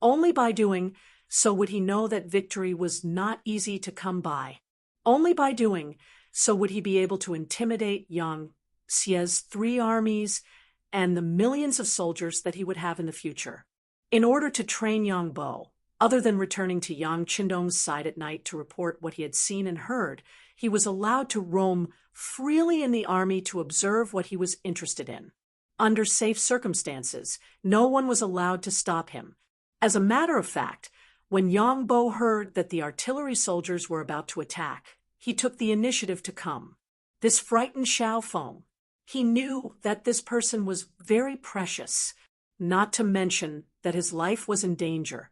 Only by doing so would he know that victory was not easy to come by. Only by doing so would he be able to intimidate Yang Xie's 3 armies and the millions of soldiers that he would have in the future. In order to train Yang Bo, other than returning to Yang Chendong's side at night to report what he had seen and heard, he was allowed to roam freely in the army to observe what he was interested in. Under safe circumstances, no one was allowed to stop him. As a matter of fact, when Yang Bo heard that the artillery soldiers were about to attack, he took the initiative to come. This frightened Xiao Feng. He knew that this person was very precious, not to mention that his life was in danger.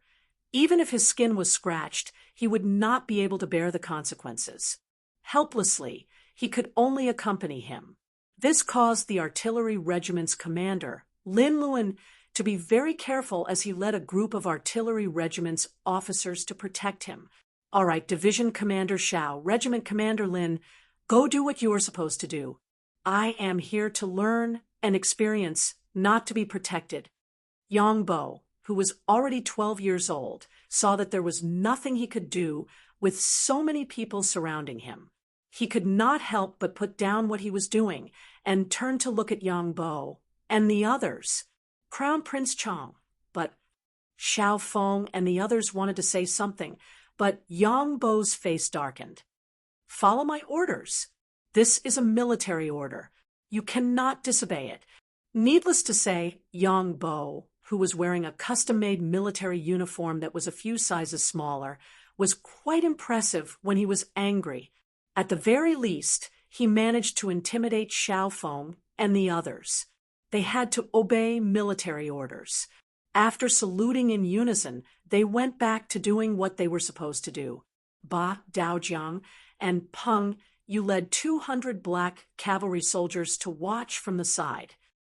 Even if his skin was scratched, he would not be able to bear the consequences. Helplessly, he could only accompany him. This caused the artillery regiment's commander, Lin Luan, to be very careful as he led a group of artillery regiment's officers to protect him. All right, Division Commander Xiao, Regiment Commander Lin, go do what you are supposed to do. I am here to learn and experience, not to be protected. Yang Bo, who was already 12 years old, saw that there was nothing he could do with so many people surrounding him. He could not help but put down what he was doing and turn to look at Yang Bo and the others. Crown Prince Chang, but Xiao Feng and the others wanted to say something, but Yang Bo's face darkened. Follow my orders. This is a military order. You cannot disobey it. Needless to say, Yang Bo, who was wearing a custom-made military uniform that was a few sizes smaller, was quite impressive when he was angry. At the very least, he managed to intimidate Xiao Feng and the others. They had to obey military orders. After saluting in unison, they went back to doing what they were supposed to do. Ba Daojiang and Peng, you led 200 black cavalry soldiers to watch from the side.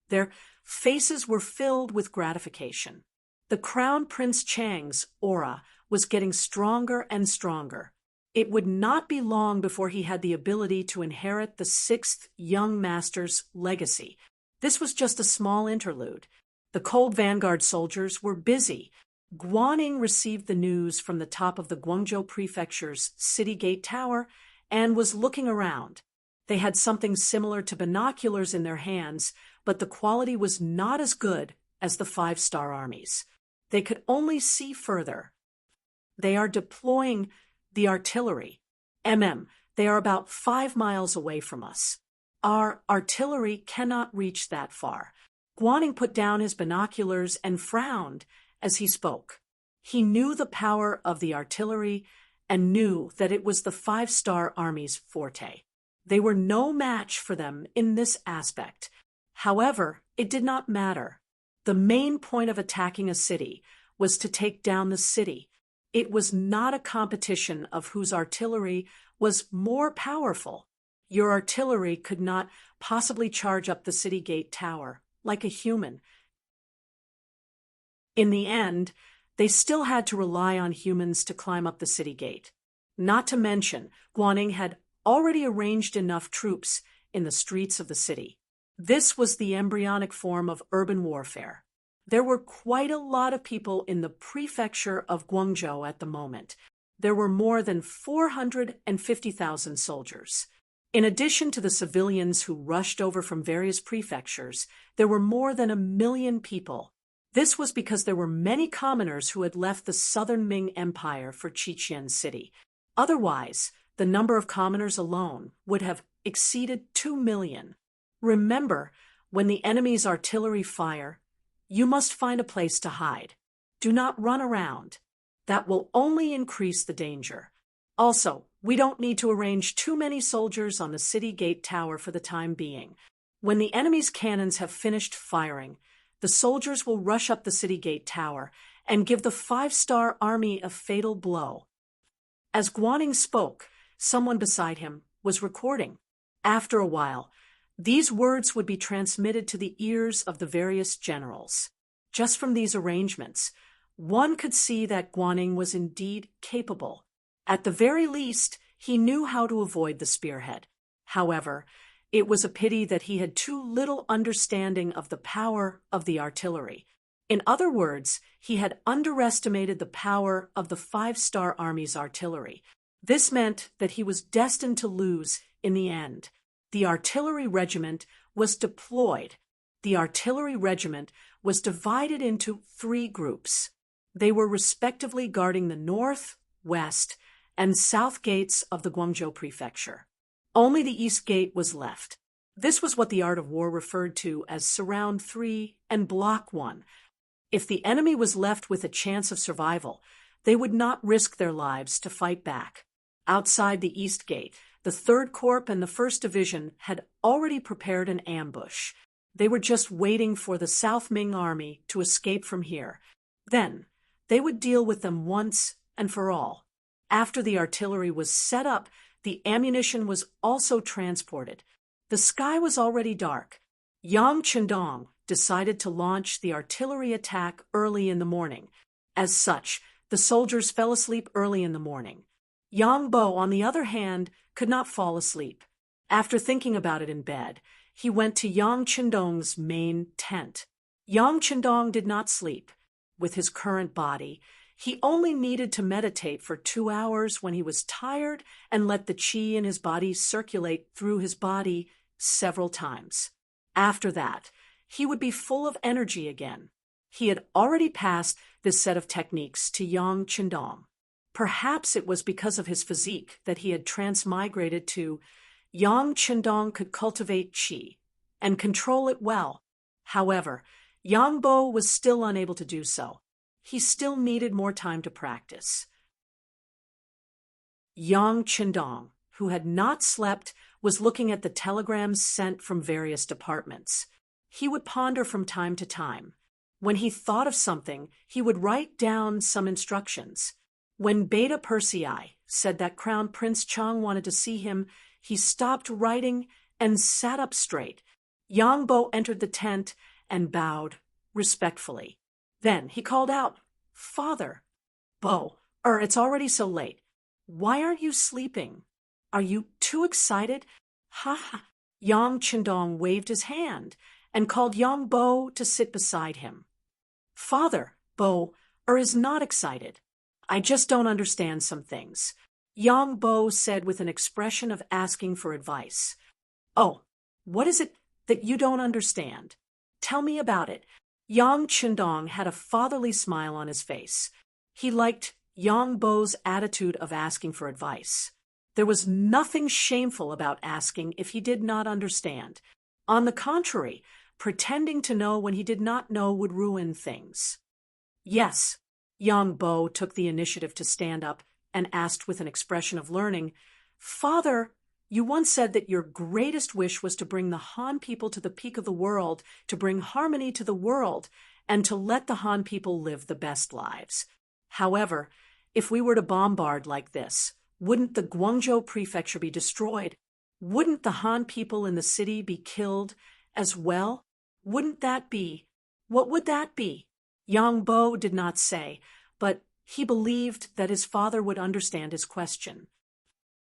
Their faces were filled with gratification. The Crown Prince Chang's aura was getting stronger and stronger. It would not be long before he had the ability to inherit the 6th young master's legacy. This was just a small interlude. The Cold Vanguard soldiers were busy. Guaning received the news from the top of the Guangzhou Prefecture's City Gate Tower and was looking around. They had something similar to binoculars in their hands, but the quality was not as good as the 5-star armies. They could only see further. They are deploying the artillery. They are about 5 miles away from us. Our artillery cannot reach that far. Guaning put down his binoculars and frowned as he spoke. He knew the power of the artillery and knew that it was the 5-star army's forte. They were no match for them in this aspect. However, it did not matter. The main point of attacking a city was to take down the city. It was not a competition of whose artillery was more powerful. Your artillery could not possibly charge up the city gate tower like a human. In the end, they still had to rely on humans to climb up the city gate. Not to mention, Guaning had already arranged enough troops in the streets of the city. This was the embryonic form of urban warfare. There were quite a lot of people in the prefecture of Guangzhou at the moment. There were more than 450,000 soldiers. In addition to the civilians who rushed over from various prefectures, there were more than 1 million people. This was because there were many commoners who had left the southern Ming Empire for Qiqian City. Otherwise, the number of commoners alone would have exceeded 2 million. Remember, when the enemy's artillery fire, you must find a place to hide. Do not run around. That will only increase the danger. Also, We don't need to arrange too many soldiers on the city gate tower for the time being. When the enemy's cannons have finished firing, the soldiers will rush up the city gate tower and give the 5-star army a fatal blow." As Guaning spoke, someone beside him was recording. After a while, these words would be transmitted to the ears of the various generals. Just from these arrangements, one could see that Guaning was indeed capable. At the very least, he knew how to avoid the spearhead. However, it was a pity that he had too little understanding of the power of the artillery. In other words, he had underestimated the power of the 5-star army's artillery. This meant that he was destined to lose in the end. The artillery regiment was deployed. The artillery regiment was divided into 3 groups. They were respectively guarding the north, west, and south gates of the Guangzhou prefecture. Only the east gate was left. This was what the art of war referred to as Surround 3 and Block 1. If the enemy was left with a chance of survival, they would not risk their lives to fight back. Outside the east gate, the 3rd Corps and the 1st Division had already prepared an ambush. They were just waiting for the South Ming army to escape from here. Then, they would deal with them once and for all. After the artillery was set up, the ammunition was also transported. The sky was already dark. Yang Chendong decided to launch the artillery attack early in the morning. As such, the soldiers fell asleep early in the morning. Yang Bo, on the other hand, could not fall asleep. After thinking about it in bed, he went to Yang Chendong's main tent. Yang Chendong did not sleep. With his current body, he only needed to meditate for 2 hours when he was tired and let the qi in his body circulate through his body several times. After that, he would be full of energy again. He had already passed this set of techniques to Yang Chendong. Perhaps it was because of his physique that he had transmigrated to. Yang Chendong could cultivate qi and control it well. However, Yang Bo was still unable to do so. He still needed more time to practice. Yang Chendong, who had not slept, was looking at the telegrams sent from various departments. He would ponder from time to time. When he thought of something, he would write down some instructions. When Beta Persei said that Crown Prince Chang wanted to see him, he stopped writing and sat up straight. Yang Bo entered the tent and bowed respectfully. Then he called out, "Father." "Bo, it's already so late. Why aren't you sleeping? Are you too excited?" "Ha ha." Yang Chendong waved his hand and called Yang Bo to sit beside him. "Father, Bo is not excited. I just don't understand some things," Yang Bo said with an expression of asking for advice. "Oh, what is it that you don't understand? Tell me about it." Yang Chendong had a fatherly smile on his face. He liked Yang Bo's attitude of asking for advice. There was nothing shameful about asking if he did not understand. On the contrary, pretending to know when he did not know would ruin things. "Yes." Yang Bo took the initiative to stand up and asked with an expression of learning, "Father, you once said that your greatest wish was to bring the Han people to the peak of the world, to bring harmony to the world, and to let the Han people live the best lives. However, if we were to bombard like this, wouldn't the Guangzhou prefecture be destroyed? Wouldn't the Han people in the city be killed as well? Wouldn't that be? What would that be?" Yang Bo did not say, but he believed that his father would understand his question.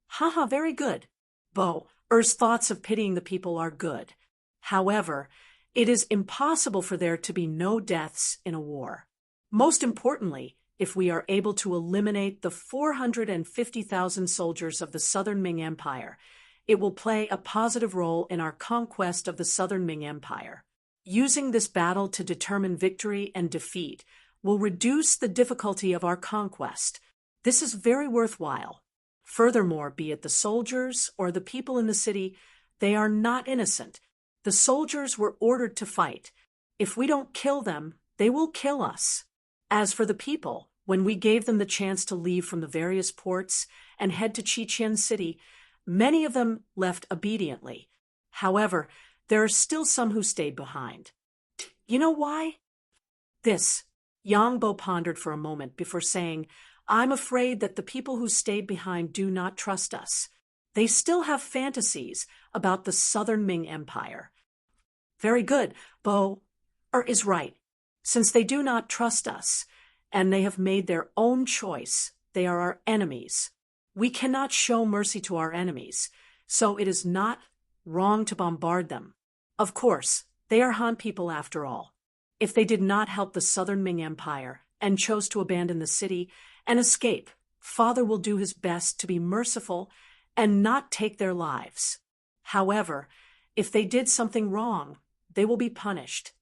"Ha, very good. Bo's thoughts of pitying the people are good. However, it is impossible for there to be no deaths in a war. Most importantly, if we are able to eliminate the 450,000 soldiers of the Southern Ming Empire, it will play a positive role in our conquest of the Southern Ming Empire. Using this battle to determine victory and defeat will reduce the difficulty of our conquest. This is very worthwhile. Furthermore, be it the soldiers or the people in the city, they are not innocent. The soldiers were ordered to fight. If we don't kill them, they will kill us. As for the people, When we gave them the chance to leave from the various ports and head to Chichen City, many of them left obediently. However, there are still some who stayed behind. You know why? This. Yang Bo pondered for a moment before saying, I'm afraid that the people who stayed behind do not trust us. They still have fantasies about the southern Ming Empire. Very good, Bo is right. Since they do not trust us, and they have made their own choice, they are our enemies. We cannot show mercy to our enemies, so it is not wrong to bombard them. Of course, they are Han people after all. If they did not help the southern Ming Empire and chose to abandon the city and escape, Father will do his best to be merciful and not take their lives. However, if they did something wrong, they will be punished.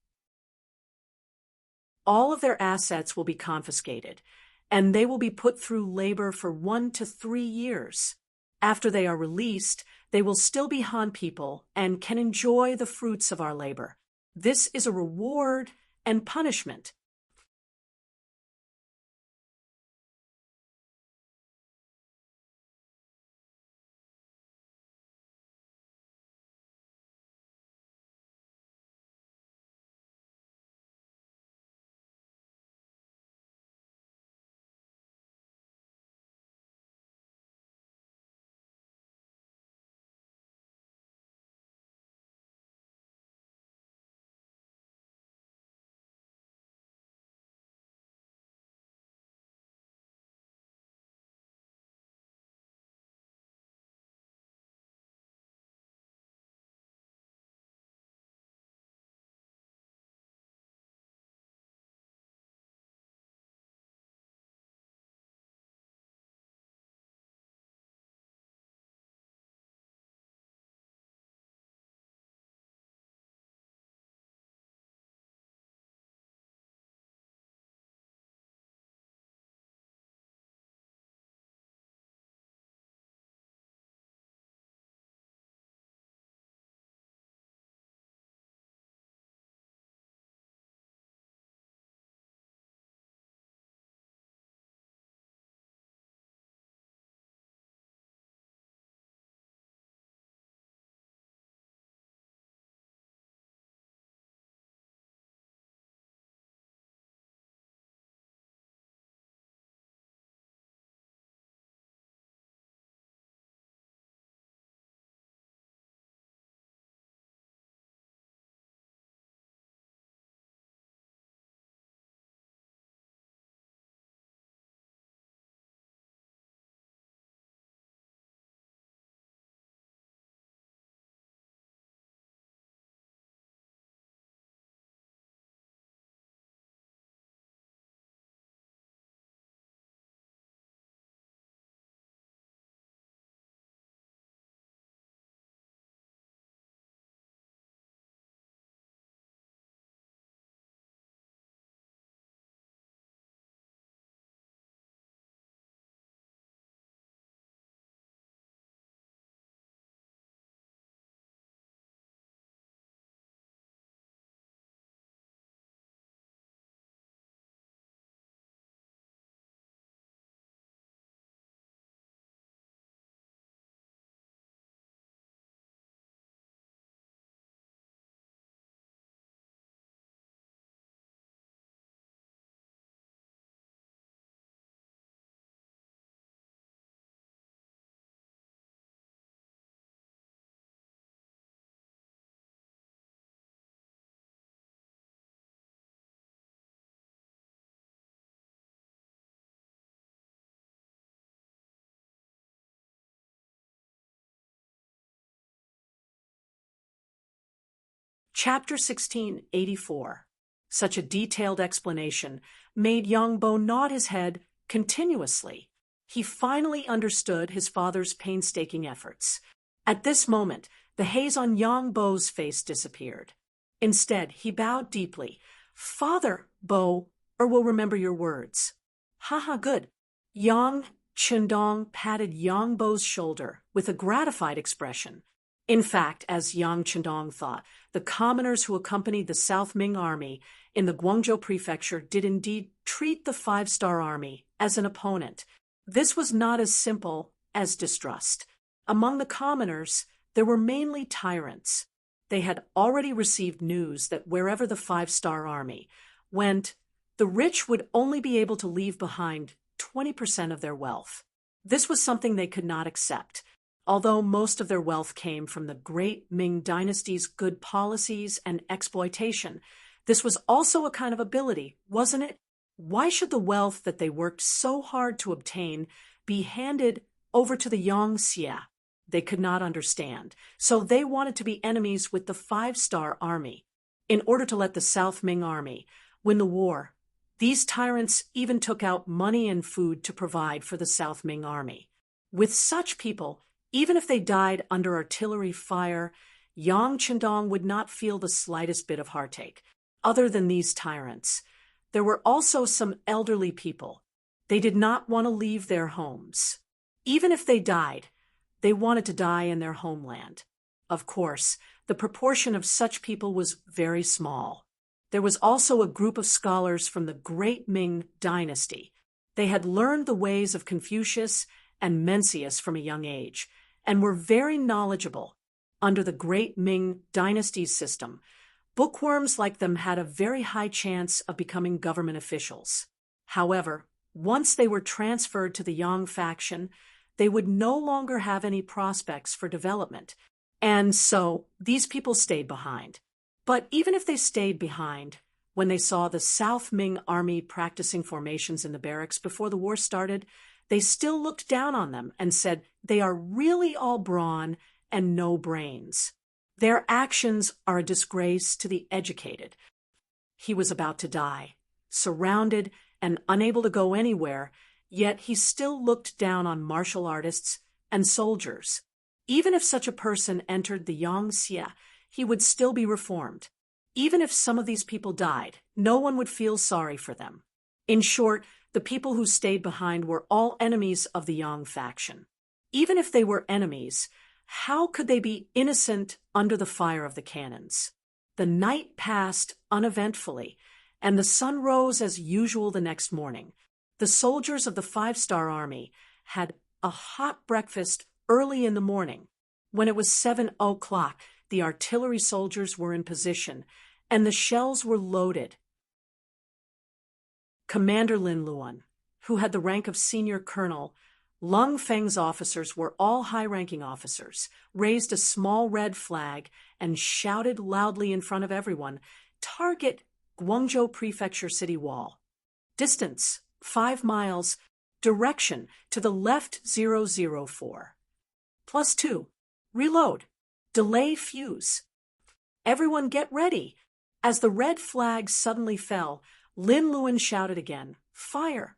All of their assets will be confiscated, and they will be put through labor for 1 to 3 years. After they are released, they will still be Han people and can enjoy the fruits of our labor. This is a reward and punishment. Chapter 1684. Such a detailed explanation made Yang Bo nod his head continuously. He finally understood his father's painstaking efforts. At this moment, the haze on Yang Bo's face disappeared. Instead, he bowed deeply. Father, Bo, will remember your words. Haha, good. Yang Chendong patted Yang Bo's shoulder with a gratified expression. In fact, as Yang Chendong thought, the commoners who accompanied the South Ming army in the Guangzhou prefecture did indeed treat the five-star army as an opponent. This was not as simple as distrust. Among the commoners, there were mainly tyrants. They had already received news that wherever the five-star army went, the rich would only be able to leave behind 20% of their wealth. This was something they could not accept. Although most of their wealth came from the great Ming dynasty's good policies and exploitation, this was also a kind of ability, wasn't it? Why should the wealth that they worked so hard to obtain be handed over to the Yangtze? They could not understand, so they wanted to be enemies with the five-star army. In order to let the South Ming army win the war, these tyrants even took out money and food to provide for the South Ming army. With such people, even if they died under artillery fire, Yang Chendong would not feel the slightest bit of heartache. Other than these tyrants, there were also some elderly people. They did not want to leave their homes. Even if they died, they wanted to die in their homeland. Of course, the proportion of such people was very small. There was also a group of scholars from the great Ming dynasty. They had learned the ways of Confucius and Mencius from a young age, and were very knowledgeable. Under the great Ming dynasty's system, bookworms like them had a very high chance of becoming government officials. However, once they were transferred to the Yang faction, they would no longer have any prospects for development, and so these people stayed behind. But even if they stayed behind, when they saw the South Ming army practicing formations in the barracks before the war started, they still looked down on them and said they are really all brawn and no brains. Their actions are a disgrace to the educated. He was about to die, surrounded and unable to go anywhere, yet he still looked down on martial artists and soldiers. Even if such a person entered the Yangtze, he would still be reformed. Even if some of these people died, no one would feel sorry for them. In short, the people who stayed behind were all enemies of the Yang faction. Even if they were enemies, how could they be innocent under the fire of the cannons? The night passed uneventfully, and the sun rose as usual the next morning. The soldiers of the five-star army had a hot breakfast early in the morning. When it was 7 o'clock, the artillery soldiers were in position, and the shells were loaded. Commander Lin Luan, who had the rank of senior colonel, Lung Feng's officers were all high-ranking officers, raised a small red flag, and shouted loudly in front of everyone, "Target Guangzhou Prefecture City Wall. Distance, 5 miles. Direction, to the left 004. +2. Reload. Delay fuse. Everyone get ready." As the red flag suddenly fell, Lin Luan shouted again, "Fire!"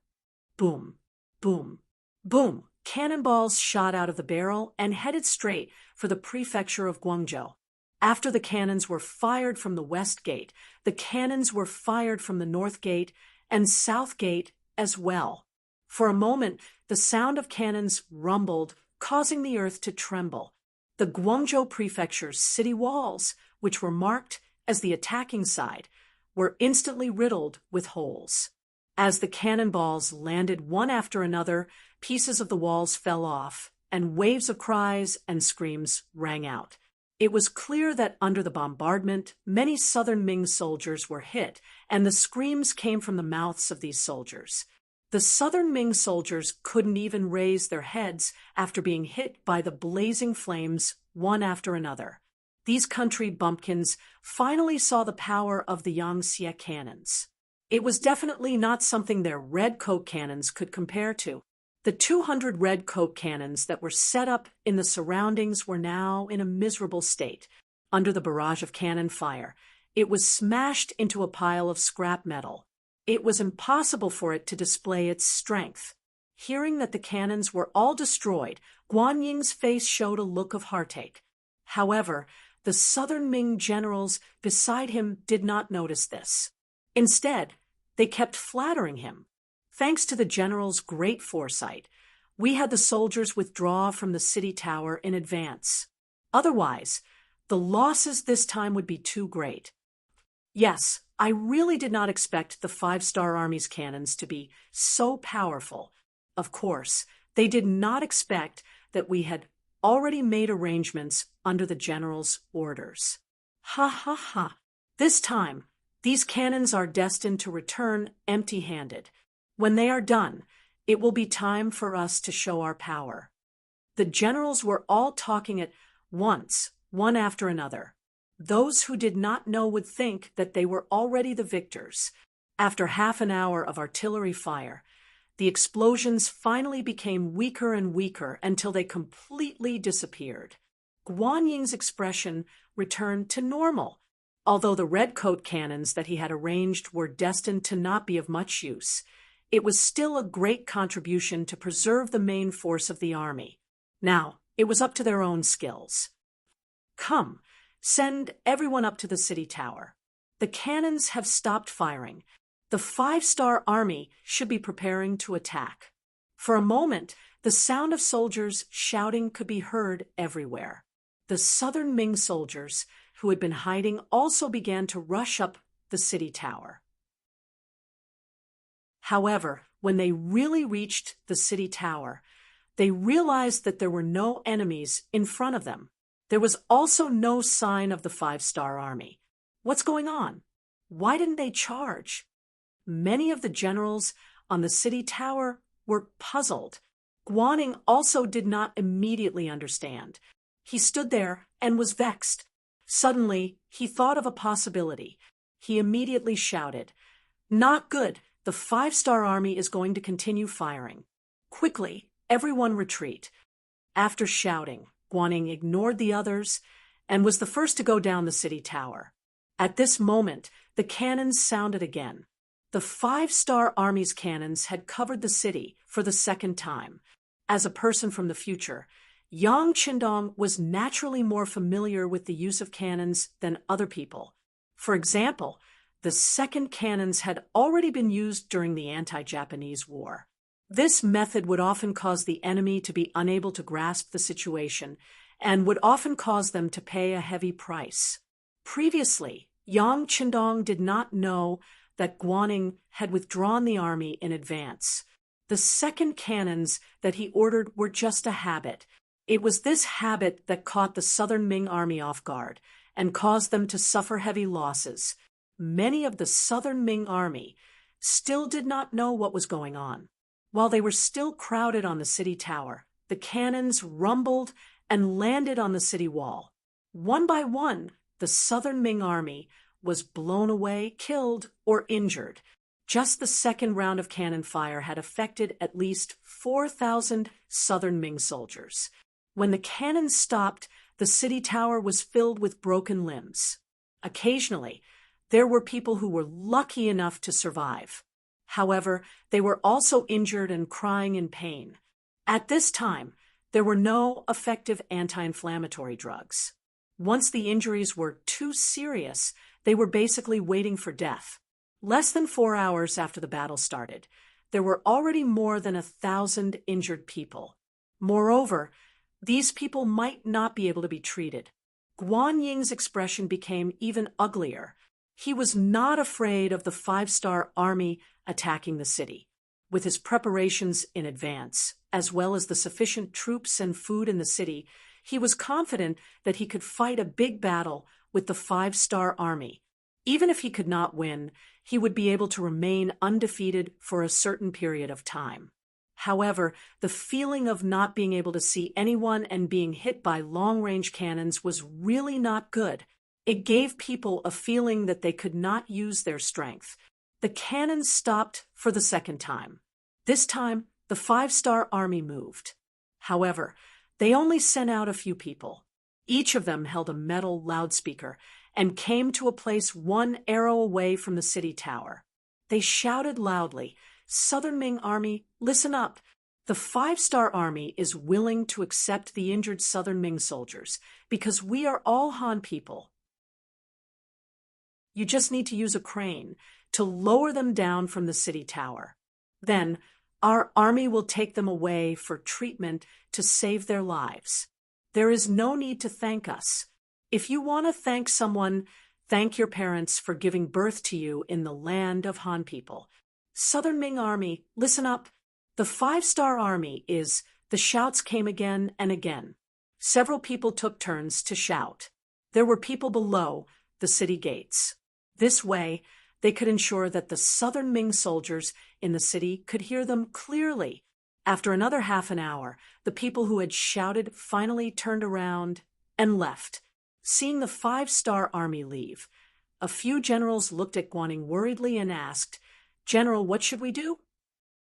Boom, boom, boom. Cannonballs shot out of the barrel and headed straight for the prefecture of Guangzhou. After the cannons were fired from the west gate, the cannons were fired from the north gate and south gate as well. For a moment, the sound of cannons rumbled, causing the earth to tremble. The Guangzhou prefecture's city walls, which were marked as the attacking side, were instantly riddled with holes. As the cannonballs landed one after another, pieces of the walls fell off, and waves of cries and screams rang out. It was clear that under the bombardment, many southern Ming soldiers were hit, and the screams came from the mouths of these soldiers. The southern Ming soldiers couldn't even raise their heads after being hit by the blazing flames one after another. These country bumpkins finally saw the power of the Yangtze cannons. It was definitely not something their red coat cannons could compare to. The 200 red coat cannons that were set up in the surroundings were now in a miserable state. Under the barrage of cannon fire, it was smashed into a pile of scrap metal. It was impossible for it to display its strength. Hearing that the cannons were all destroyed, Guan Ying's face showed a look of heartache. However, the southern Ming generals beside him did not notice this. Instead, they kept flattering him. Thanks to the general's great foresight, we had the soldiers withdraw from the city tower in advance. Otherwise, the losses this time would be too great. Yes, I really did not expect the five-star army's cannons to be so powerful. Of course, they did not expect that we had already made arrangements under the general's orders. Ha ha ha. This time, these cannons are destined to return empty-handed. When they are done, it will be time for us to show our power. The generals were all talking at once, one after another. Those who did not know would think that they were already the victors. After half an hour of artillery fire, the explosions finally became weaker and weaker until they completely disappeared. Guan Ying's expression returned to normal, although the redcoat cannons that he had arranged were destined to not be of much use. It was still a great contribution to preserve the main force of the army. Now, it was up to their own skills. Come, send everyone up to the city tower. The cannons have stopped firing. The five-star army should be preparing to attack. For a moment, the sound of soldiers shouting could be heard everywhere. The southern Ming soldiers, who had been hiding, also began to rush up the city tower. However, when they really reached the city tower, they realized that there were no enemies in front of them. There was also no sign of the five-star army. What's going on? Why didn't they charge? Many of the generals on the city tower were puzzled. Guan Ying also did not immediately understand. He stood there and was vexed. Suddenly, he thought of a possibility. He immediately shouted, "Not good! The five-star army is going to continue firing. Quickly, everyone retreat." After shouting, Guan Ying ignored the others and was the first to go down the city tower. At this moment, the cannons sounded again. The five-star army's cannons had covered the city for the second time. As a person from the future, Yang Qindong was naturally more familiar with the use of cannons than other people. For example, the second cannons had already been used during the anti-Japanese war. This method would often cause the enemy to be unable to grasp the situation and would often cause them to pay a heavy price. Previously, Yang Qindong did not know that Guan Ying had withdrawn the army in advance. The second cannons that he ordered were just a habit. It was this habit that caught the southern Ming army off guard and caused them to suffer heavy losses. Many of the southern Ming army still did not know what was going on. While they were still crowded on the city tower, the cannons rumbled and landed on the city wall. One by one, the southern Ming army was blown away, killed, or injured. Just the second round of cannon fire had affected at least 4,000 southern Ming soldiers. When the cannons stopped, the city tower was filled with broken limbs. Occasionally, there were people who were lucky enough to survive. However, they were also injured and crying in pain. At this time, there were no effective anti-inflammatory drugs. Once the injuries were too serious, they were basically waiting for death. Less than 4 hours after the battle started, there were already more than 1,000 injured people. Moreover, these people might not be able to be treated. Guan Ying's expression became even uglier. He was not afraid of the five-star army attacking the city. With his preparations in advance, as well as the sufficient troops and food in the city, he was confident that he could fight a big battle with the five-star army. Even if he could not win, he would be able to remain undefeated for a certain period of time. However, the feeling of not being able to see anyone and being hit by long-range cannons was really not good. It gave people a feeling that they could not use their strength. The cannons stopped for the second time. This time, the five-star army moved. However, they only sent out a few people. Each of them held a metal loudspeaker and came to a place 1 arrow away from the city tower. They shouted loudly, "Southern Ming army, listen up. The five-star army is willing to accept the injured southern Ming soldiers because we are all Han people. You just need to use a crane to lower them down from the city tower. Then, our army will take them away for treatment to save their lives." There is no need to thank us. If you want to thank someone, thank your parents for giving birth to you in the land of Han people. Southern Ming Army, listen up. The 5-star army is, the shouts came again and again. Several people took turns to shout. There were people below the city gates. This way, they could ensure that the Southern Ming soldiers in the city could hear them clearly. After another half an hour, the people who had shouted finally turned around and left. Seeing the 5-star army leave, a few generals looked at Guaning worriedly and asked, "General, what should we do?"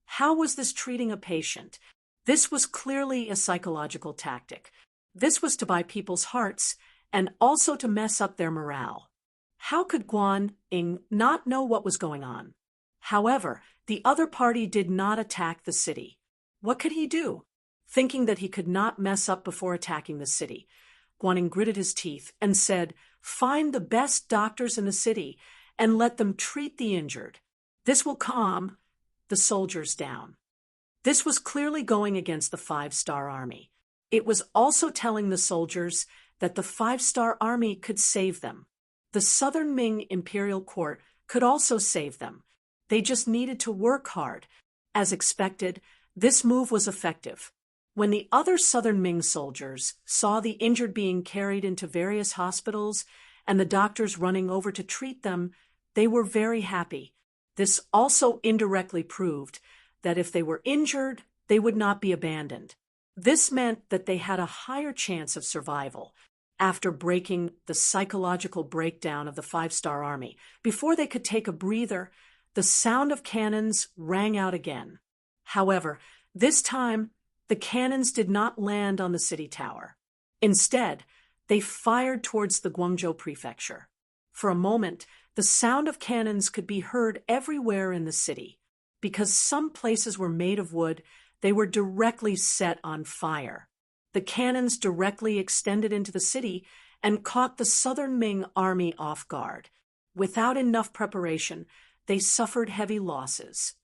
How was this treating a patient? This was clearly a psychological tactic. This was to buy people's hearts and also to mess up their morale. How could Guan Ying not know what was going on? However, the other party did not attack the city. What could he do? Thinking that he could not mess up before attacking the city, Guan Ying gritted his teeth and said, "Find the best doctors in the city and let them treat the injured. This will calm the soldiers down." This was clearly going against the 5-star army. It was also telling the soldiers that the 5-star army could save them. The Southern Ming Imperial Court could also save them. They just needed to work hard. As expected, this move was effective. When the other Southern Ming soldiers saw the injured being carried into various hospitals and the doctors running over to treat them, they were very happy. This also indirectly proved that if they were injured, they would not be abandoned. This meant that they had a higher chance of survival. After breaking the psychological breakdown of the 5-star army, before they could take a breather, the sound of cannons rang out again. However, this time, the cannons did not land on the city tower. Instead, they fired towards the Guangzhou prefecture. For a moment, the sound of cannons could be heard everywhere in the city. Because some places were made of wood, they were directly set on fire. The cannons directly extended into the city and caught the Southern Ming army off guard. Without enough preparation, they suffered heavy losses.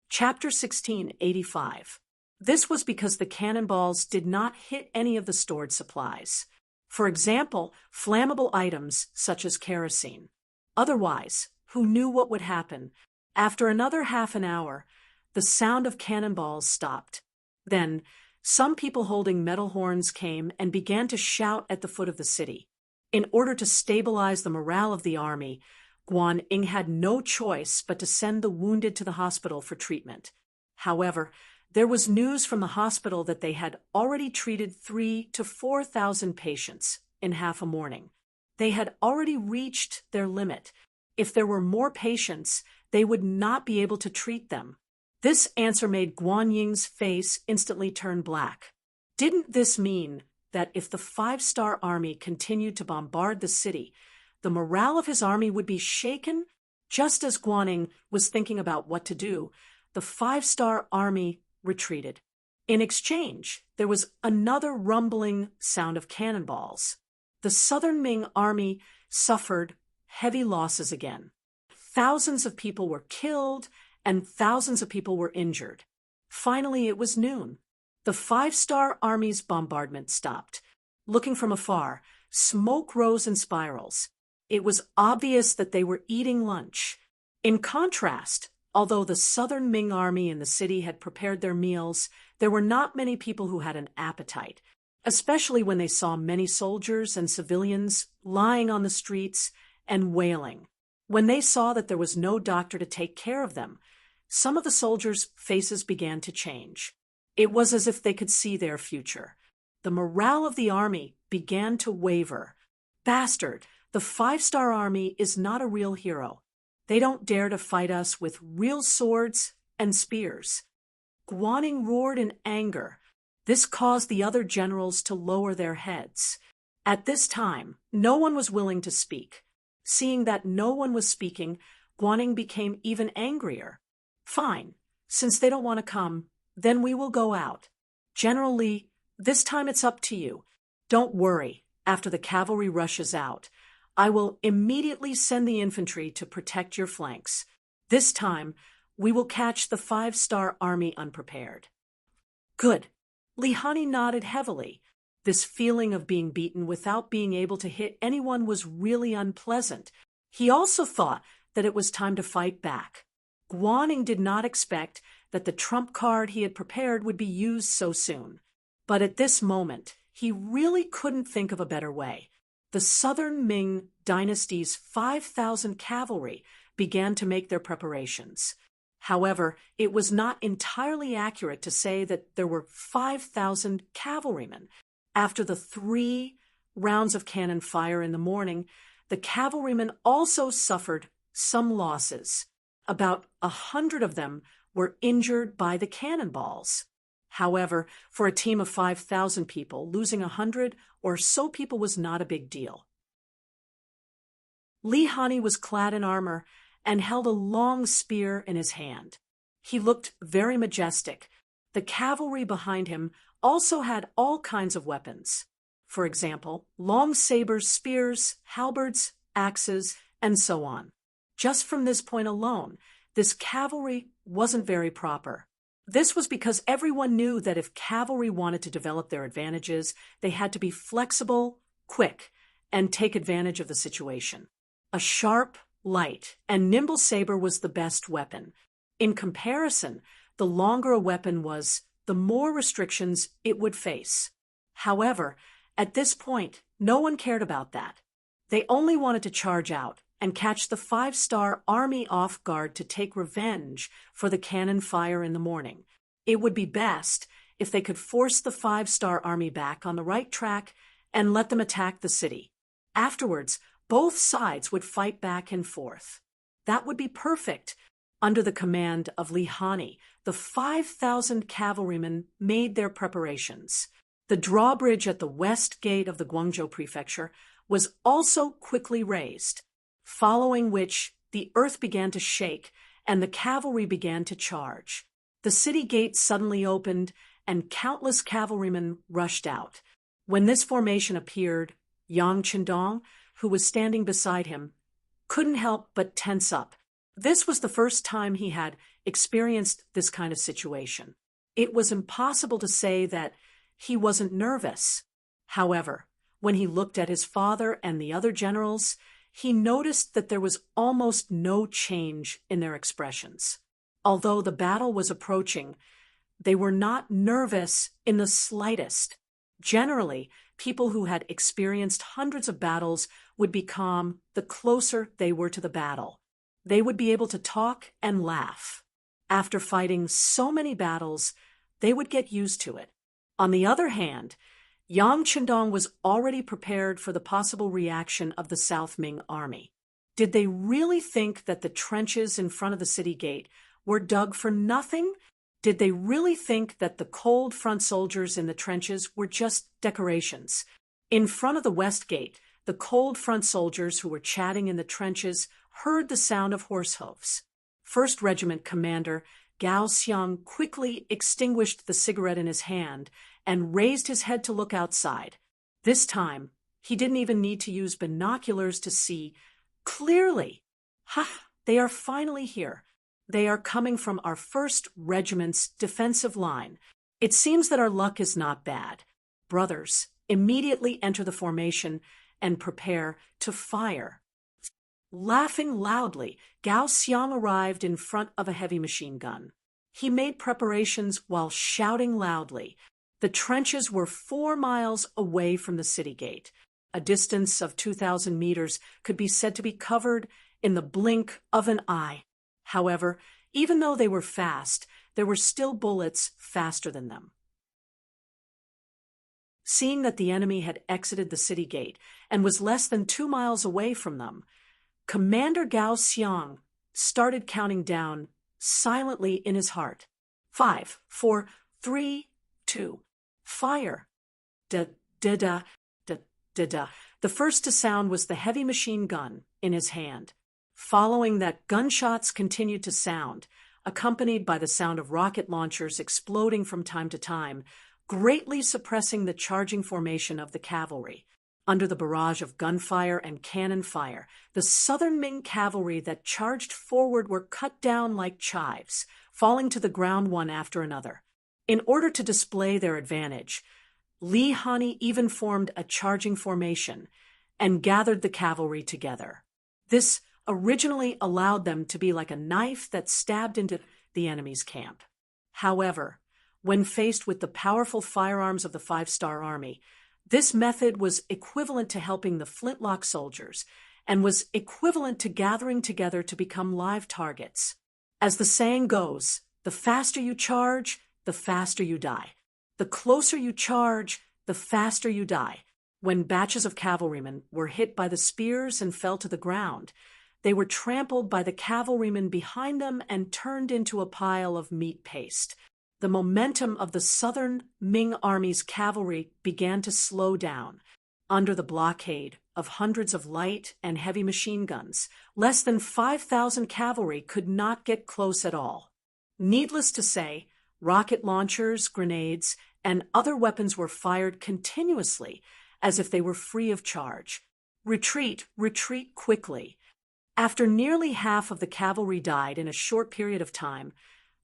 Chapter 1685. This was because the cannonballs did not hit any of the stored supplies. For example, flammable items such as kerosene. Otherwise, who knew what would happen? After another half an hour, the sound of cannonballs stopped. Then, some people holding metal horns came and began to shout at the foot of the city. In order to stabilize the morale of the army, Guan Ying had no choice but to send the wounded to the hospital for treatment. However, there was news from the hospital that they had already treated 3,000 to 4,000 patients in half a morning. They had already reached their limit. If there were more patients, they would not be able to treat them. This answer made Guan Ying's face instantly turn black. Didn't this mean that if the 5-star army continued to bombard the city, the morale of his army would be shaken? Just as Guan Ying was thinking about what to do, the 5-star army retreated. In exchange, there was another rumbling sound of cannonballs. The Southern Ming army suffered heavy losses again. Thousands of people were killed and thousands of people were injured. Finally, it was noon. The 5-star army's bombardment stopped. Looking from afar, smoke rose in spirals. It was obvious that they were eating lunch. In contrast, although the Southern Ming army in the city had prepared their meals, there were not many people who had an appetite, especially when they saw many soldiers and civilians lying on the streets and wailing. When they saw that there was no doctor to take care of them, some of the soldiers' faces began to change. It was as if they could see their future. The morale of the army began to waver. "Bastard, the 5-star army is not a real hero. They don't dare to fight us with real swords and spears." Guan Ying roared in anger. This caused the other generals to lower their heads. At this time, no one was willing to speak. Seeing that no one was speaking, Guan Ying became even angrier. "Fine, since they don't want to come, then we will go out. General Li, this time it's up to you. Don't worry, after the cavalry rushes out, I will immediately send the infantry to protect your flanks. This time, we will catch the 5-star army unprepared." Good. Li Hani nodded heavily. This feeling of being beaten without being able to hit anyone was really unpleasant. He also thought that it was time to fight back. Guaning did not expect that the trump card he had prepared would be used so soon. But at this moment, he really couldn't think of a better way. The southern Ming dynasty's 5,000 cavalry began to make their preparations. However, it was not entirely accurate to say that there were 5,000 cavalrymen. After the 3 rounds of cannon fire in the morning, the cavalrymen also suffered some losses. About 100 of them were injured by the cannonballs. However, for a team of 5,000 people, losing 100 or so people was not a big deal. Li Hani was clad in armor and held a long spear in his hand. He looked very majestic. The cavalry behind him also had all kinds of weapons. For example, long sabers, spears, halberds, axes, and so on. Just from this point alone, this cavalry wasn't very proper. This was because everyone knew that if cavalry wanted to develop their advantages, they had to be flexible, quick, and take advantage of the situation. A sharp, light, and nimble saber was the best weapon. In comparison, the longer a weapon was, the more restrictions it would face. However, at this point, no one cared about that. They only wanted to charge out and catch the 5-star army off guard to take revenge for the cannon fire in the morning. It would be best if they could force the 5-star army back on the right track and let them attack the city. Afterwards, both sides would fight back and forth. That would be perfect. Under the command of Li Hani, the 5,000 cavalrymen made their preparations. The drawbridge at the west gate of the Guangzhou prefecture was also quickly raised, following which the earth began to shake and the cavalry began to charge. The city gate suddenly opened and countless cavalrymen rushed out. When this formation appeared, Yang Qindong, who was standing beside him, couldn't help but tense up. This was the first time he had experienced this kind of situation. It was impossible to say that he wasn't nervous. However, when he looked at his father and the other generals, he noticed that there was almost no change in their expressions. Although the battle was approaching, they were not nervous in the slightest. Generally, people who had experienced hundreds of battles would be calm the closer they were to the battle. They would be able to talk and laugh. After fighting so many battles, they would get used to it. On the other hand, Yang Qindong was already prepared for the possible reaction of the South Ming army. Did they really think that the trenches in front of the city gate were dug for nothing? Did they really think that the cold front soldiers in the trenches were just decorations? In front of the west gate, the cold front soldiers who were chatting in the trenches heard the sound of horse hoofs. 1st Regiment Commander Gao Xiang quickly extinguished the cigarette in his hand and raised his head to look outside. This time, he didn't even need to use binoculars to see clearly. Ha! They are finally here. They are coming from our 1st Regiment's defensive line. It seems that our luck is not bad. Brothers, immediately enter the formation and prepare to fire. Laughing loudly, Gao Xiang arrived in front of a heavy machine gun. He made preparations while shouting loudly. The trenches were 4 miles away from the city gate. A distance of 2,000 meters could be said to be covered in the blink of an eye. However, even though they were fast, there were still bullets faster than them. Seeing that the enemy had exited the city gate and was less than 2 miles away from them, Commander Gao Xiang started counting down silently in his heart. 5, 4, 3, 2, fire. Da-da-da, da-da-da. The first to sound was the heavy machine gun in his hand. Following that, gunshots continued to sound, accompanied by the sound of rocket launchers exploding from time to time, greatly suppressing the charging formation of the cavalry. Under the barrage of gunfire and cannon fire, the southern Ming cavalry that charged forward were cut down like chives, falling to the ground one after another. In order to display their advantage, Li Hani even formed a charging formation and gathered the cavalry together. This originally allowed them to be like a knife that stabbed into the enemy's camp. However, when faced with the powerful firearms of the five-star army, this method was equivalent to helping the flintlock soldiers and was equivalent to gathering together to become live targets. As the saying goes, the faster you charge, the faster you die. The closer you charge, the faster you die. When batches of cavalrymen were hit by the spears and fell to the ground, they were trampled by the cavalrymen behind them and turned into a pile of meat paste. The momentum of the southern Ming army's cavalry began to slow down. Under the blockade of hundreds of light and heavy machine guns, less than 5,000 cavalry could not get close at all. Needless to say, rocket launchers, grenades, and other weapons were fired continuously as if they were free of charge. Retreat, retreat quickly. After nearly half of the cavalry died in a short period of time,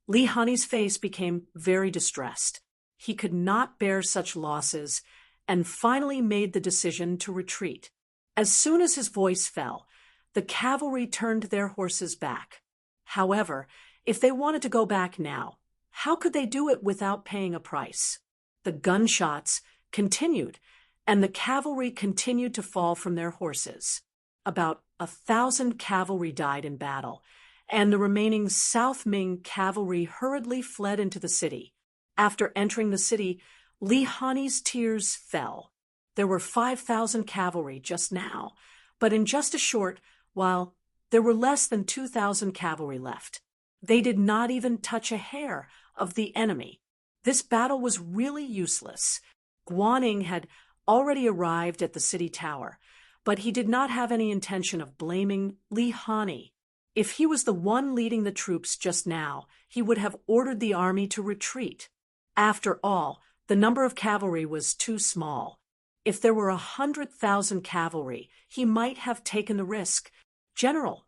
Li Hani's face became very distressed. He could not bear such losses and finally made the decision to retreat. As soon as his voice fell, the cavalry turned their horses back. However, if they wanted to go back now, how could they do it without paying a price? The gunshots continued, and the cavalry continued to fall from their horses. About 1,000 cavalry died in battle, and the remaining South Ming cavalry hurriedly fled into the city. After entering the city, Li Hani's tears fell. There were 5,000 cavalry just now, but in just a short while, there were less than 2,000 cavalry left. They did not even touch a hair of the enemy. This battle was really useless. Guaning had already arrived at the city tower, but he did not have any intention of blaming Li Hani. If he was the one leading the troops just now, he would have ordered the army to retreat. After all, the number of cavalry was too small. If there were 100,000 cavalry, he might have taken the risk. General,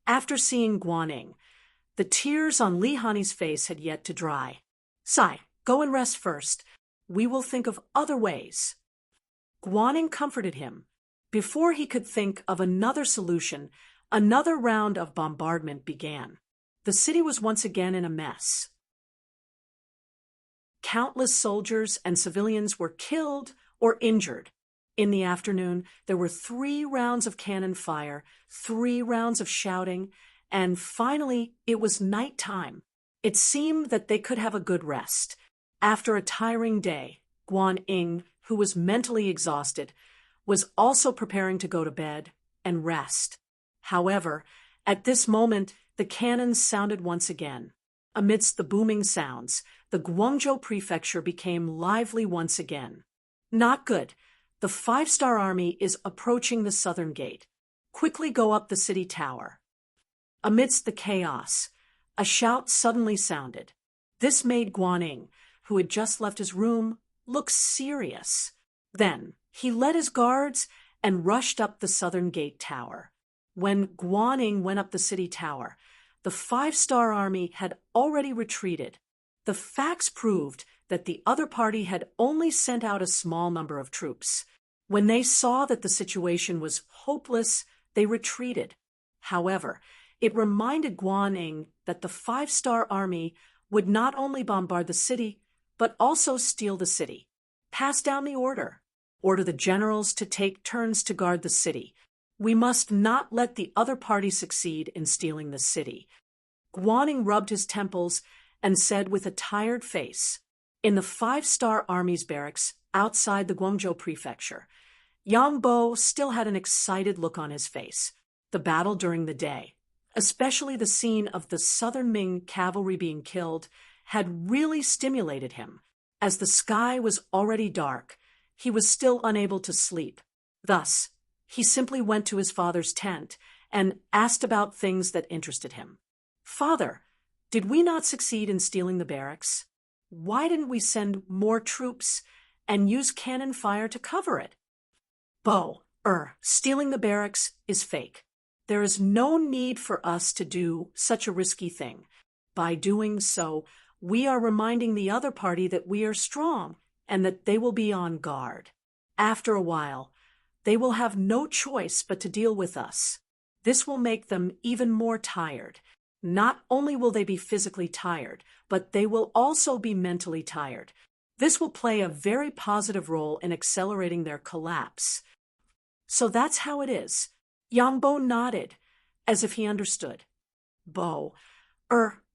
after seeing Guaning, the tears on Li Hani's face had yet to dry. Sai, go and rest first. We will think of other ways. Guaning comforted him. Before he could think of another solution, another round of bombardment began. The city was once again in a mess. Countless soldiers and civilians were killed or injured. In the afternoon, there were 3 rounds of cannon fire, 3 rounds of shouting, and finally it was night time. It seemed that they could have a good rest. After a tiring day, Guaning, who was mentally exhausted, was also preparing to go to bed and rest. However, at this moment, the cannons sounded once again. Amidst the booming sounds, the Guangzhou prefecture became lively once again. Not good. The 5-star army is approaching the southern gate. Quickly go up the city tower. Amidst the chaos, a shout suddenly sounded. This made Guaning, who had just left his room, look serious. Then he led his guards and rushed up the southern gate tower. When Guaning went up the city tower, the 5-star army had already retreated. The facts proved that the other party had only sent out a small number of troops. When they saw that the situation was hopeless, they retreated. However, it reminded Guaning that the 5-star army would not only bombard the city, but also steal the city. Pass down the order. Order the generals to take turns to guard the city. We must not let the other party succeed in stealing the city. Guaning rubbed his temples and said with a tired face, in the 5-star army's barracks outside the Guangzhou prefecture, Yang Bo still had an excited look on his face. The battle during the day, especially the scene of the southern Ming cavalry being killed, had really stimulated him. As the sky was already dark, he was still unable to sleep. Thus, he simply went to his father's tent and asked about things that interested him. Father, did we not succeed in stealing the barracks? Why didn't we send more troops and use cannon fire to cover it? Bo, stealing the barracks is fake. There is no need for us to do such a risky thing. By doing so, we are reminding the other party that we are strong and that they will be on guard. After a while, they will have no choice but to deal with us. This will make them even more tired. Not only will they be physically tired, but they will also be mentally tired. This will play a very positive role in accelerating their collapse. So that's how it is. Yang Bo nodded, as if he understood. Bo,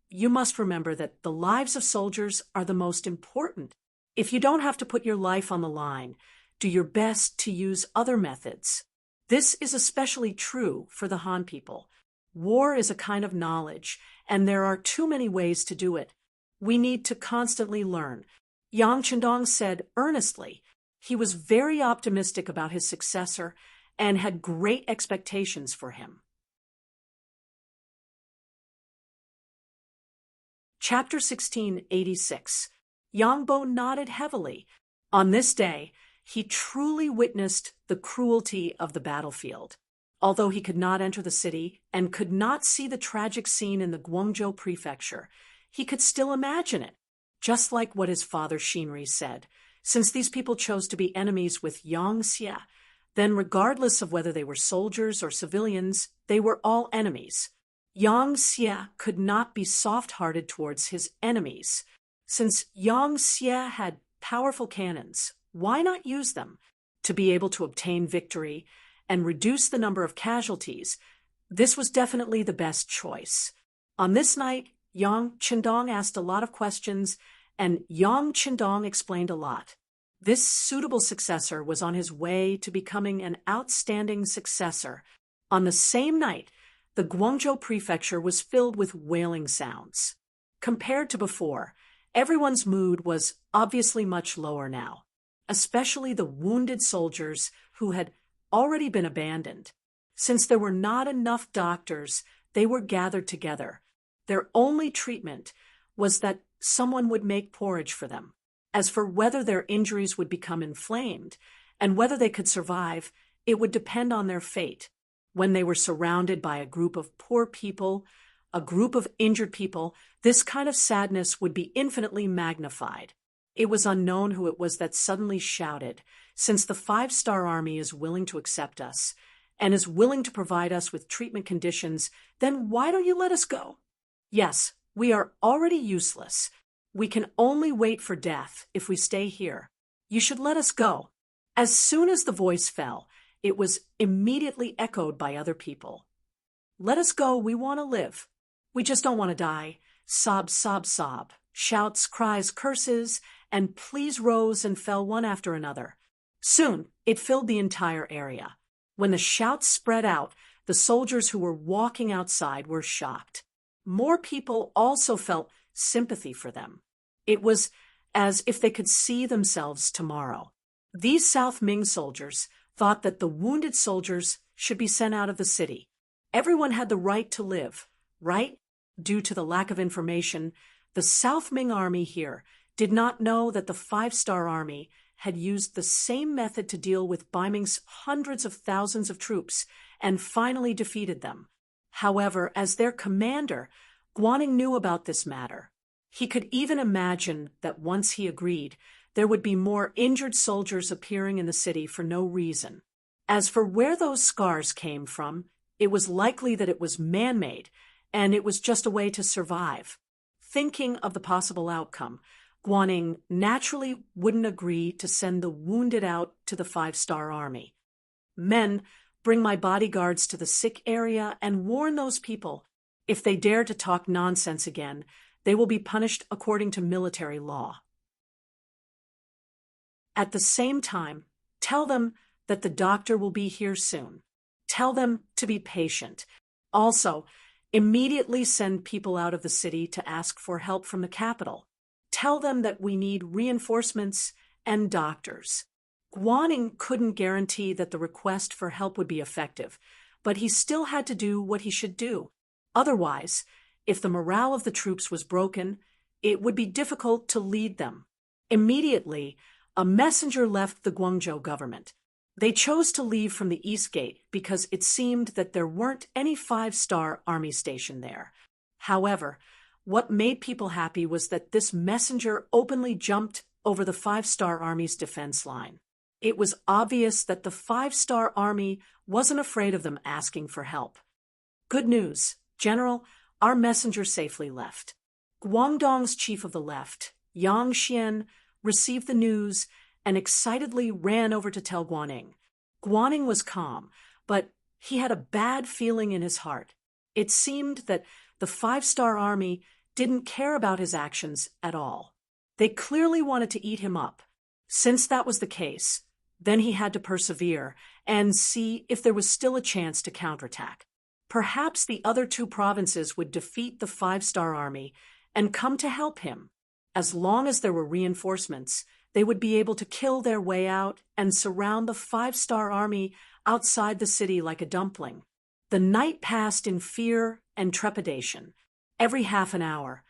you must remember that the lives of soldiers are the most important. If you don't have to put your life on the line, do your best to use other methods. This is especially true for the Han people. War is a kind of knowledge, and there are too many ways to do it. We need to constantly learn. Yang Chendong said earnestly. He was very optimistic about his successor and had great expectations for him. Chapter 1686. Yang Bo nodded heavily. On this day, he truly witnessed the cruelty of the battlefield. Although he could not enter the city and could not see the tragic scene in the Guangzhou prefecture, he could still imagine it, just like what his father Xinri said. Since these people chose to be enemies with Yang Xie, then regardless of whether they were soldiers or civilians, they were all enemies. Yang Xie could not be soft-hearted towards his enemies. Since Yang Xie had powerful cannons, why not use them to be able to obtain victory and reduce the number of casualties? This was definitely the best choice. On this night, Yang Chendong asked a lot of questions, and Yang Chendong explained a lot. This suitable successor was on his way to becoming an outstanding successor. On the same night, the Guangzhou prefecture was filled with wailing sounds. Compared to before, everyone's mood was obviously much lower now, especially the wounded soldiers who had already been abandoned. Since there were not enough doctors, they were gathered together. Their only treatment was that someone would make porridge for them. As for whether their injuries would become inflamed and whether they could survive, it would depend on their fate. When they were surrounded by a group of poor people, a group of injured people, this kind of sadness would be infinitely magnified. It was unknown who it was that suddenly shouted, "Since the 5-star army is willing to accept us and is willing to provide us with treatment conditions, then why don't you let us go? Yes, we are already useless. We can only wait for death if we stay here. You should let us go." As soon as the voice fell, it was immediately echoed by other people. "Let us go, we want to live. We just don't want to die." Sob, sob, sob. Shouts, cries, curses, and pleas rose and fell one after another. Soon, it filled the entire area. When the shouts spread out, the soldiers who were walking outside were shocked. More people also felt sympathy for them. It was as if they could see themselves tomorrow. These South Ming soldiers thought that the wounded soldiers should be sent out of the city. Everyone had the right to live, right? Due to the lack of information, the South Ming army here did not know that the 5-star army had used the same method to deal with Bai Ming's hundreds of thousands of troops and finally defeated them. However, as their commander, Guaning knew about this matter. He could even imagine that once he agreed, there would be more injured soldiers appearing in the city for no reason. As for where those scars came from, it was likely that it was man-made, and it was just a way to survive. Thinking of the possible outcome, Guaning naturally wouldn't agree to send the wounded out to the 5-star army. "Men, bring my bodyguards to the sick area and warn those people. If they dare to talk nonsense again, they will be punished according to military law. At the same time, tell them that the doctor will be here soon. Tell them to be patient. Also, immediately send people out of the city to ask for help from the capital. Tell them that we need reinforcements and doctors." Guaning couldn't guarantee that the request for help would be effective, but he still had to do what he should do. Otherwise, if the morale of the troops was broken, it would be difficult to lead them. Immediately, a messenger left the Guangzhou government. They chose to leave from the East Gate because it seemed that there weren't any 5-star army stationed there. However, What made people happy was that this messenger openly jumped over the Five-Star Army's defense line. It was obvious that the Five-Star Army wasn't afraid of them asking for help. Good news, General, our messenger safely left. Guangdong's chief of the left, Yang Xian, received the news and excitedly ran over to tell Guaning. Guaning was calm, but he had a bad feeling in his heart. It seemed that the Five-Star Army didn't care about his actions at all. They clearly wanted to eat him up. Since that was the case, then he had to persevere and see if there was still a chance to counterattack. Perhaps the other two provinces would defeat the Five-Star Army and come to help him. As long as there were reinforcements, they would be able to kill their way out and surround the Five-Star Army outside the city like a dumpling. The night passed in fear and trepidation. Every half an hour,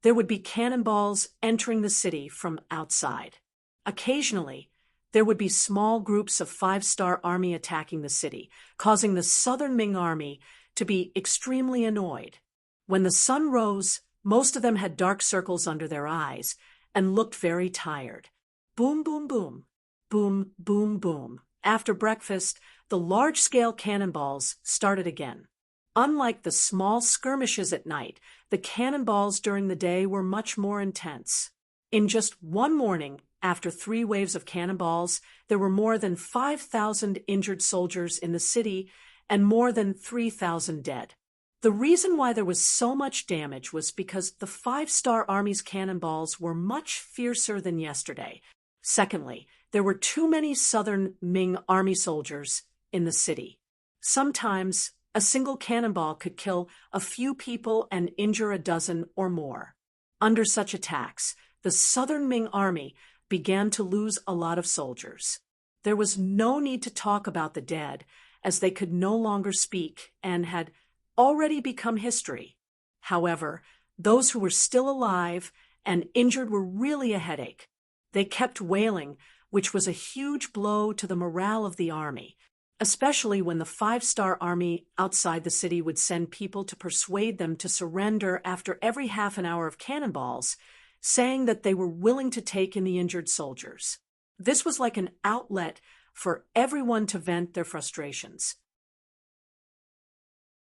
there would be cannonballs entering the city from outside. Occasionally, there would be small groups of Five-Star Army attacking the city, causing the Southern Ming Army to be extremely annoyed. When the sun rose, most of them had dark circles under their eyes and looked very tired. Boom, boom, boom. Boom, boom, boom. After breakfast, the large-scale cannonballs started again. Unlike the small skirmishes at night, the cannonballs during the day were much more intense. In just one morning, after 3 waves of cannonballs, there were more than 5,000 injured soldiers in the city and more than 3,000 dead. The reason why there was so much damage was because the Five-Star Army's cannonballs were much fiercer than yesterday. Secondly, there were too many Southern Ming Army soldiers in the city. Sometimes, a single cannonball could kill a few people and injure a dozen or more. Under such attacks, the Southern Ming Army began to lose a lot of soldiers. There was no need to talk about the dead, as they could no longer speak and had already become history. However, those who were still alive and injured were really a headache. They kept wailing, which was a huge blow to the morale of the army, especially when the Five-Star Army outside the city would send people to persuade them to surrender after every half an hour of cannonballs, saying that they were willing to take in the injured soldiers. This was like an outlet for everyone to vent their frustrations.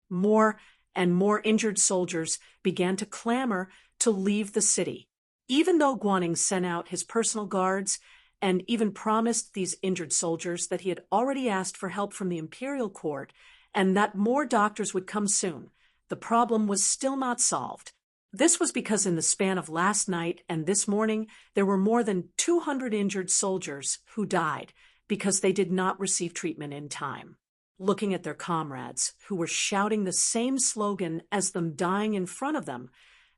More and more injured soldiers began to clamor to leave the city. Even though Guaning sent out his personal guards and even promised these injured soldiers that he had already asked for help from the imperial court and that more doctors would come soon, the problem was still not solved. This was because in the span of last night and this morning, there were more than 200 injured soldiers who died because they did not receive treatment in time. Looking at their comrades, who were shouting the same slogan as them dying in front of them,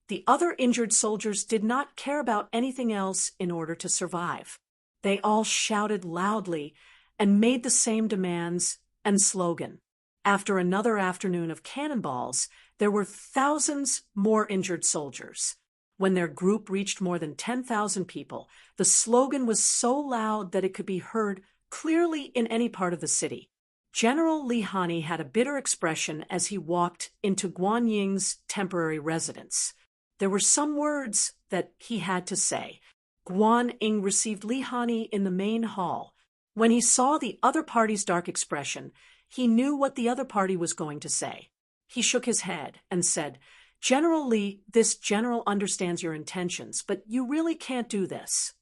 the other injured soldiers did not care about anything else in order to survive. They all shouted loudly and made the same demands and slogan. After another afternoon of cannonballs, there were thousands more injured soldiers. When their group reached more than 10,000 people, the slogan was so loud that it could be heard clearly in any part of the city. General Li Hani had a bitter expression as he walked into Guan Ying's temporary residence. There were some words that he had to say. Guan Ying received Li Hani in the main hall. When he saw the other party's dark expression, he knew what the other party was going to say. He shook his head and said, "General Li, this general understands your intentions, but you really can't do this.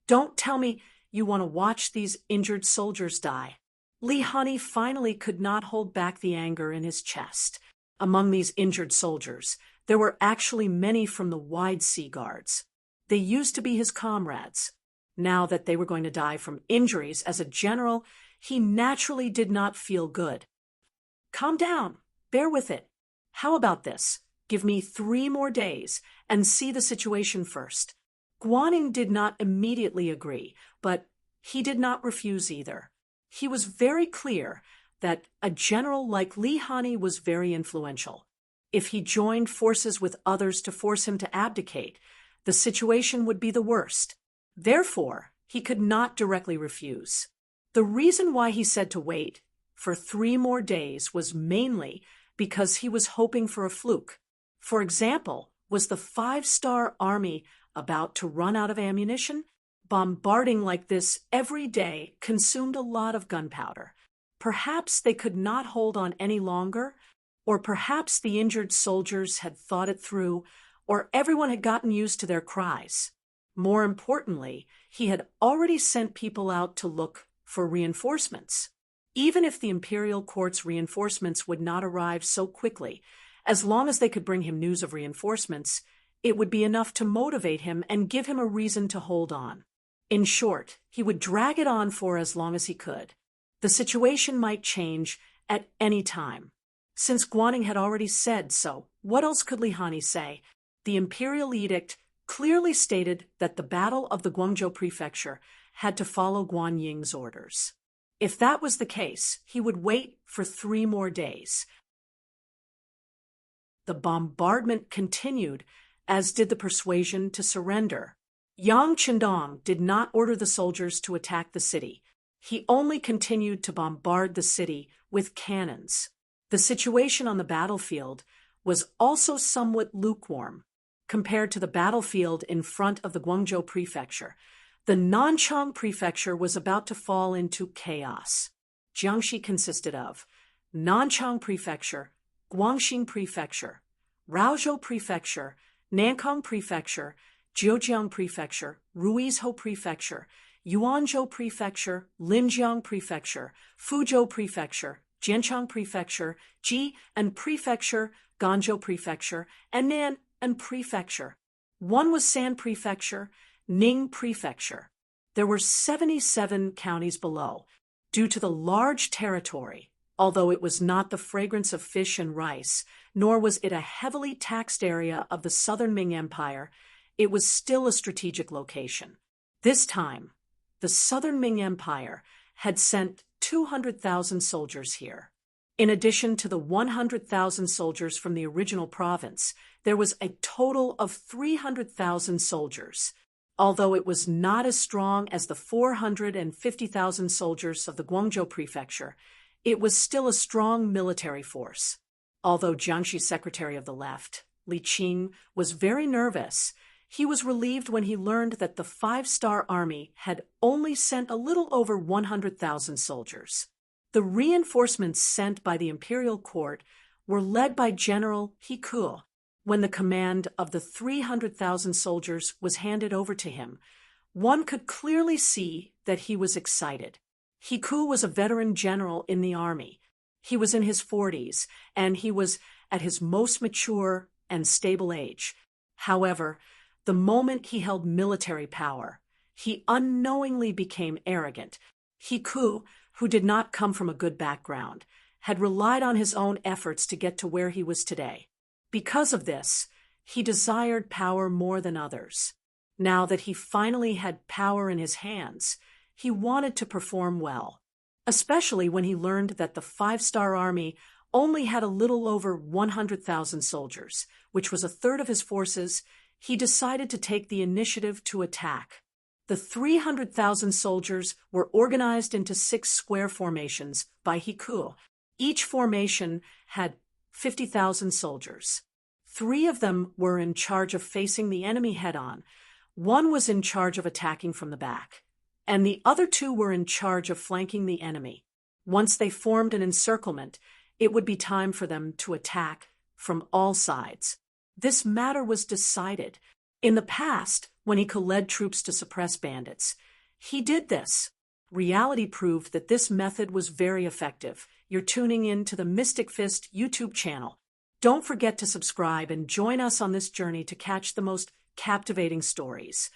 Don't tell me you want to watch these injured soldiers die." Li Hani finally could not hold back the anger in his chest. Among these injured soldiers, there were actually many from the Wide Sea Guards. They used to be his comrades. Now that they were going to die from injuries as a general, he naturally did not feel good. "Calm down. Bear with it. How about this? Give me 3 more days and see the situation first." Guaning did not immediately agree, but he did not refuse either. He was very clear that a general like Li Hani was very influential. If he joined forces with others to force him to abdicate, the situation would be the worst. Therefore, he could not directly refuse. The reason why he said to wait for 3 more days was mainly because he was hoping for a fluke. For example, Was the five-star army about to run out of ammunition? Bombarding like this every day consumed a lot of gunpowder. Perhaps they could not hold on any longer, or perhaps the injured soldiers had thought it through, or everyone had gotten used to their cries. More importantly, he had already sent people out to look for reinforcements. Even if the imperial court's reinforcements would not arrive so quickly, as long as they could bring him news of reinforcements, it would be enough to motivate him and give him a reason to hold on. In short, he would drag it on for as long as he could. The situation might change at any time. Since Guanning had already said so, what else could Li Hani say? The imperial edict clearly stated that the Battle of the Guangzhou Prefecture had to follow Guan Ying's orders. If that was the case, he would wait for 3 more days. The bombardment continued, as did the persuasion to surrender. Yang Qindong did not order the soldiers to attack the city. He only continued to bombard the city with cannons. The situation on the battlefield was also somewhat lukewarm. Compared to the battlefield in front of the Guangzhou Prefecture, the Nanchang Prefecture was about to fall into chaos. Jiangxi consisted of Nanchang Prefecture, Guangxing Prefecture, Raozhou Prefecture, Nankang Prefecture, Zhejiang Prefecture, Ruizhou Prefecture, Yuanzhou Prefecture, Linjiang Prefecture, Fuzhou Prefecture, Jianchang Prefecture, Ji and Prefecture, Ganzhou Prefecture, and Nan and Prefecture. One was San Prefecture, Ning Prefecture. There were 77 counties below. Due to the large territory, although it was not the fragrance of fish and rice, nor was it a heavily taxed area of the southern Ming Empire, it was still a strategic location. This time, the southern Ming Empire had sent 200,000 soldiers here. In addition to the 100,000 soldiers from the original province, there was a total of 300,000 soldiers. Although it was not as strong as the 450,000 soldiers of the Guangzhou Prefecture, it was still a strong military force. Although Jiangxi's secretary of the left, Li Qing, was very nervous, he was relieved when he learned that the five-star army had only sent a little over 100,000 soldiers. The reinforcements sent by the imperial court were led by General He Ku. When the command of the 300,000 soldiers was handed over to him, one could clearly see that he was excited. He Ku was a veteran general in the army. He was in his 40s, and he was at his most mature and stable age. However, the moment he held military power, he unknowingly became arrogant. He Ku, who did not come from a good background, had relied on his own efforts to get to where he was today. Because of this, he desired power more than others. Now that he finally had power in his hands, he wanted to perform well, especially when he learned that the five-star army only had a little over 100,000 soldiers, which was a third of his forces. He decided to take the initiative to attack. The 300,000 soldiers were organized into 6 square formations by He Ku. Each formation had 50,000 soldiers. 3 of them were in charge of facing the enemy head-on. 1 was in charge of attacking from the back, and the other 2 were in charge of flanking the enemy. Once they formed an encirclement, it would be time for them to attack from all sides. This matter was decided. In the past, when He Ku led troops to suppress bandits, he did this. Reality proved that this method was very effective. You're tuning in to the Mystic Fist YouTube channel. Don't forget to subscribe and join us on this journey to catch the most captivating stories.